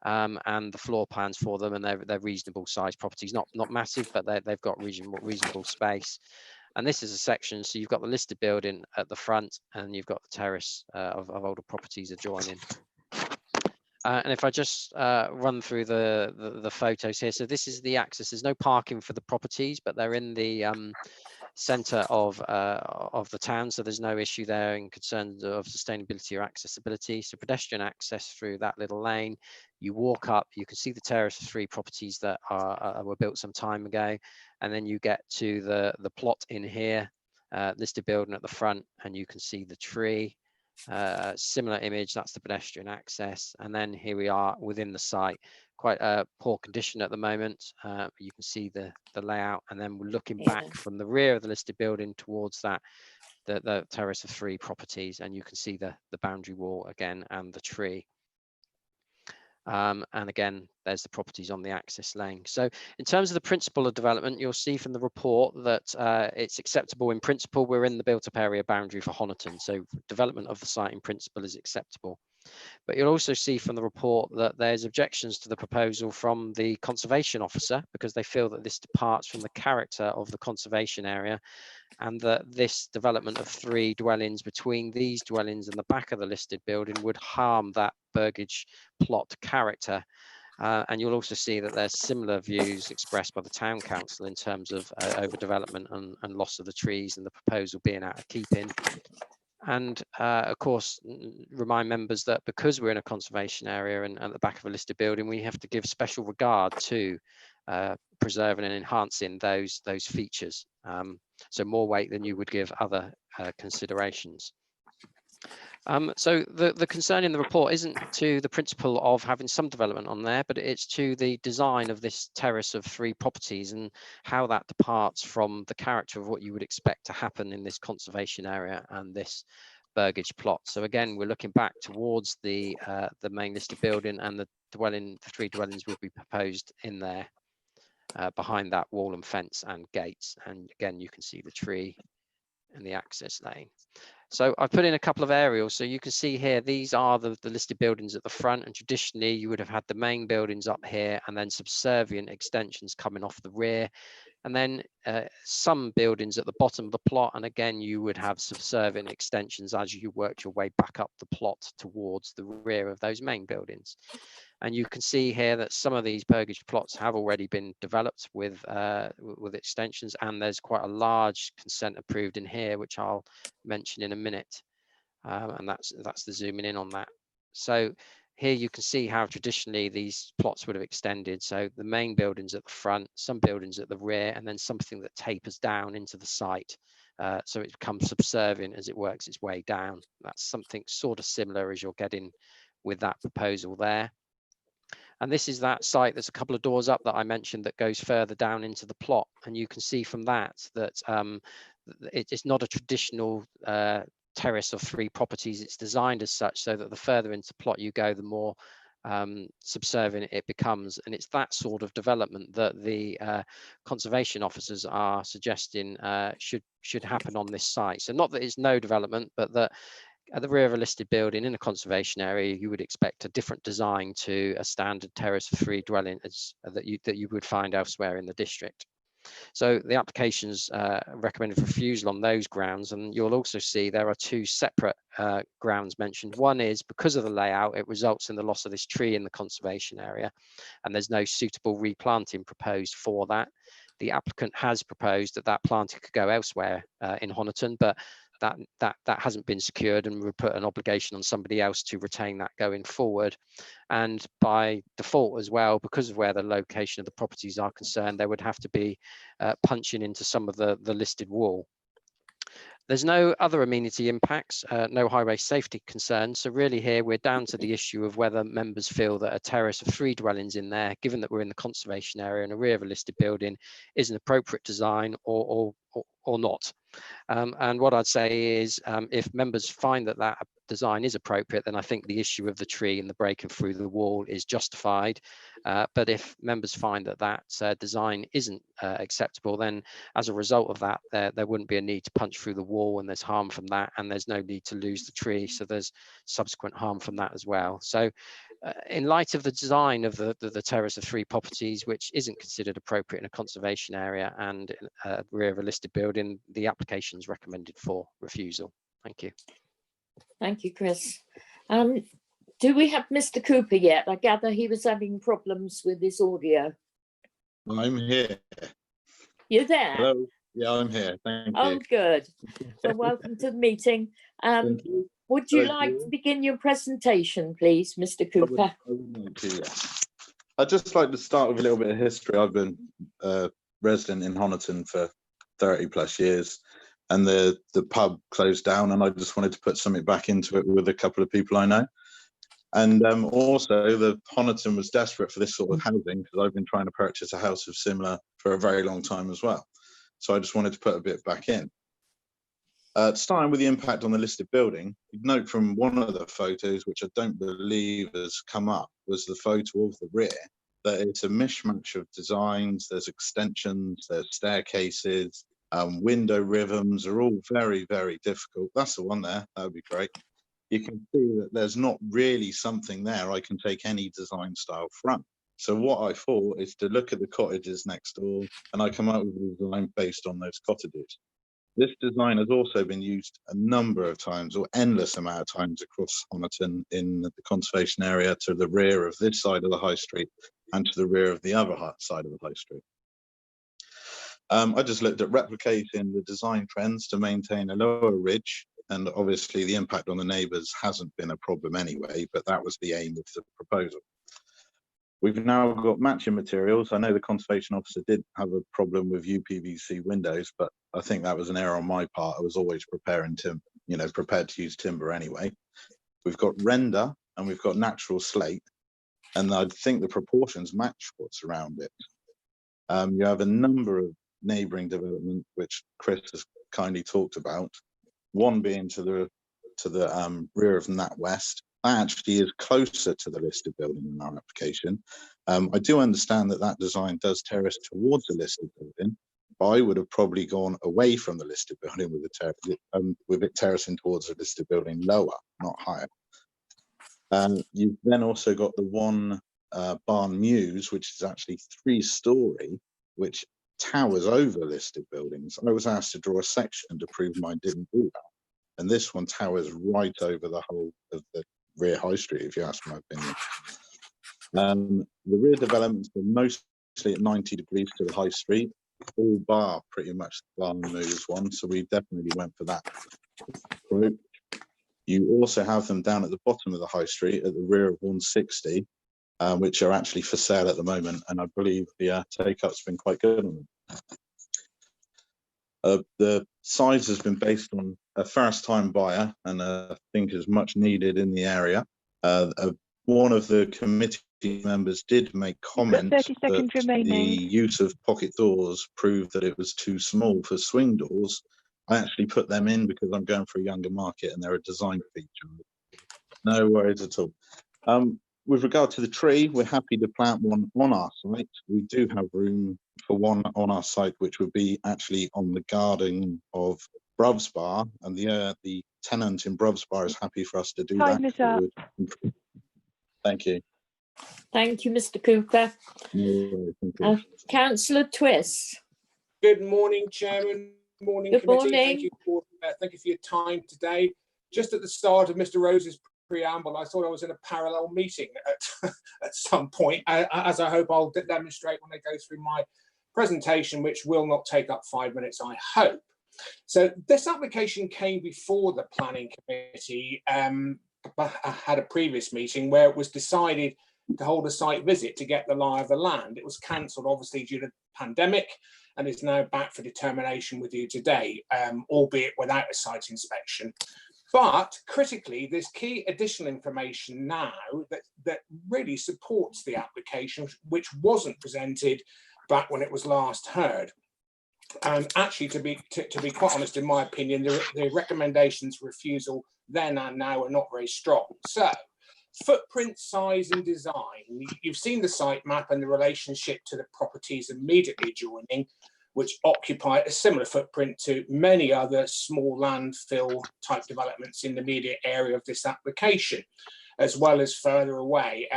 And the floor plans for them, and they're reasonable sized properties, not massive, but they've got reasonable space. And this is a section, so you've got the listed building at the front and you've got the terrace of older properties adjoining. And if I just run through the photos here, so this is the access. There's no parking for the properties, but they're in the centre of the town, so there's no issue there in concerns of sustainability or accessibility. So pedestrian access through that little lane. You walk up, you can see the terrace of 3 properties that were built some time ago, and then you get to the plot in here, listed building at the front, and you can see the tree. Similar image, that's the pedestrian access, and then here we are within the site. Quite a poor condition at the moment. You can see the layout, and then we're looking back from the rear of the listed building towards the terrace of 3 properties, and you can see the boundary wall again and the tree. And again, there's the properties on the access lane. So in terms of the principle of development, you'll see from the report that it's acceptable in principle. We're in the built-up area boundary for Honiton, so development of the site in principle is acceptable. But you'll also see from the report that there's objections to the proposal from the conservation officer because they feel that this departs from the character of the conservation area, and that this development of 3 dwellings between these dwellings and the back of the listed building would harm that Burgage plot character. And you'll also see that there's similar views expressed by the town council in terms of overdevelopment and loss of the trees and the proposal being out of keeping. And of course, remind members that because we're in a conservation area and at the back of a listed building, we have to give special regard to preserving and enhancing those features. So more weight than you would give other considerations. So the concern in the report isn't to the principle of having some development on there, but it's to the design of this terrace of 3 properties and how that departs from the character of what you would expect to happen in this conservation area and this Burgage plot. So again, we're looking back towards the main listed building, and the 3 dwellings will be proposed in there behind that wall and fence and gates. And again, you can see the tree and the access lane. So I've put in a couple of aerials. So you can see here, these are the listed buildings at the front, and traditionally you would have had the main buildings up here and then subservient extensions coming off the rear, and then some buildings at the bottom of the plot. And again, you would have subservient extensions as you worked your way back up the plot towards the rear of those main buildings. And you can see here that some of these Burgage plots have already been developed with extensions, and there's quite a large consent approved in here, which I'll mention in a minute. And that's the zooming in on that. So here you can see how traditionally these plots would have extended. So the main buildings at the front, some buildings at the rear, and then something that tapers down into the site. So it becomes subservient as it works its way down. That's something sort of similar as you're getting with that proposal there. And this is that site that's a couple of doors up that I mentioned that goes further down into the plot. And you can see from that it's not a traditional terrace of 3 properties. It's designed as such so that the further into plot you go, the more subservient it becomes. And it's that sort of development that the conservation officers are suggesting should happen on this site. So not that it's no development, but that at the rear of a listed building in a conservation area, you would expect a different design to a standard terrace of 3 dwellings that you would find elsewhere in the district. So the application's recommended refusal on those grounds, and you'll also see there are 2 separate grounds mentioned. One is because of the layout, it results in the loss of this tree in the conservation area, and there's no suitable replanting proposed for that. The applicant has proposed that planting could go elsewhere in Honiton, but that hasn't been secured, and would put an obligation on somebody else to retain that going forward. And by default as well, because of where the location of the properties are concerned, there would have to be punching into some of the listed wall. There's no other amenity impacts, no highway safety concerns. So really here we're down to the issue of whether members feel that a terrace of 3 dwellings in there, given that we're in the conservation area and a rear of a listed building, is an appropriate design or not. And what I'd say is if members find that design is appropriate, then I think the issue of the tree and the breaking through the wall is justified. But if members find that design isn't acceptable, then as a result of that, there wouldn't be a need to punch through the wall, and there's harm from that, and there's no need to lose the tree. So there's subsequent harm from that as well. So in light of the design of the terrace of 3 properties, which isn't considered appropriate in a conservation area and rear of a listed building, the application is recommended for refusal. Thank you. Thank you, Chris. Do we have Mr. Cooper yet? I gather he was having problems with his audio. I'm here. You're there? Hello. Yeah, I'm here. Thank you. Oh, good. Well, welcome to the meeting. Would you like to begin your presentation, please, Mr. Cooper? I'd just like to start with a little bit of history. I've been a resident in Honiton for 30 plus years, and the pub closed down, and I just wanted to put something back into it with a couple of people I know. And also, the Honiton was desperate for this sort of housing, because I've been trying to purchase a house of similar for a very long time as well. So I just wanted to put a bit back in. Starting with the impact on the listed building, you'd note from one of the photos, which I don't believe has come up, was the photo of the rear, that it's a mishmash of designs. There's extensions, there's staircases, window rhythms are all very, very difficult. That's the one there, that would be great. You can see that there's not really something there I can take any design style from. So what I thought is to look at the cottages next door, and I come up with a design based on those cottages. This design has also been used a number of times, or endless amount of times, across Honiton in the conservation area, to the rear of this side of the high street and to the rear of the other side of the high street. I just looked at replicating the design trends to maintain a lower ridge, and obviously the impact on the neighbours hasn't been a problem anyway, but that was the aim of the proposal. We've now got matching materials. I know the conservation officer did have a problem with UPVC windows, but I think that was an error on my part. I was always prepared to use timber anyway. We've got render and we've got natural slate, and I think the proportions match what's around it. You have a number of neighbouring development, which Chris has kindly talked about. One being to the rear of NatWest. That actually is closer to the listed building in our application. I do understand that design does terrace towards the listed building, but I would have probably gone away from the listed building with it terracing towards the listed building lower, not higher. You've then also got the one barn mews, which is actually 3-storey, which towers over listed buildings. I was asked to draw a section to prove mine didn't do that. And this one towers right over the whole of the rear high street, if you ask my opinion. The rear developments were mostly at 90 degrees to the high street, all bar pretty much the barn moves one, so we definitely went for that approach. You also have them down at the bottom of the high street at the rear of 160, which are actually for sale at the moment, and I believe the take-up's been quite good on them. The size has been based on a first-time buyer, and I think is much needed in the area. A one of the committee members did make comment 30 seconds that remaining. the use of pocket doors proved that it was too small for swing doors. I actually put them in because I'm going for a younger market and they're a design feature. No worries at all. With regard to the tree, we're happy to plant one on our site. We do have room for one on our site, which would be actually on the garden of Bruvs Bar, and the tenant in Bruvs Bar is happy for us to do Time is up. that. Thank you. Thank you, Mr. Cooper. No worries, Councillor Twiss. Good morning, Chairman. Morning, Good committee. morning. Thank you for your time today. Just at the start of Mr. Rose's preamble, I thought I was in a parallel meeting at some point, as I hope I'll demonstrate when I go through my presentation, which will not take up 5 minutes, I hope. So this application came before the planning committee. I had a previous meeting where it was decided to hold a site visit to get the lie of the land. It was cancelled, obviously, due to the pandemic, and is now back for determination with you today, albeit without a site inspection. But critically, there's key additional information now that really supports the application, which wasn't presented back when it was last heard. And actually, to be quite honest, in my opinion, the recommendations for refusal then and now are not very strong. So, footprint, size and design. You've seen the site map and the relationship to the properties immediately adjoining, which occupy a similar footprint to many other small landfill type developments in the immediate area of this application, as well as further away.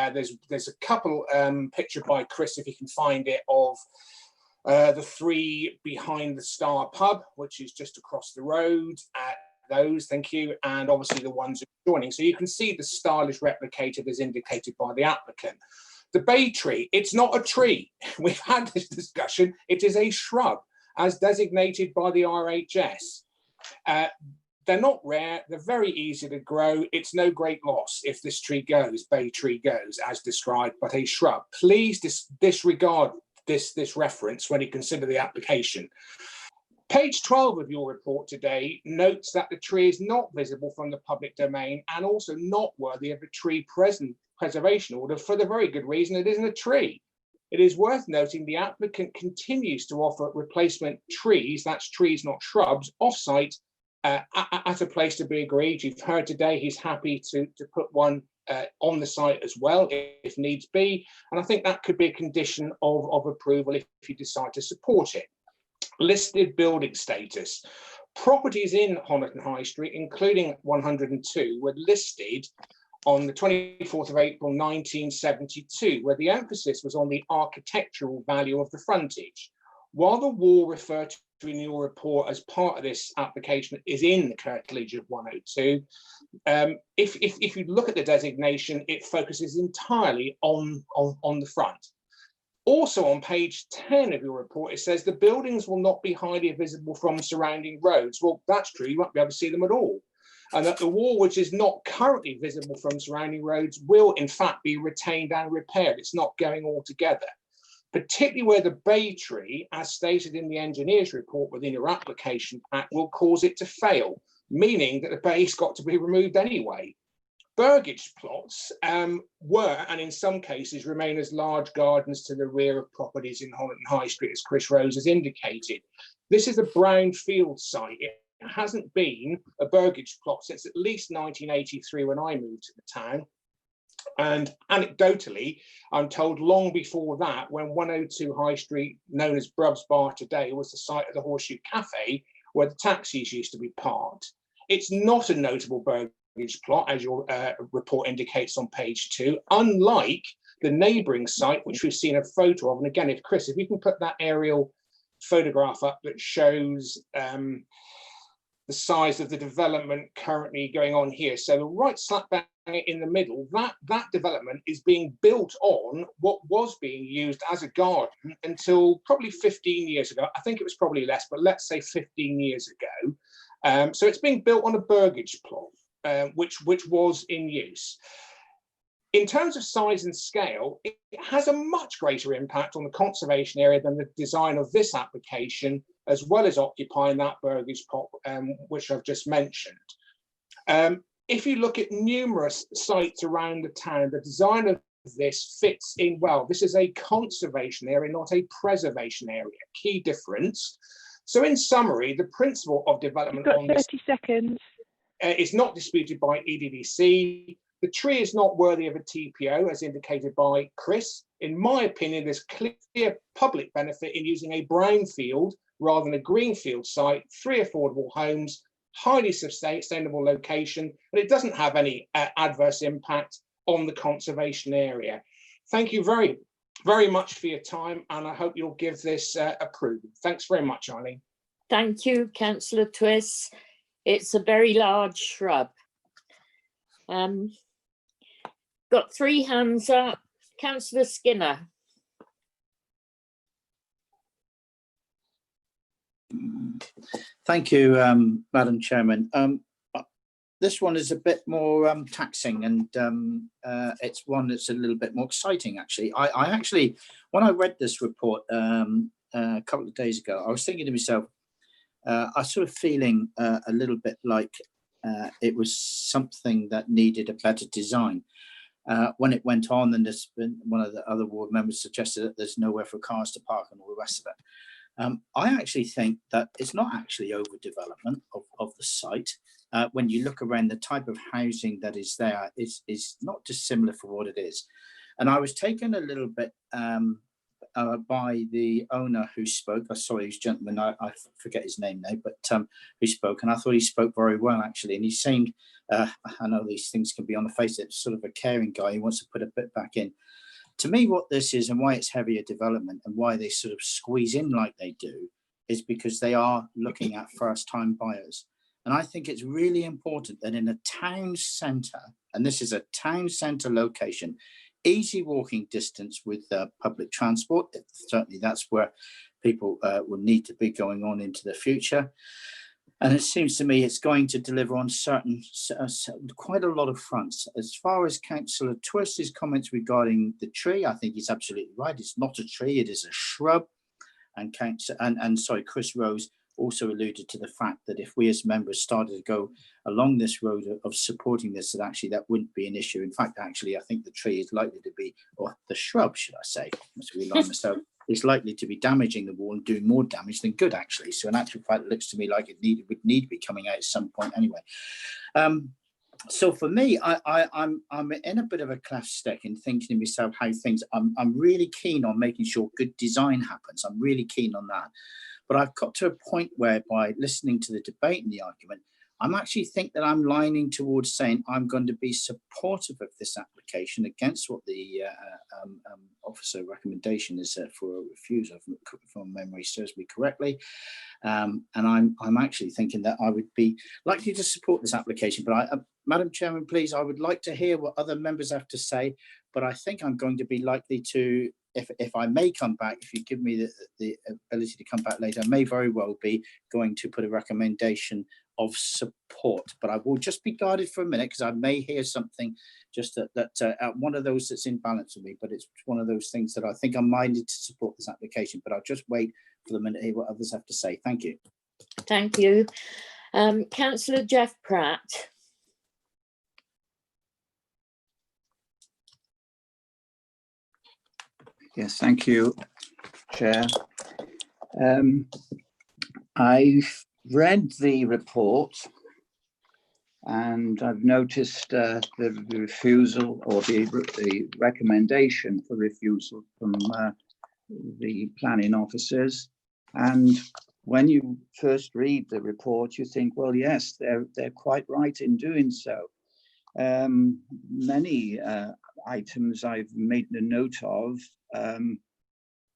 There's a couple pictured by Chris, if you can find it, of the three behind the Star Pub, which is just across the road. Those, thank you, and obviously the ones adjoining. So you can see the style is replicated as indicated by the applicant. The bay tree, it's not a tree. We've had this discussion. It is a shrub, as designated by the RHS. They're not rare. They're very easy to grow. It's no great loss if this tree goes, bay tree goes, as described, but a shrub. Please disregard this reference when you consider the application. Page 12 of your report today notes that the tree is not visible from the public domain and also not worthy of a tree preservation order for the very good reason it isn't a tree. It is worth noting the applicant continues to offer replacement trees, that's trees not shrubs, off-site at a place to be agreed. You've heard today he's happy to put one on the site as well if needs be, and I think that could be a condition of approval if you decide to support it. Listed building status. Properties in Honiton High Street, including 102, were listed on the 24th of April 1972, where the emphasis was on the architectural value of the frontage. While the wall referred to in your report as part of this application is in the curtilage of 102, if you look at the designation, it focuses entirely on the front. Also on page 10 of your report, it says the buildings will not be highly visible from surrounding roads. Well, that's true, you won't be able to see them at all. And that the wall, which is not currently visible from surrounding roads, will in fact be retained and repaired. It's not going all together, particularly where the bay tree, as stated in the engineer's report within your application pack, will cause it to fail, meaning that the bay's got to be removed anyway. Burgage plots were, and in some cases remain, as large gardens to the rear of properties in Honiton High Street, as Chris Rose has indicated. This is a brownfield site. It hasn't been a burgage plot since at least 1983 when I moved to the town. And anecdotally, I'm told long before that, when 102 High Street, known as Bruvs Bar today, was the site of the Horseshoe Cafe, where the taxis used to be parked. It's not a notable burgage plot, as your report indicates on page 2, unlike the neighbouring site, which we've seen a photo of. And again, if Chris, if you can put that aerial photograph up that shows the size of the development currently going on here. So the right slap bang in the middle, that development is being built on what was being used as a garden until probably 15 years ago. I think it was probably less, but let's say 15 years ago. So it's being built on a burgage plot. Which was in use. In terms of size and scale, it has a much greater impact on the conservation area than the design of this application, as well as occupying that burgage plot, which I've just mentioned. if you look at numerous sites around the town, the design of this fits in well. This is a conservation area, not a preservation area. Key difference. So in summary, the principle of development on this 30 seconds. Is not disputed by EDDC. The tree is not worthy of a TPO, as indicated by Chris. In my opinion, there's clear public benefit in using a brownfield rather than a greenfield site, 3 affordable homes, highly sustainable location, but it doesn't have any adverse impact on the conservation area. Thank you very, very much for your time, and I hope you'll give this approval. Thanks very much, Eileen. Thank you, Councillor Twiss. It's a very large shrub. Got 3 hands up. Councillor Skinner. Thank you, Madam Chairman. This one is a bit more taxing, and it's one that's a little bit more exciting, actually. I actually, when I read this report a couple of days ago, I was thinking to myself, I was sort of feeling a little bit like it was something that needed a better design. When it went on, and one of the other ward members suggested that there's nowhere for cars to park and all the rest of it. I actually think that it's not actually overdevelopment of the site. When you look around, the type of housing that is there is not dissimilar for what it is. And I was taken a little bit by the owner who spoke. I saw his gentleman, I forget his name now, but who spoke, and I thought he spoke very well, actually. And he seemed, I know these things can be on the face of it, sort of a caring guy who wants to put a bit back in. To me, what this is and why it's heavier development and why they sort of squeeze in like they do is because they are looking at first-time buyers. And I think it's really important that in a town centre, and this is a town centre location, easy walking distance with public transport, certainly that's where people will need to be going on into the future. And it seems to me it's going to deliver on quite a lot of fronts. As far as Councillor Twiss's comments regarding the tree, I think he's absolutely right. It's not a tree, it is a shrub. And Chris Rose also alluded to the fact that if we as members started to go along this road of supporting this, that actually that wouldn't be an issue. In fact, actually, I think the tree is likely to be, or the shrub, should I say, must realign myself, is likely to be damaging the wall and doing more damage than good, actually. So in actual fact, it looks to me like it would need to be coming out at some point anyway. So for me, I'm in a bit of a cleft stick in thinking to myself how things, I'm really keen on making sure good design happens. I'm really keen on that. But I've got to a point whereby listening to the debate and the argument, I'm actually think that I'm lining towards saying I'm going to be supportive of this application against what the officer recommendation is for a refusal, from memory serves me correctly. And I'm actually thinking that I would be likely to support this application. But Madam Chairman, please, I would like to hear what other members have to say. But I think I'm going to be likely to, if I may come back, if you give me the ability to come back later, I may very well be going to put a recommendation of support, but I will just be guarded for a minute because I may hear something just that one of those that's in balance with me, but it's one of those things that I think I'm minded to support this application, but I'll just wait for the minute to hear what others have to say. Thank you. Thank you. Councillor Jeff Pratt. Yes, thank you, Chair. I've read the report and I've noticed the refusal or the recommendation for refusal from the planning officers. And when you first read the report, you think, well, yes, they're quite right in doing so. Many items I've made a note of.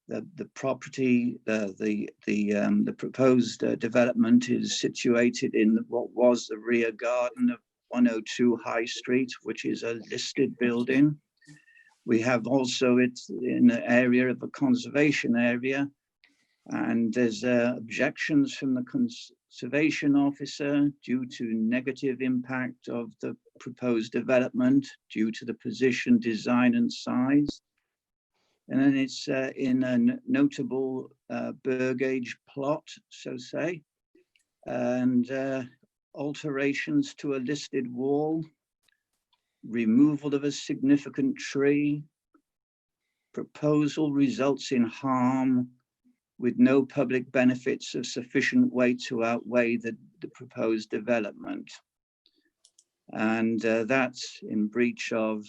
The property, the proposed development is situated in what was the rear garden of 102 High Street, which is a listed building. We have also it in an area of a conservation area, and there's objections from the conservation officer due to negative impact of the proposed development due to the position, design and size. And then it's in a notable berg age plot, so say. And alterations to a listed wall, removal of a significant tree, proposal results in harm with no public benefits of sufficient weight to outweigh the proposed development. And that's in breach of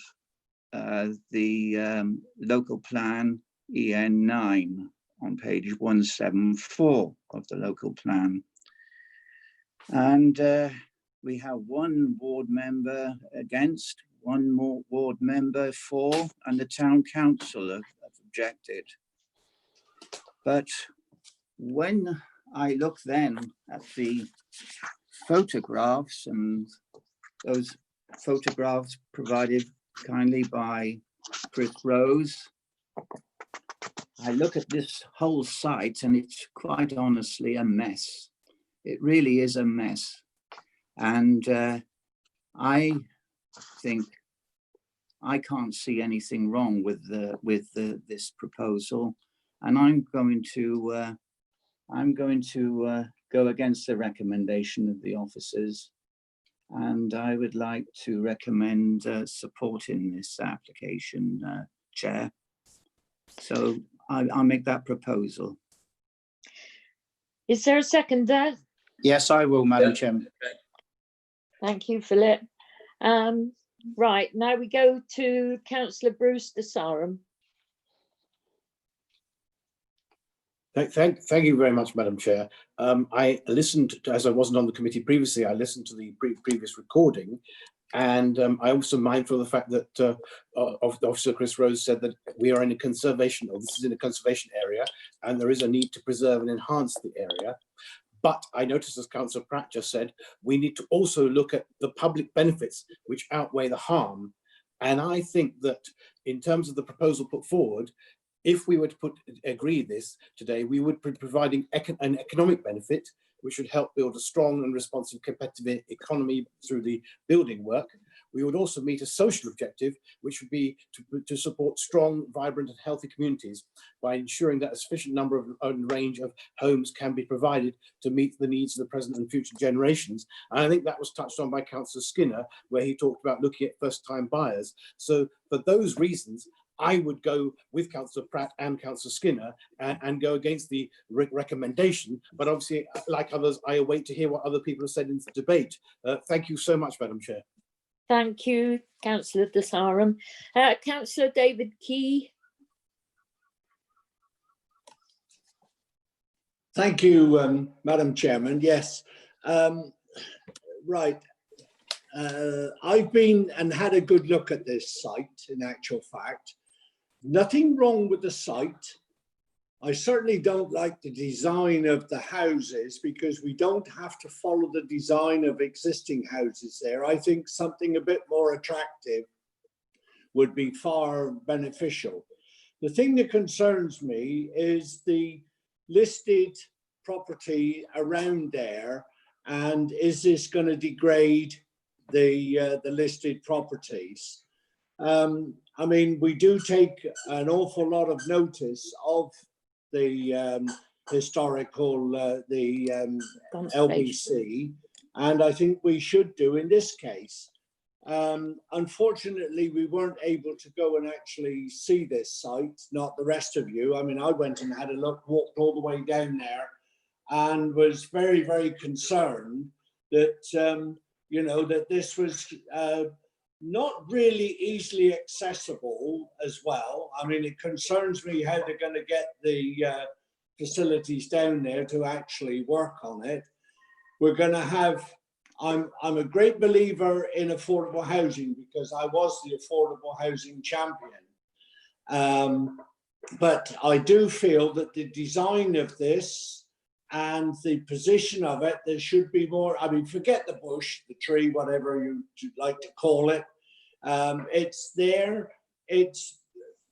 the local plan EN9 on page 174 of the local plan. And we have one ward member against, one more ward member for, and the town council have objected. But when I look then at the photographs, and those photographs provided kindly by Chris Rose, I look at this whole site and it's quite honestly a mess. It really is a mess. And I think I can't see anything wrong with this proposal, and I'm going to go against the recommendation of the officers, and I would like to recommend supporting this application, Chair. So I'll make that proposal. Is there a second there? Yes, I will, Madam Chairman. Thank you, Philip. Right, now we go to Councillor Bruce Desarum. Thank you very much, Madam Chair. I listened, as I wasn't on the committee previously, I listened to the previous recording, and I'm also mindful of the fact that Officer Chris Rose said that we are in a conservation, or this is in a conservation area, and there is a need to preserve and enhance the area. But I noticed, as Councillor Pratt just said, we need to also look at the public benefits which outweigh the harm. And I think that in terms of the proposal put forward, if we were to agree this today, we would be providing an economic benefit, which would help build a strong and responsive competitive economy through the building work. We would also meet a social objective, which would be to support strong, vibrant and healthy communities by ensuring that a sufficient number of and range of homes can be provided to meet the needs of the present and future generations. And I think that was touched on by Councillor Skinner, where he talked about looking at first-time buyers. So for those reasons, I would go with Councillor Pratt and Councillor Skinner and go against the recommendation. But obviously, like others, I await to hear what other people have said in the debate. Thank you so much, Madam Chair. Thank you, Councillor Desarum. Councillor David Key. Thank you, Madam Chairman. Yes, right. I've been and had a good look at this site, in actual fact. Nothing wrong with the site. I certainly don't like the design of the houses because we don't have to follow the design of existing houses there. I think something a bit more attractive would be far beneficial. The thing that concerns me is the listed property around there, and is this going to degrade the listed properties? I mean, we do take an awful lot of notice of the historical, LBC, and I think we should do in this case. Unfortunately, we weren't able to go and actually see this site, not the rest of you. I mean, I went and had a look, walked all the way down there, and was very, very concerned that, you know, that this was not really easily accessible as well. I mean, it concerns me how they're going to get the facilities down there to actually work on it. We're going to have, I'm a great believer in affordable housing because I was the affordable housing champion. But I do feel that the design of this and the position of it, there should be more, I mean, forget the bush, the tree, whatever you'd like to call it. It's there, it's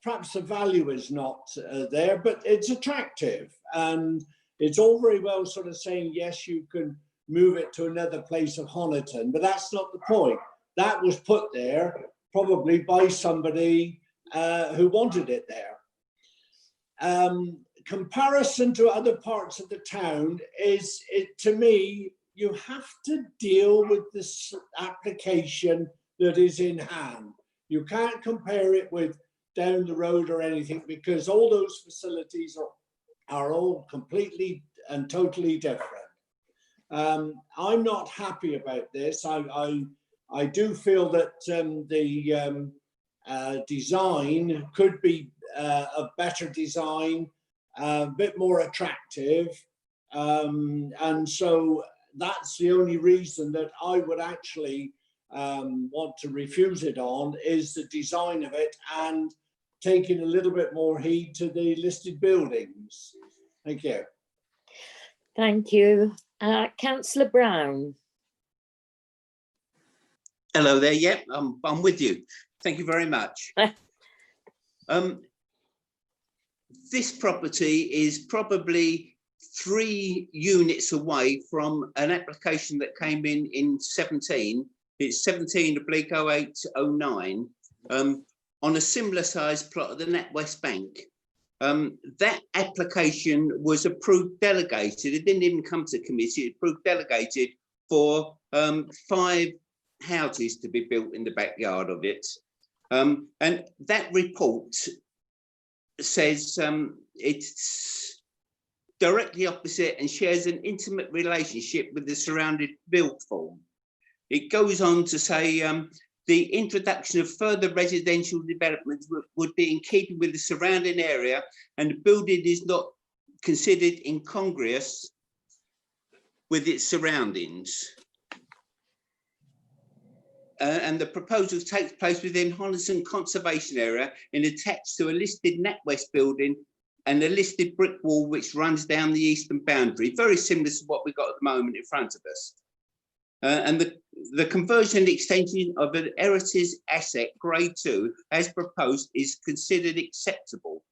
perhaps the value is not there, but it's attractive. And it's all very well sort of saying, yes, you can move it to another place of Honiton, but that's not the point. That was put there probably by somebody who wanted it there. Comparison to other parts of the town is, to me, you have to deal with this application that is in hand. You can't compare it with down the road or anything, because all those facilities are all completely and totally different. I'm not happy about this. I do feel that the design could be a better design, a bit more attractive. And so that's the only reason that I would actually want to refuse it on, is the design of it and taking a little bit more heed to the listed buildings. Thank you. Thank you. Councillor Brown. Hello there. Yep, I'm with you. Thank you very much. This property is probably 3 units away from an application that came in 17. It's 17/08/09 on a similar size plot of the NatWest Bank. That application was approved delegated. It didn't even come to committee. It approved delegated for 5 houses to be built in the backyard of it. And that report says it's directly opposite and shares an intimate relationship with the surrounding build form. It goes on to say the introduction of further residential developments would be in keeping with the surrounding area, and the building is not considered incongruous with its surroundings. And the proposal takes place within Honiton Conservation Area and attached to a listed NatWest building and a listed brick wall which runs down the eastern boundary, very similar to what we've got at the moment in front of us. And the conversion and extension of an heritage asset grade 2 as proposed is considered acceptable,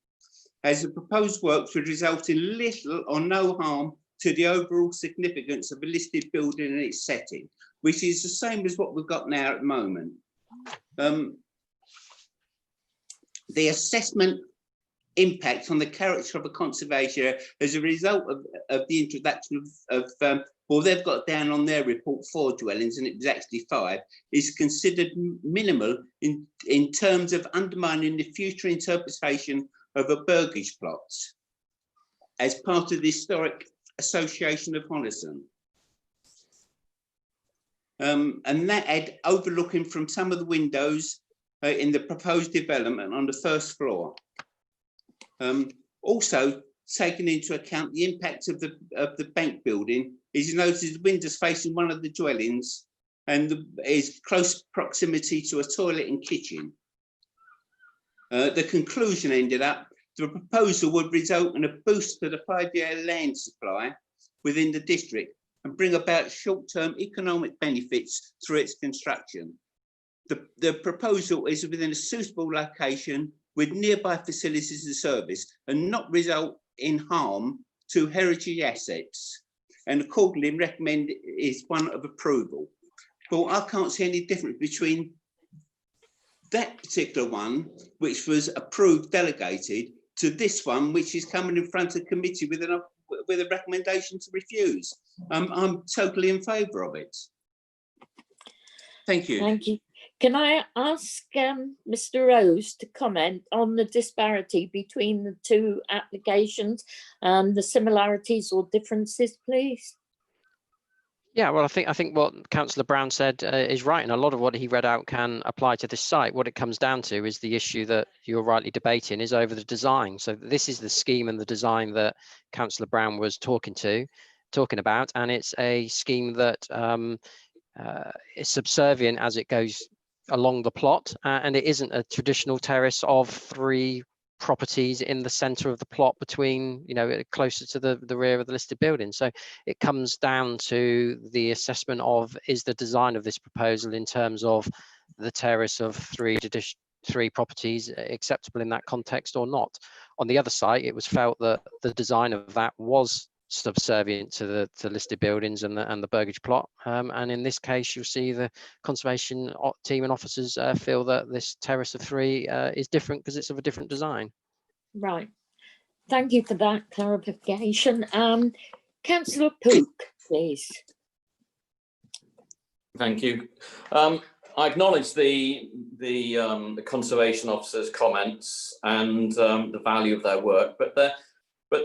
as the proposed works would result in little or no harm to the overall significance of a listed building and its setting, which is the same as what we've got now at the moment. The assessment impact on the character of a conservation area as a result of the introduction of well, they've got down on their report 4 dwellings and it was actually 5, is considered minimal in terms of undermining the future interpretation of a burgage plot as part of the Historic Association of Honiton. And that had overlooking from some of the windows in the proposed development on the first floor. Also, taking into account the impact of the bank building, is noted the windows facing one of the dwellings and is close proximity to a toilet and kitchen. The conclusion ended up, the proposal would result in a boost to the 5-year land supply within the district and bring about short-term economic benefits through its construction. The proposal is within a suitable location with nearby facilities and service and not result in harm to heritage assets, and accordingly recommend is one of approval. But I can't see any difference between that particular one, which was approved delegated, to this one, which is coming in front of committee with a recommendation to refuse. I'm totally in favour of it. Thank you. Thank you. Can I ask Mr. Rose to comment on the disparity between the 2 applications and the similarities or differences, please? Yeah, well, I think what Councillor Brown said is right, and a lot of what he read out can apply to this site. What it comes down to is the issue that you're rightly debating is over the design. So this is the scheme and the design that Councillor Brown was talking about, and it's a scheme that is subservient as it goes along the plot, and it isn't a traditional terrace of 3 properties in the center of the plot between, closer to the rear of the listed building. So it comes down to the assessment of, is the design of this proposal in terms of the terrace of 3 properties acceptable in that context or not. On the other side, it was felt that the design of that was subservient to the listed buildings and the burgage plot, and in this case you'll see the conservation team and officers feel that this terrace of 3 is different because it's of a different design. Right, thank you for that clarification. Councillor Pook, please. Thank you. I acknowledge the conservation officer's comments and the value of their work, but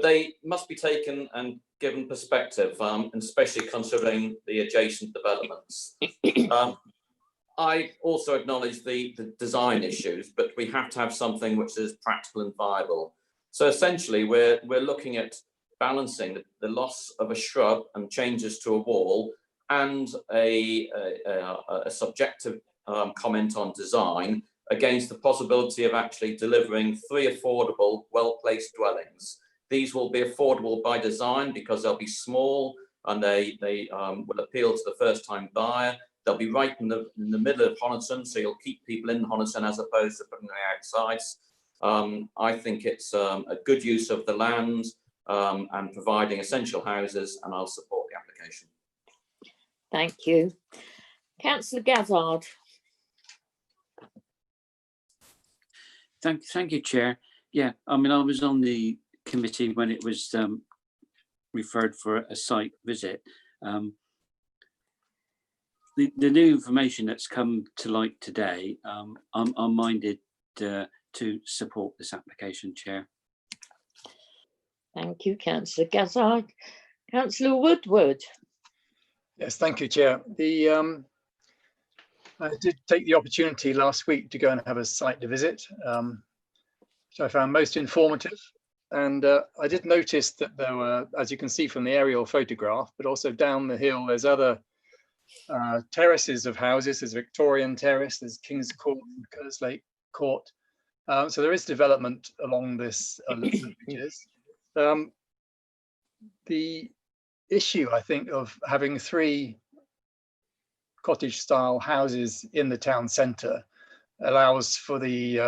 they must be taken and given perspective, and especially considering the adjacent developments. I also acknowledge the design issues, but we have to have something which is practical and viable. So essentially, we're looking at balancing the loss of a shrub and changes to a wall and a subjective comment on design against the possibility of actually delivering 3 affordable, well-placed dwellings. These will be affordable by design because they'll be small and they will appeal to the first-time buyer. They'll be right in the middle of Honiton, so you'll keep people in Honiton as opposed to putting them outside. I think it's a good use of the land and providing essential houses, and I'll support the application. Thank you. Councillor Gazzard. Thank you, Chair. Yeah, I mean, I was on the committee when it was referred for a site visit. The new information that's come to light today, I'm minded to support this application, Chair. Thank you, Councillor Gazzard. Councillor Woodward. Yes, thank you, Chair. I did take the opportunity last week to go and have a site visit, which I found most informative. And I did notice that there were, as you can see from the aerial photograph, but also down the hill, there's other terraces of houses. There's Victorian Terrace, there's King's Court, and Kerslake Court. So there is development along this the issue, I think, of having 3 cottage-style houses in the town centre allows for the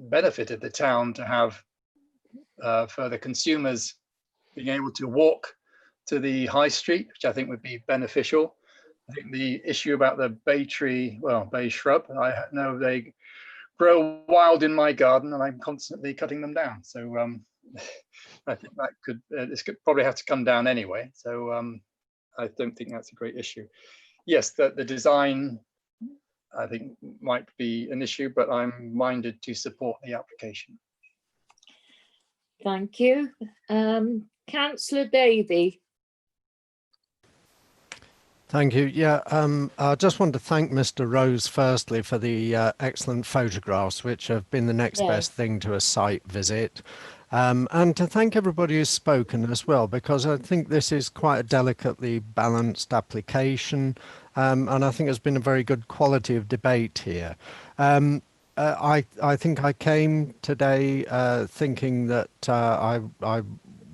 benefit of the town to have further consumers being able to walk to the high street, which I think would be beneficial. I think the issue about the bay tree, well, bay shrub, I know they grow wild in my garden and I'm constantly cutting them down. So I think that this could probably have to come down anyway. So I don't think that's a great issue. Yes, the design, I think, might be an issue, but I'm minded to support the application. Thank you. Councillor Davey. Thank you. Yeah, I just want to thank Mr. Rose firstly for the excellent photographs, which have been the next best thing to a site visit. And to thank everybody who's spoken as well, because I think this is quite a delicately balanced application. And I think there's been a very good quality of debate here. I think I came today thinking that I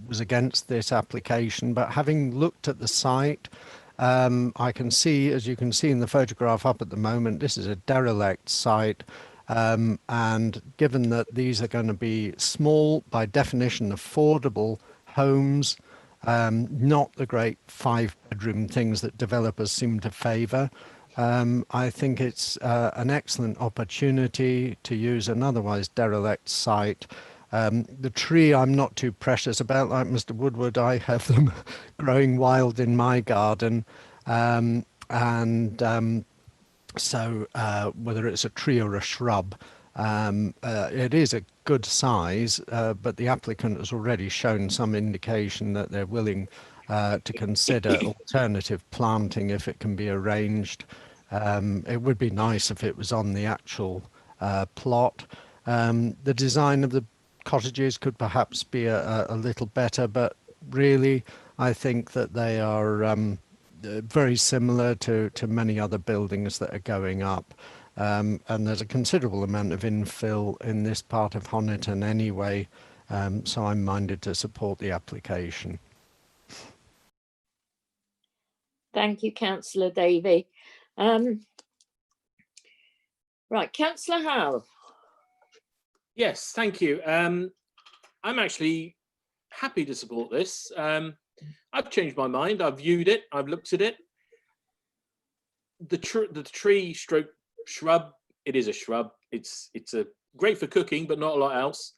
was against this application, but having looked at the site, I can see, as you can see in the photograph up at the moment, this is a derelict site. And given that these are going to be small, by definition, affordable homes, not the great 5-bedroom things that developers seem to favour, I think it's an excellent opportunity to use an otherwise derelict site. The tree I'm not too precious about, like Mr. Woodward. I have them growing wild in my garden, so whether it's a tree or a shrub, it is a good size, but the applicant has already shown some indication that they're willing to consider alternative planting if it can be arranged. It would be nice if it was on the actual plot. The design of the cottages could perhaps be a little better, but really I think that they are very similar to many other buildings that are going up, and there's a considerable amount of infill in this part of Honiton anyway, so I'm minded to support the application. Thank you, Councillor Davey. Right, Councillor Howell. Yes, thank you. I'm actually happy to support this. I've changed my mind. I've viewed it. I've looked at it. The tree stroke shrub, it is a shrub. It's a great for cooking, but not a lot else.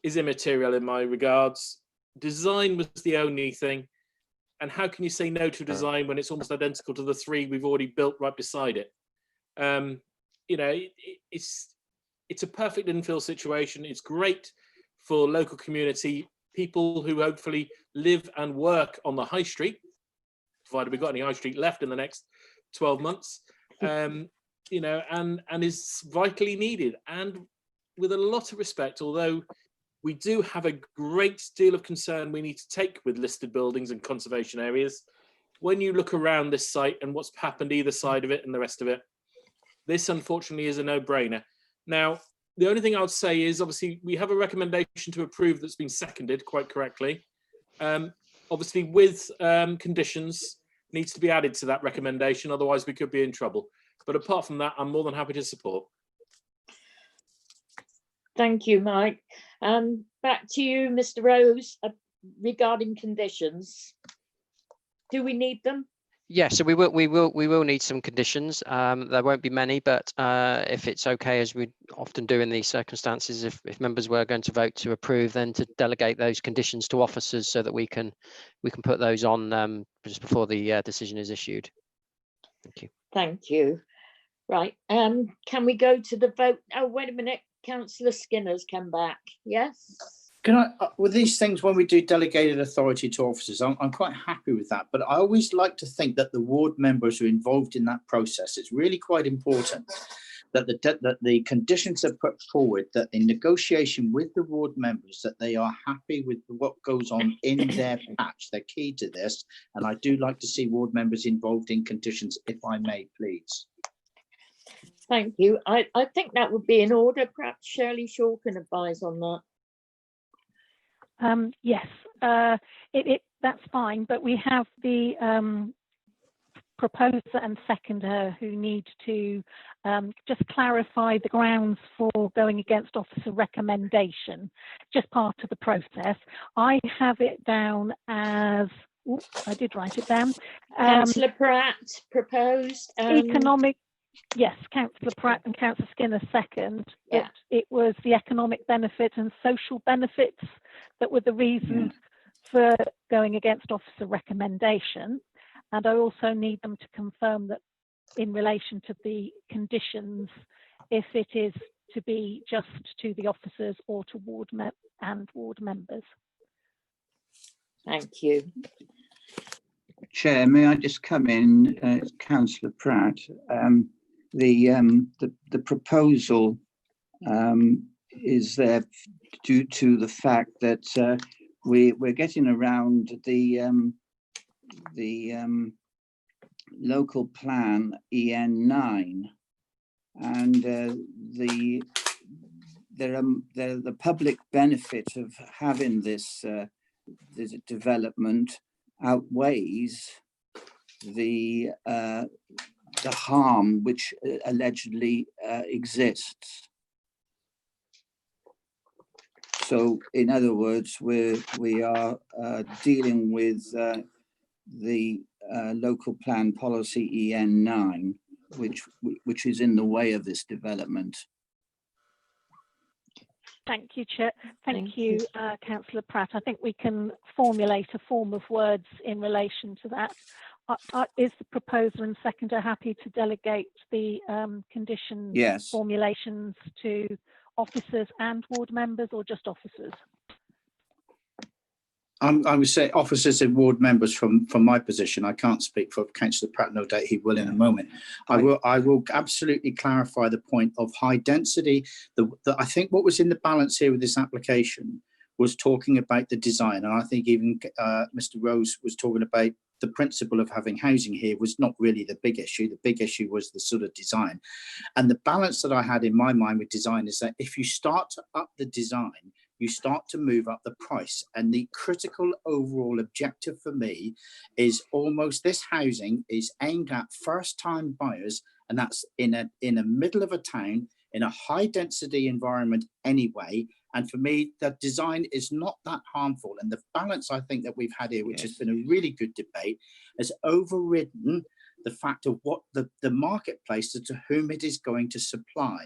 Is immaterial in my regards. Design was the only thing. And how can you say no to design when it's almost identical to the 3 we've already built right beside it? You know, it's a perfect infill situation. It's great for local community, people who hopefully live and work on the high street, provided we've got any high street left in the next 12 months, you know, and is vitally needed. And with a lot of respect, although we do have a great deal of concern we need to take with listed buildings and conservation areas, when you look around this site and what's happened either side of it and the rest of it, this unfortunately is a no-brainer. Now, the only thing I would say is, obviously, we have a recommendation to approve that's been seconded quite correctly. Obviously, with conditions needs to be added to that recommendation, otherwise we could be in trouble. But apart from that, I'm more than happy to support. Thank you, Mike. Back to you, Mr. Rose, regarding conditions. Do we need them? Yeah, so we will need some conditions. There won't be many, but if it's okay, as we often do in these circumstances, if members were going to vote to approve, then to delegate those conditions to officers so that we can put those on just before the decision is issued. Thank you. Thank you. Right. Can we go to the vote? Oh, wait a minute. Councillor Skinner's come back. Yes. Can I, with these things, when we do delegated authority to officers, I'm quite happy with that. But I always like to think that the ward members are involved in that process. It's really quite important that the conditions are put forward, that in negotiation with the ward members, that they are happy with what goes on in their patch. They're key to this. And I do like to see ward members involved in conditions, if I may, please. Thank you. I think that would be in order. Perhaps Shirley Shaw can advise on that. Yes, that's fine, but we have the proposer and seconder who need to just clarify the grounds for going against officer recommendation, just part of the process. I have it down as, I did write it down. Councillor Pratt proposed. Economic, yes, Councillor Pratt and Councillor Skinner second. Yeah. It was the economic benefit and social benefits that were the reason for going against officer recommendation. And I also need them to confirm that in relation to the conditions, if it is to be just to the officers or to ward members. Thank you. Chair, may I just come in, Councillor Pratt? The proposal is there due to the fact that we're getting around the local plan EN9, and the public benefit of having this development outweighs the harm which allegedly exists. So, in other words, we are dealing with the local plan policy EN9, which is in the way of this development. Thank you, Chair. Thank you, Councillor Pratt. I think we can formulate a form of words in relation to that. Is the proposer and seconder happy to delegate the condition formulations to officers and ward members, or just officers? I would say officers and ward members from my position. I can't speak for Councillor Pratt, no doubt he will in a moment. I will absolutely clarify the point of high density. I think what was in the balance here with this application was talking about the design, and I think even Mr. Rose was talking about the principle of having housing here was not really the big issue. The big issue was the sort of design. And the balance that I had in my mind with design is that if you start to up the design, you start to move up the price. And the critical overall objective for me is almost this housing is aimed at first-time buyers, and that's in the middle of a town, in a high density environment anyway. And for me, the design is not that harmful. And the balance I think that we've had here, which has been a really good debate, has overridden the fact of what the marketplace, as to whom it is going to supply.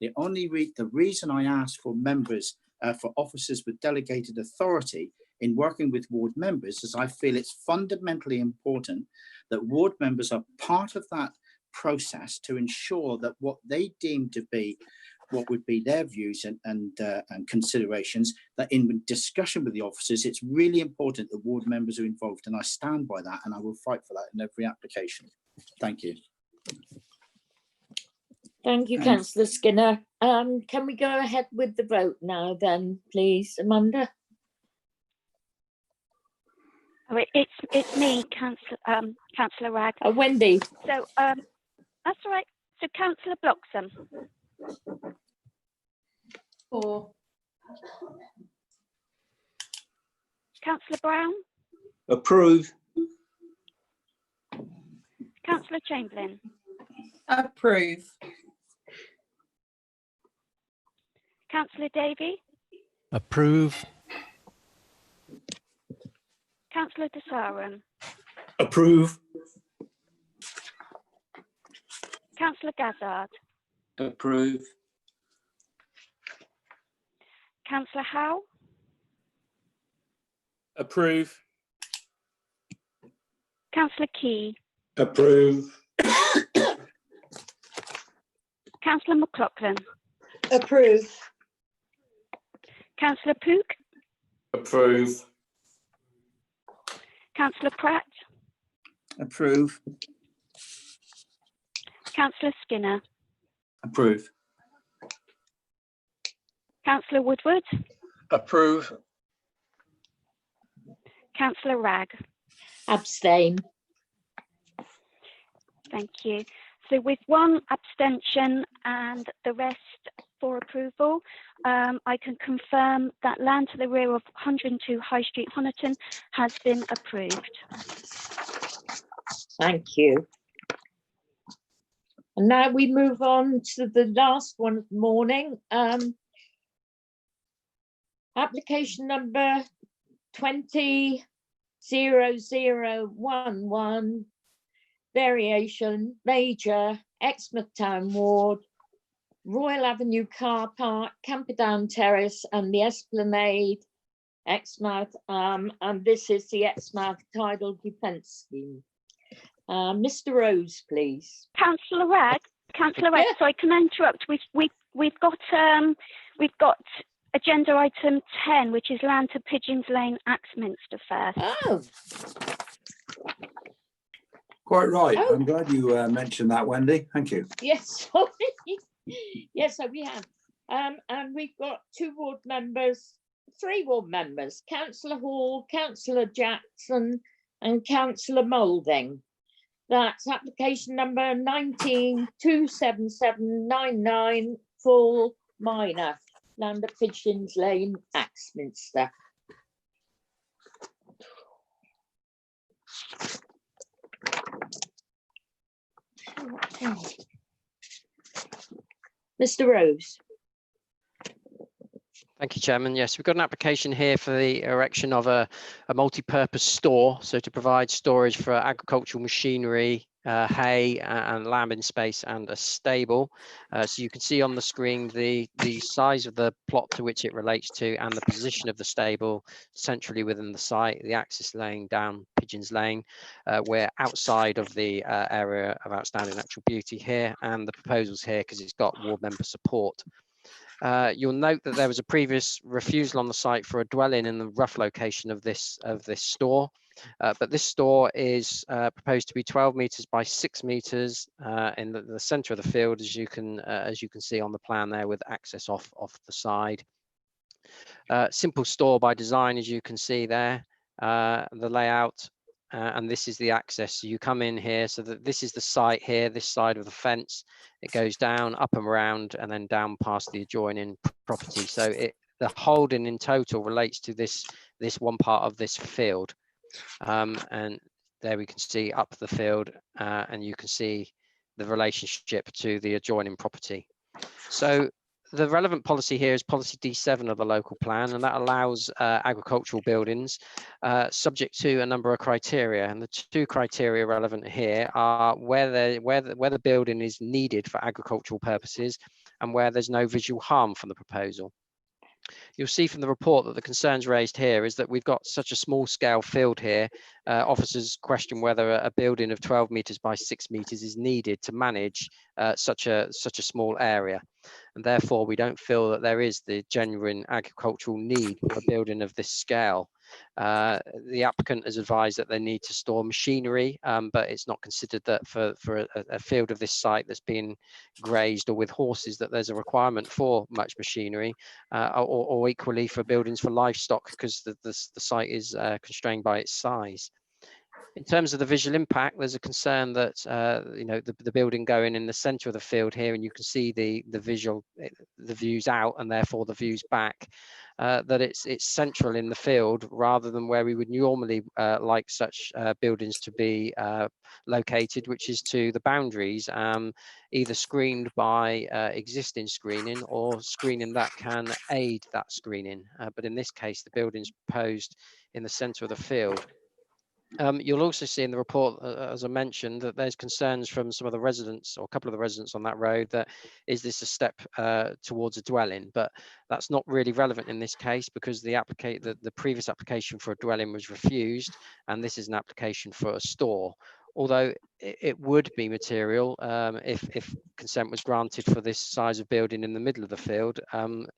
The reason I asked for members, for officers with delegated authority, in working with ward members, as I feel it's fundamentally important that ward members are part of that process to ensure that what they deem to be what would be their views and considerations, that in discussion with the officers, it's really important that ward members are involved, and I stand by that, and I will fight for that in every application. Thank you. Thank you, Councillor Skinner. Can we go ahead with the vote now then, please, Amanda? Oh, it's me, Councillor Ragg. Wendy. So that's all right. So Councillor Bloxham. For. Councillor Brown. Approve. Councillor Chamberlain. Approve. Councillor Davey. Approve. Councillor De Sarum. Approve. Councillor Gazzard. Approve. Councillor Howe. Approve. Councillor Key. Approve. Councillor McLaughlin. Approve. Councillor Pook. Approve. Councillor Pratt. Approve. Councillor Skinner. Approve. Councillor Woodward. Approve. Councillor Ragg. Abstain. Thank you. So with one abstention and the rest for approval, I can confirm that land to the rear of 102 High Street, Honiton has been approved. Thank you. And now we move on to the last one of the morning. Application number 200011, variation major Exmouth Town Ward, Royal Avenue Car Park, Camperdown Terrace and the Esplanade, Exmouth, and this is the Exmouth Tidal Defence Scheme. Mr. Rose, please. Councillor Ragg, sorry, can I interrupt? We've got agenda item 10, which is land to Pigeons Lane, Axminster first. Oh. Quite right. Oh. I'm glad you mentioned that, Wendy. Thank you. Yes, yes, so we have. And we've got three ward members, Councillor Hall, Councillor Jackson and Councillor Moulding. That's application number 1927799, full minor, land at Pigeons Lane, Axminster. Mr. Rose. Thank you, Chairman. Yes, we've got an application here for the erection of a multi-purpose store, so to provide storage for agricultural machinery, hay and lambing space and a stable. So you can see on the screen the size of the plot to which it relates to and the position of the stable centrally within the site, the access lane down Pigeons Lane. We're outside of the area of outstanding natural beauty here, and the proposals here because it's got ward member support. You'll note that there was a previous refusal on the site for a dwelling in the rough location of this store, but this store is proposed to be 12 metres by 6 metres in the centre of the field, as you can see on the plan there, with access off the side. Simple store by design, as you can see there, the layout. And this is the access. So you come in here, so that this is the site here, this side of the fence. It goes down, up and around, and then down past the adjoining property. So the holding in total relates to this one part of this field. And there we can see up the field, and you can see the relationship to the adjoining property. So the relevant policy here is policy D7 of the local plan, and that allows agricultural buildings subject to a number of criteria. And the two criteria relevant here are where the building is needed for agricultural purposes and where there's no visual harm from the proposal. You'll see from the report that the concerns raised here is that we've got such a small scale field here. Officers question whether a building of 12 metres by 6 metres is needed to manage such a small area. And therefore, we don't feel that there is the genuine agricultural need for a building of this scale. The applicant has advised that they need to store machinery, but it's not considered that for a field of this site that's being grazed or with horses that there's a requirement for much machinery, or equally for buildings for livestock, because the site is constrained by its size. In terms of the visual impact, there's a concern that the building going in the centre of the field here, and you can see the views out and therefore the views back, that it's central in the field rather than where we would normally like such buildings to be located, which is to the boundaries, either screened by existing screening or screening that can aid that screening. But in this case, the building's proposed in the centre of the field. You'll also see in the report, as I mentioned, that there's concerns from some of the residents, or a couple of the residents on that road, that is this a step towards a dwelling? But that's not really relevant in this case, because the previous application for a dwelling was refused, and this is an application for a store. Although it would be material if consent was granted for this size of building in the middle of the field,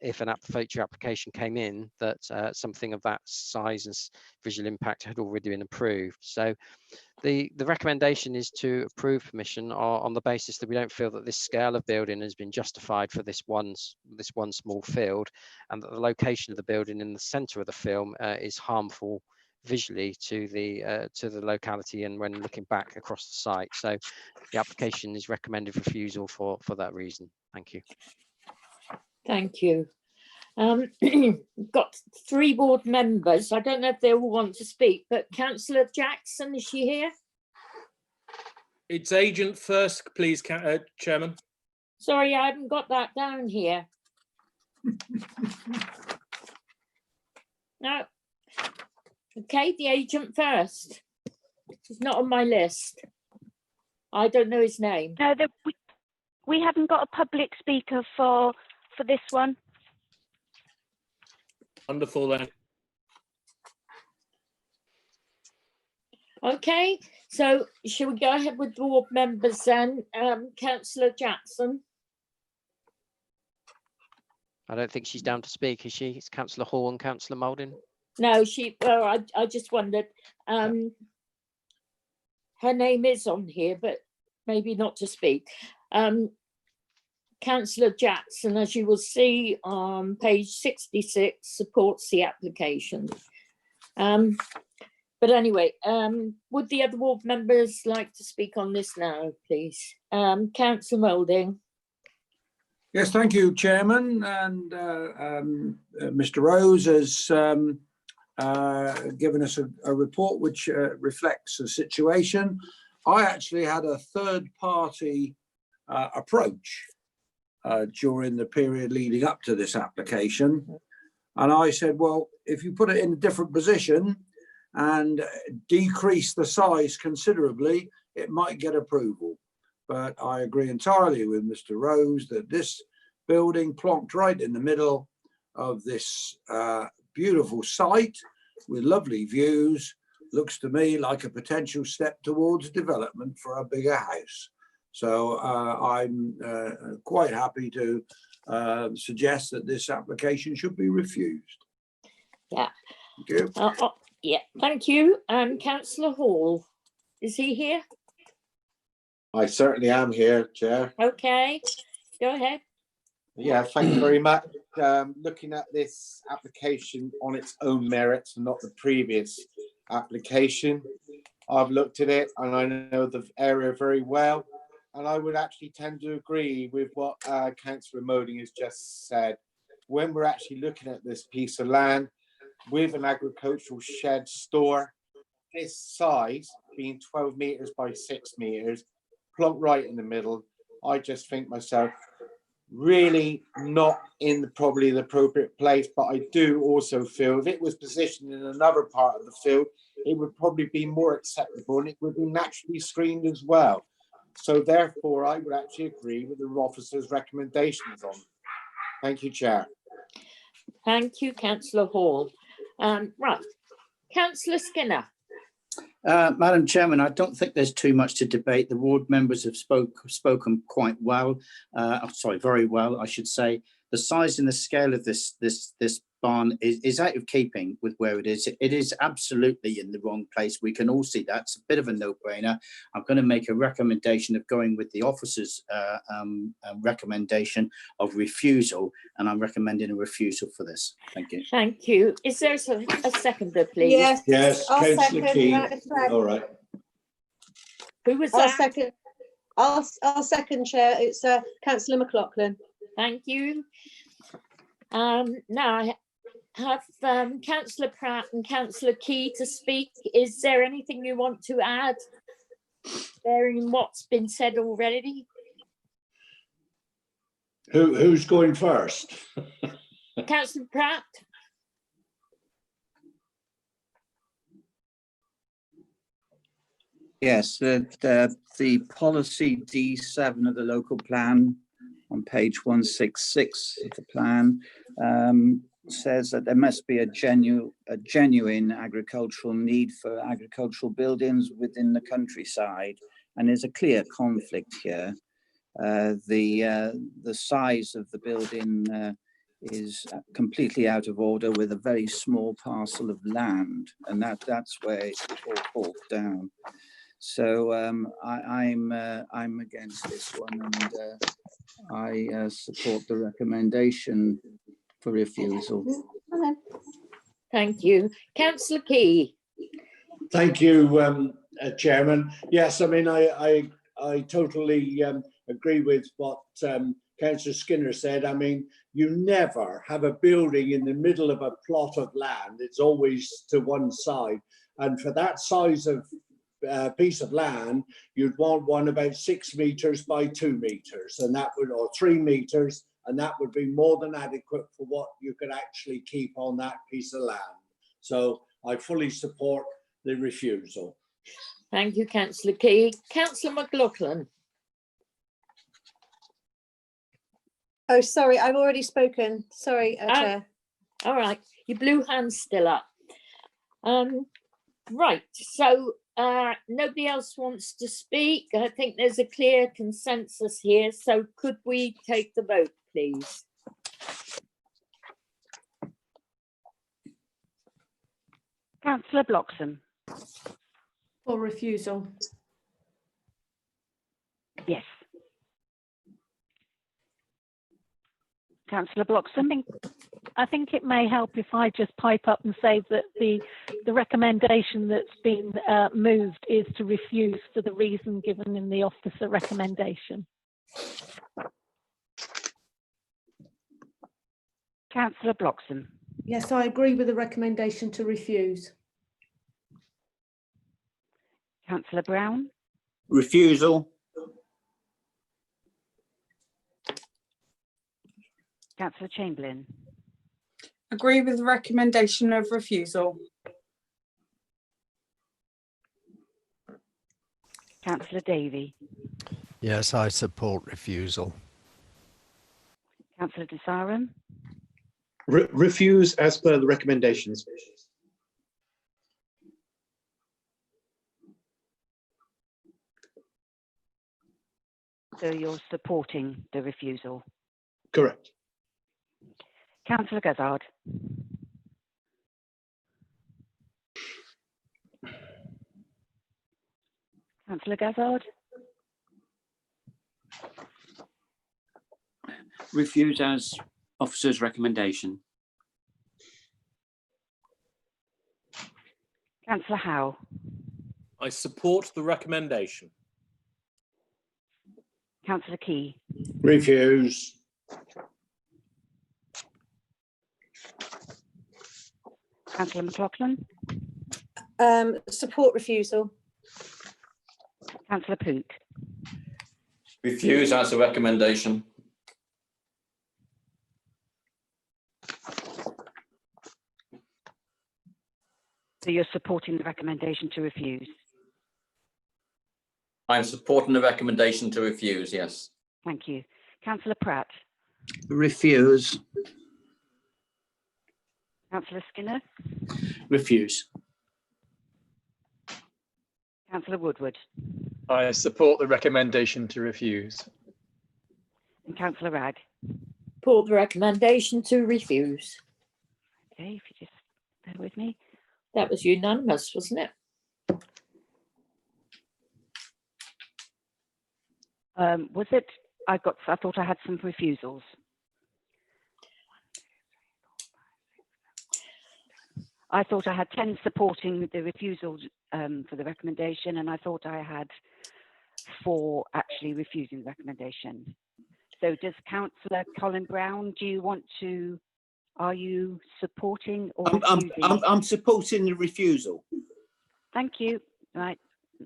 if an future application came in that something of that size and visual impact had already been approved. So the recommendation is to approve permission on the basis that we don't feel that this scale of building has been justified for this one small field, and that the location of the building in the centre of the film is harmful visually to the locality and when looking back across the site. So the application is recommended refusal for that reason. Thank you. Thank you. Got 3 board members. I don't know if they all want to speak, but Councillor Jackson, is she here? It's agent first, please, Chairman. Sorry, I haven't got that down here. No. Okay, the agent first. He's not on my list. I don't know his name. No, we haven't got a public speaker for this one. Wonderful then. Okay, so shall we go ahead with board members then? Councillor Jackson. I don't think she's down to speak, is she? It's Councillor Hall and Councillor Moulding. No, I just wondered. Her name is on here, but maybe not to speak. Councillor Jackson, as you will see on page 66, supports the application. But anyway, would the other ward members like to speak on this now, please? Councillor Moulding. Yes, thank you, Chairman. And Mr. Rose has given us a report which reflects the situation. I actually had a third-party approach during the period leading up to this application. And I said, well, if you put it in a different position and decrease the size considerably, it might get approval. But I agree entirely with Mr. Rose that this building plonked right in the middle of this beautiful site with lovely views looks to me like a potential step towards development for a bigger house. So I'm quite happy to suggest that this application should be refused. Yeah. Thank you. Yeah, thank you. Councillor Hall, is he here? I certainly am here, Chair. Okay, go ahead. Yeah, thank you very much. Looking at this application on its own merits and not the previous application, I've looked at it and I know the area very well. And I would actually tend to agree with what Councillor Moulding has just said. When we're actually looking at this piece of land with an agricultural shed store, this size being 12 metres by 6 metres, plonk right in the middle, I just think myself, really not in probably the appropriate place. But I do also feel if it was positioned in another part of the field, it would probably be more acceptable and it would be naturally screened as well. So therefore, I would actually agree with the officer's recommendations on. Thank you, Chair. Thank you, Councillor Hall. Right, Councillor Skinner. Madam Chairman, I don't think there's too much to debate. The ward members have spoken quite well. Sorry, very well, I should say. The size and the scale of this barn is out of keeping with where it is. It is absolutely in the wrong place. We can all see that. It's a bit of a no-brainer. I'm going to make a recommendation of going with the officer's recommendation of refusal, and I'm recommending a refusal for this. Thank you. Thank you. Is there a seconder, please? Yes. Yes, I'll Councillor second Key. that. All right. Who was I'll that? second. I'll second, Chair. It's Councillor McLaughlin. Thank you. Now I have Councillor Pratt and Councillor Key to speak. Is there anything you want to add, bearing what's been said already? Who's going first? Councillor Pratt? Yes, the policy D7 of the local plan on page 166 of the plan says that there must be a genuine agricultural need for agricultural buildings within the countryside, and there's a clear conflict here. The size of the building is completely out of order with a very small parcel of land, and that's where it all falls down. So I'm against this one, and I support the recommendation for refusal. Thank you. Councillor Key. Thank you, Chairman. Yes, I mean, I totally agree with what Councillor Skinner said. I mean, you never have a building in the middle of a plot of land. It's always to one side. And for that size of piece of land, you'd want one about 6 meters by 2 meters, and that would, or 3 meters, and that would be more than adequate for what you could actually keep on that piece of land. So I fully support the refusal. Thank you, Councillor Key. Councillor McLaughlin. Oh, sorry, I've already spoken. Sorry, Chair. All right, your blue hand's still up. Right, so nobody else wants to speak. I think there's a clear consensus here. So could we take the vote, please? Councillor Bloxham. For refusal. Yes. Councillor Bloxham. I think it may help if I just pipe up and say that the recommendation that's been moved is to refuse for the reason given in the officer recommendation. Councillor Bloxham. Yes, I agree with the recommendation to refuse. Councillor Brown. Refusal. Councillor Chamberlain. Agree with the recommendation of refusal. Councillor Davey. Yes, I support refusal. Councillor Desarum. Refuse as per the recommendations. So you're supporting the refusal? Correct. Councillor Gazzard. Councillor Gazzard. Refuse as officer's recommendation. Councillor Howe. I support the recommendation. Councillor Key. Refuse. Councillor McLaughlin. Support refusal. Councillor Pook. Refuse as a recommendation. So you're supporting the recommendation to refuse? I'm supporting the recommendation to refuse, yes. Thank you. Councillor Pratt. Refuse. Councillor Skinner, Refuse. Councillor Woodward, I support the recommendation to refuse. and Councillor Ragg. Support the recommendation to refuse. Okay, if you just bear with me. That was unanimous, wasn't it? Was it? I thought I had some refusals. I thought I had 10 supporting the refusal for the recommendation, and I thought I had 4 actually refusing the recommendation. So does Councillor Colin Brown, are you supporting or refusing? I'm supporting the refusal. Thank you. Right,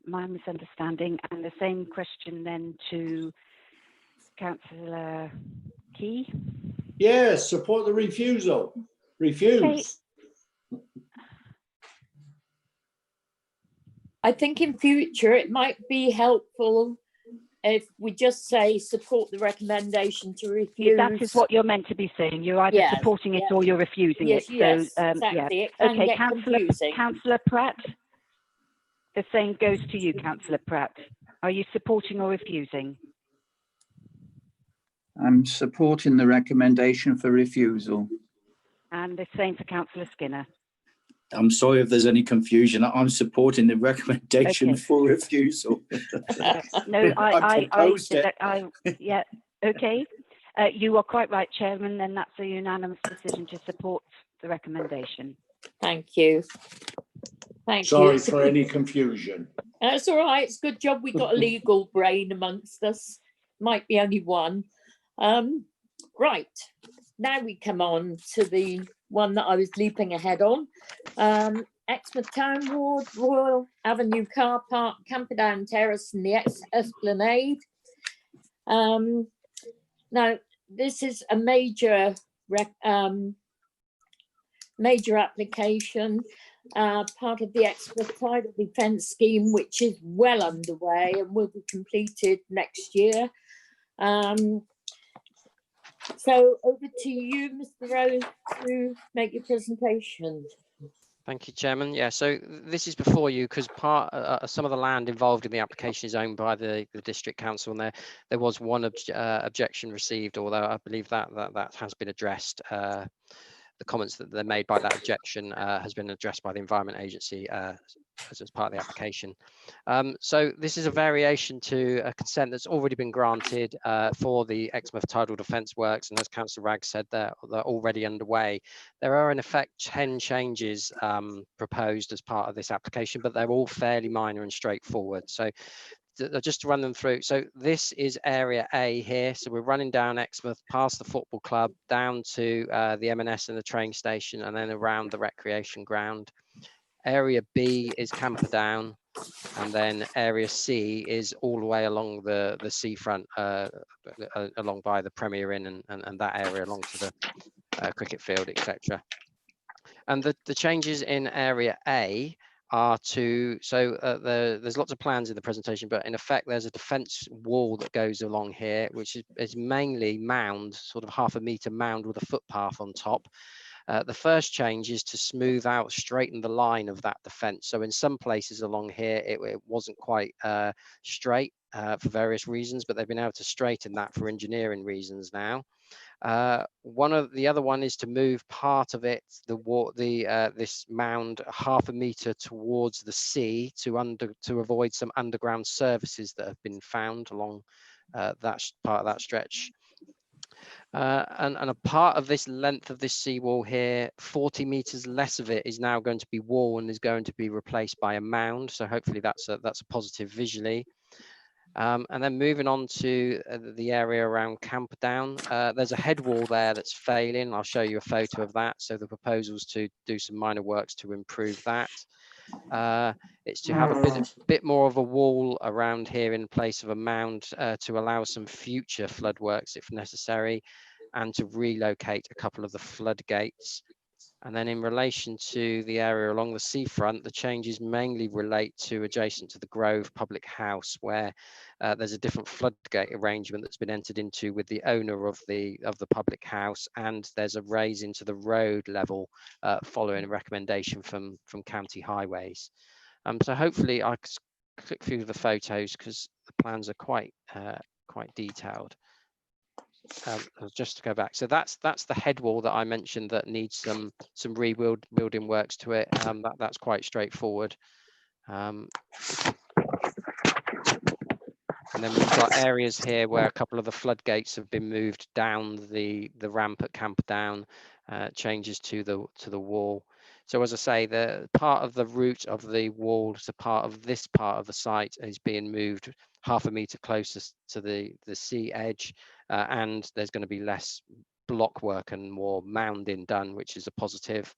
my misunderstanding. And the same question then to Councillor Key. Yes, support the refusal. Refuse. Okay. I think in future it might be helpful if we just say support the recommendation to refuse. That is what you're meant to be saying. You're either Yes, supporting it yes. or you're refusing Yes, it. yes, So, exactly. yeah. It can Okay, get confusing. Councillor Pratt. The same goes to you, Councillor Pratt. Are you supporting or refusing? I'm supporting the recommendation for refusal. And the same for Councillor Skinner. I'm sorry if there's any confusion. I'm supporting the recommendation Okay. for refusal. No, I proposed it. Yeah, okay. You are quite right, Chairman, and that's a unanimous decision to support the recommendation. Thank you. Thank you. Sorry for any confusion. That's all right. It's a good job we got a legal brain amongst us. Might be only one. Right. Now we come on to the one that I was leaping ahead on. Exmouth Town Ward, Royal Avenue Car Park, Camperdown Terrace and the Esplanade. Now, this is a major application, part of the Exmouth Tidal Defence Scheme, which is well underway and will be completed next year. So over to you, Mr. Rose, to make your presentation. Thank you, Chairman. Yeah, so this is before you because some of the land involved in the application is owned by the district council, and there was one objection received, although I believe that has been addressed. The comments that they're made by that objection has been addressed by the Environment Agency as part of the application. So this is a variation to a consent that's already been granted for the Exmouth Tidal Defence Works, and as Councillor Ragg said, they're already underway. There are in effect 10 changes proposed as part of this application, but they're all fairly minor and straightforward. So just to run them through. So this is area A here. So we're running down Exmouth past the football club, down to the M&S and the train station, and then around the recreation ground. Area B is Camperdown, and then area C is all the way along the seafront, along by the Premier Inn and that area along to the cricket field, etc. And the changes in area A are there's lots of plans in the presentation, but in effect there's a defence wall that goes along here, which is mainly mound, sort of half a metre mound with a footpath on top. The first change is to smooth out, straighten the line of that defence. So in some places along here it wasn't quite straight for various reasons, but they've been able to straighten that for engineering reasons now. The other one is to move part of it, this mound, half a metre towards the sea to avoid some underground services that have been found along that part of that stretch. And a part of this length of this seawall here, 40 metres less of it is now going to be wall and is going to be replaced by a mound. So hopefully that's a positive visually. And then moving on to the area around Camperdown, there's a head wall there that's failing. I'll show you a photo of that. So the proposal is to do some minor works to improve that. It's to have a bit more of a wall around here in place of a mound to allow some future flood works if necessary, and to relocate a couple of the floodgates. And then in relation to the area along the seafront, the changes mainly relate to adjacent to the Grove Public House, where there's a different floodgate arrangement that's been entered into with the owner of the public house, and there's a raise into the road level following a recommendation from County Highways. So hopefully I can click through the photos because the plans are quite detailed. Just to go back, so that's the head wall that I mentioned that needs some rebuilding works to it. That's quite straightforward. And then we've got areas here where a couple of the floodgates have been moved down the ramp at Camperdown, changes to the wall. So as I say, the part of the route of the wall to part of this part of the site is being moved half a metre closer to the sea edge, and there's going to be less block work and more mounding done, which is a positive.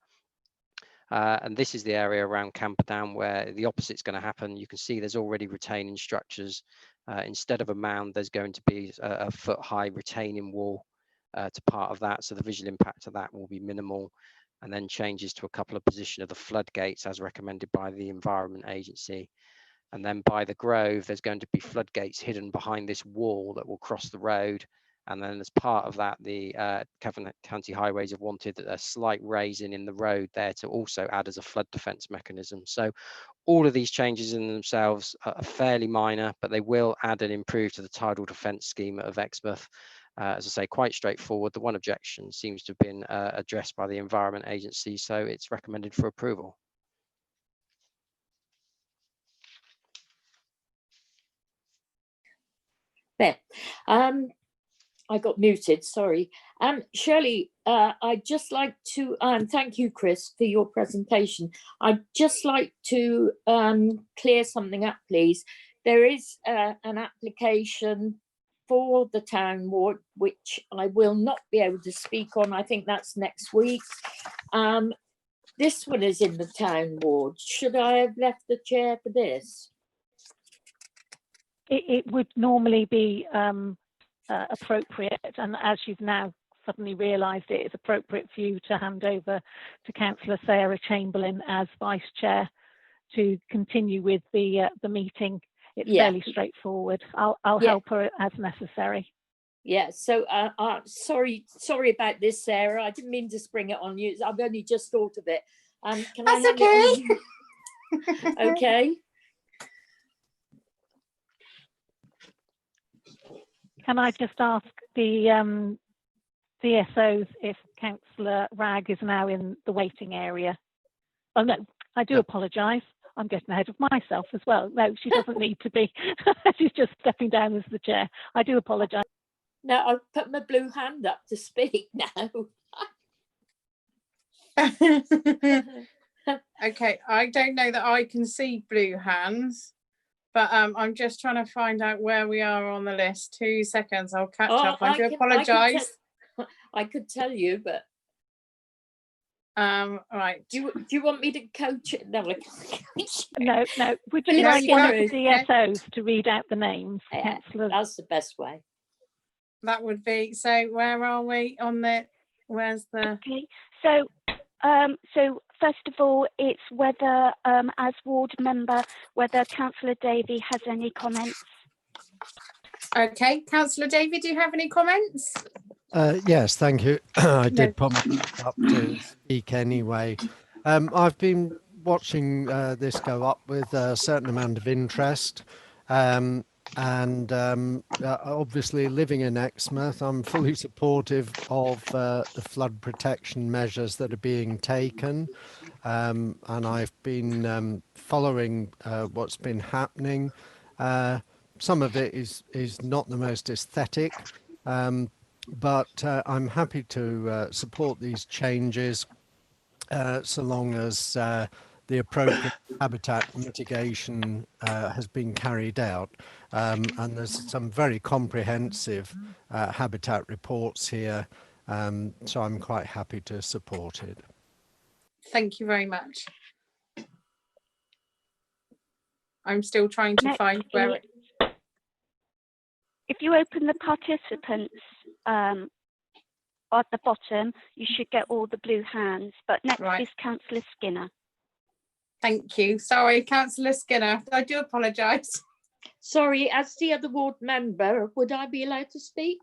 And this is the area around Camperdown where the opposite's going to happen. You can see there's already retaining structures. Instead of a mound, there's going to be a foot-high retaining wall to part of that, so the visual impact of that will be minimal. And then changes to a couple of position of the floodgates as recommended by the Environment Agency. And then by the Grove, there's going to be floodgates hidden behind this wall that will cross the road. And then as part of that, the County Highways have wanted a slight raising in the road there to also add as a flood defence mechanism. So all of these changes in themselves are fairly minor, but they will add and improve to the tidal defence scheme of Exmouth. As I say, quite straightforward. The one objection seems to have been addressed by the Environment Agency, so it's recommended for approval. There. I got muted, sorry. Shirley, I'd just like to thank you, Chris, for your presentation. I'd just like to clear something up, please. There is an application for the town ward, which I will not be able to speak on. I think that's next week. This one is in the town ward. Should I have left the chair for this? It would normally be appropriate, and as you've now suddenly realised, it is appropriate for you to hand over to Councillor Sarah Chamberlain as Vice Chair to continue with the meeting. It's fairly straightforward. I'll help her as necessary. Yeah, so sorry about this, Sarah. I didn't mean to spring it on you. I've only just thought of it. Can That's I hand it on? Okay. Can I just ask the DSOs if Councillor Ragg is now in the waiting area? Oh no, I do apologise. I'm getting ahead of myself as well. No, she doesn't need to be. She's just stepping down as the chair. I do apologise. No, I've put my blue hand up to speak now. Okay, I don't know that I can see blue hands, but I'm just trying to find out where we are on the list. 2 seconds, I'll catch up. I do apologise. I could tell you, but right. Do you want me to coach it? No, no. Would you like one of the DSOs to read out the names? Yeah, that's the best way. That would be, so where are we on the, where's the? Okay, so first of all, it's whether, as ward member, whether Councillor Davey has any comments. Okay, Councillor Davey, do you have any comments? Yes, thank you. I did pop up to speak anyway. I've been watching this go up with a certain amount of interest. Obviously living in Exmouth, I'm fully supportive of the flood protection measures that are being taken, and I've been following what's been happening. Some of it is not the most aesthetic, but I'm happy to support these changes so long as the appropriate habitat mitigation has been carried out. And there's some very comprehensive habitat reports here, so I'm quite happy to support it. Thank you very much. I'm still trying to find where it... If you open the participants at the bottom, you should get all the blue hands. But next is Councillor Skinner. Thank you. Sorry, Councillor Skinner. I do apologise. Sorry, as the other ward member, would I be allowed to speak?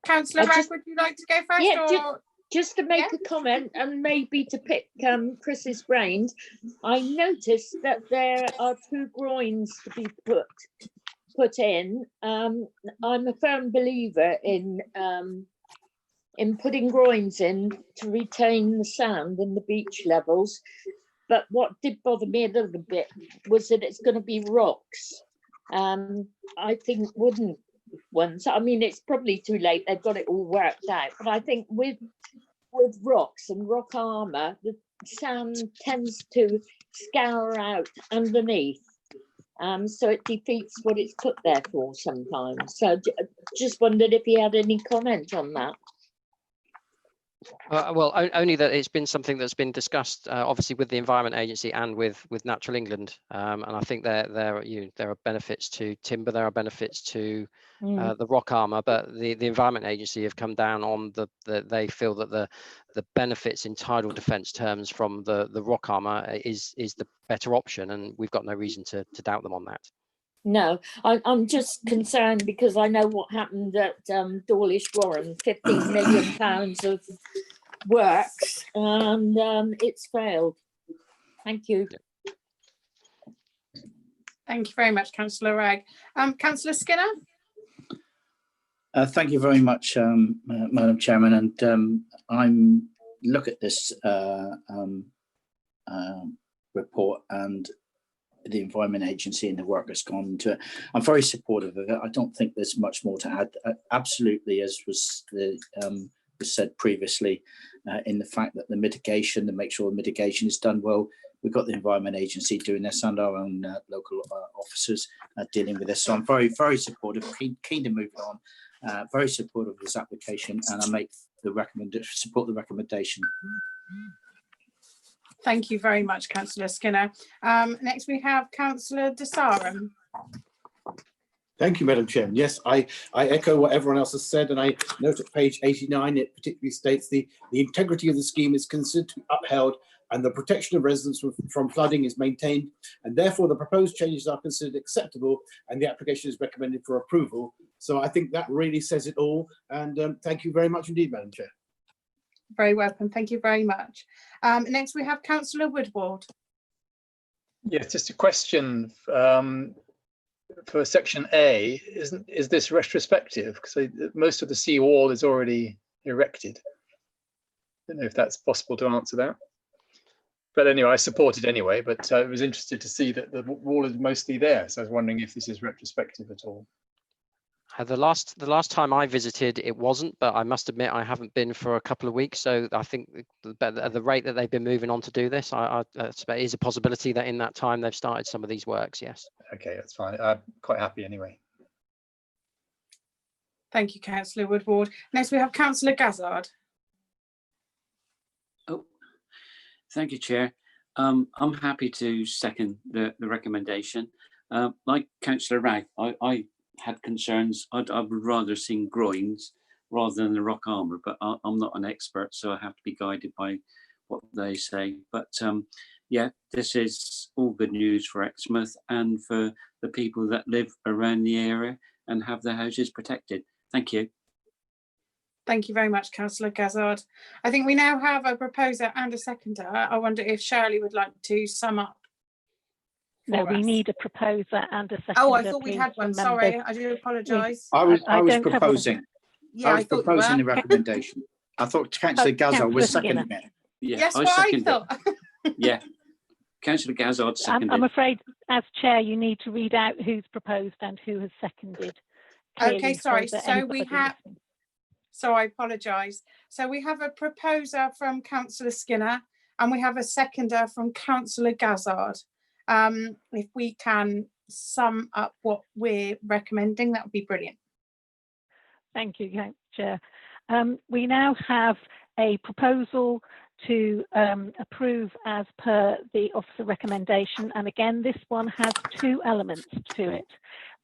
Councillor Ragg, would you like to go first? Yeah, just to make a comment and maybe to pick Chris's brains, I noticed that there are 2 groins to be put in. I'm a firm believer in putting groins in to retain the sand in the beach levels. But what did bother me a little bit was that it's going to be rocks. I think wooden ones. I mean, it's probably too late. They've got it all worked out. But I think with rocks and rock armour, the sand tends to scour out underneath. So it defeats what it's put there for sometimes. So just wondered if he had any comment on that. Well, only that it's been something that's been discussed, obviously, with the Environment Agency and with Natural England, and I think there are benefits to timber, there are benefits to the rock armour, but the Environment Agency have come down on they feel that the benefits in tidal defence terms from the rock armour is the better option, and we've got no reason to doubt them on that. No, I'm just concerned because I know what happened at Dawlish Warren, £15 million of works, and it's failed. Thank you. Thank you very much, Councillor Ragg. Councillor Skinner? Thank you very much, Madam Chairman. And I'm look at this report and the Environment Agency and the work that's gone into it. I'm very supportive of it. I don't think there's much more to add. Absolutely, as was said previously, in the fact that the mitigation, to make sure the mitigation is done well. We've got the Environment Agency doing this and our own local officers dealing with this. So I'm very, very supportive, keen to move it on. Very supportive of this application, and I support the recommendation. Thank you very much, Councillor Skinner. Next we have Councillor De Sarum. Thank you, Madam Chairman. Yes, I echo what everyone else has said, and I note at page 89, it particularly states the integrity of the scheme is considered to be upheld and the protection of residents from flooding is maintained, and therefore the proposed changes are considered acceptable and the application is recommended for approval. So I think that really says it all, and thank you very much indeed, Madam Chair. Very welcome. Thank you very much. Next, we have Councillor Woodward. Yes, just a question for section A. Is this retrospective? Because most of the sea wall is already erected. I don't know if that's possible to answer that. But anyway, I support it anyway. But I was interested to see that the wall is mostly there. So I was wondering if this is retrospective at all. The last time I visited, it wasn't, but I must admit I haven't been for a couple of weeks. So I think at the rate that they've been moving on to do this, it is a possibility that in that time they've started some of these works. Yes. Okay, that's fine. I'm quite happy anyway. Thank you, Councillor Woodward. Next, we have Councillor Gazzard. Oh, thank you, Chair. I'm happy to second the recommendation. Like Councillor Ragg, I had concerns. I would rather seen groins rather than the rock armour, but I'm not an expert, so I have to be guided by what they say. But yeah, this is all good news for Exmouth and for the people that live around the area and have their houses protected. Thank you. Thank you very much, Councillor Gazzard. I think we now have a proposer and a seconder. I wonder if Shirley would like to sum up. No, we need a proposer and a seconder. Oh, I thought we had one. Sorry, I do apologise. I was proposing. I was proposing the recommendation. I thought Councillor Gazzard was seconding it. Yeah, that's what I thought. Yeah, Councillor Gazzard seconded. I'm afraid, as chair, you need to read out who's proposed and who has seconded. Okay, sorry. So we have. So I apologise. So we have a proposer from Councillor Skinner, and we have a seconder from Councillor Gazzard. If we can sum up what we're recommending, that would be brilliant. Thank you, Chair. We now have a proposal to approve as per the officer recommendation, and again this one has 2 elements to it.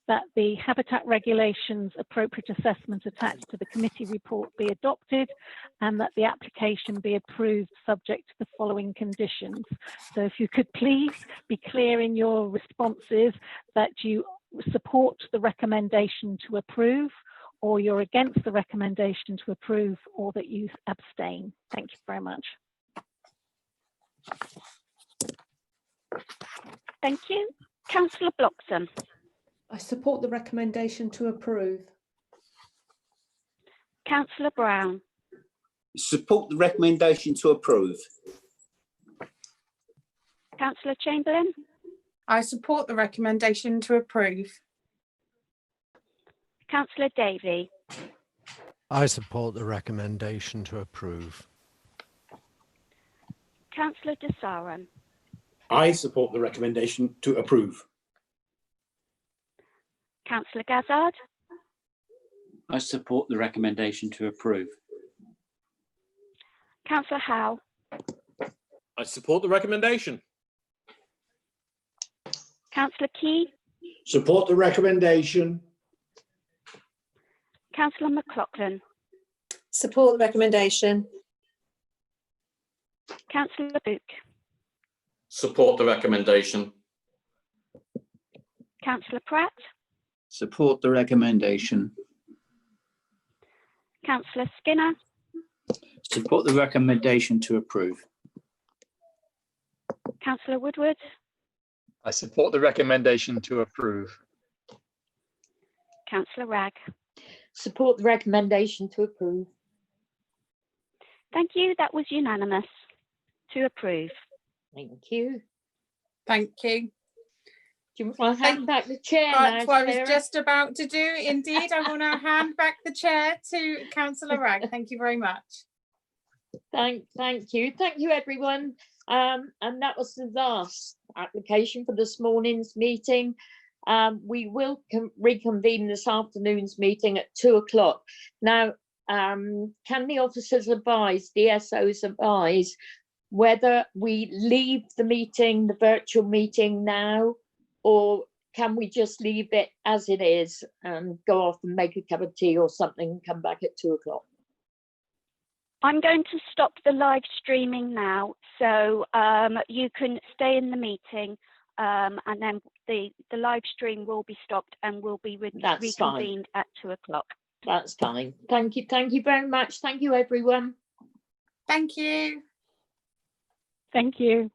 that the habitat regulations appropriate assessment attached to the committee report be adopted, and that the application be approved subject to the following conditions. So if you could please be clear in your responses that you support the recommendation to approve, or you're against the recommendation to approve, or that you abstain. Thank you very much. Thank you. Councillor Bloxham. I support the recommendation to approve. Councillor Brown. Support the recommendation to approve. Councillor Chamberlain. I support the recommendation to approve. Councillor Davey. I support the recommendation to approve. Councillor De Saran. I support the recommendation to approve. Councillor Gazzard. I support the recommendation to approve. Councillor Howe. I support the recommendation. Councillor Key. Support the recommendation. Councillor McLaughlin. Support the recommendation. Councillor Book. Support the recommendation. Councillor Pratt. Support the recommendation. Councillor Skinner. Support the recommendation to approve. Councillor Woodward. I support the recommendation to approve. Councillor Ragg. Support the recommendation to approve. Thank you. That was unanimous to approve. Thank you. Thank you. Do you want to hand back the chair now, That's what I was Sarah? just about to do. Indeed, I want to hand back the chair to Councillor Ragg. Thank you very much. Thank you. Thank you, everyone. And that was the last application for this morning's meeting. We will reconvene this afternoon's meeting at 2 o'clock. Now, can the officers advise, DSOs advise, whether we leave the meeting, the virtual meeting now, or can we just leave it as it is and go off and make a cup of tea or something and come back at 2 o'clock? I'm going to stop the live streaming now, so you can stay in the meeting, and then the live stream will be stopped and will be reconvened at 2 o'clock. That's fine. Thank you very much. Thank you, everyone. Thank you. Thank you.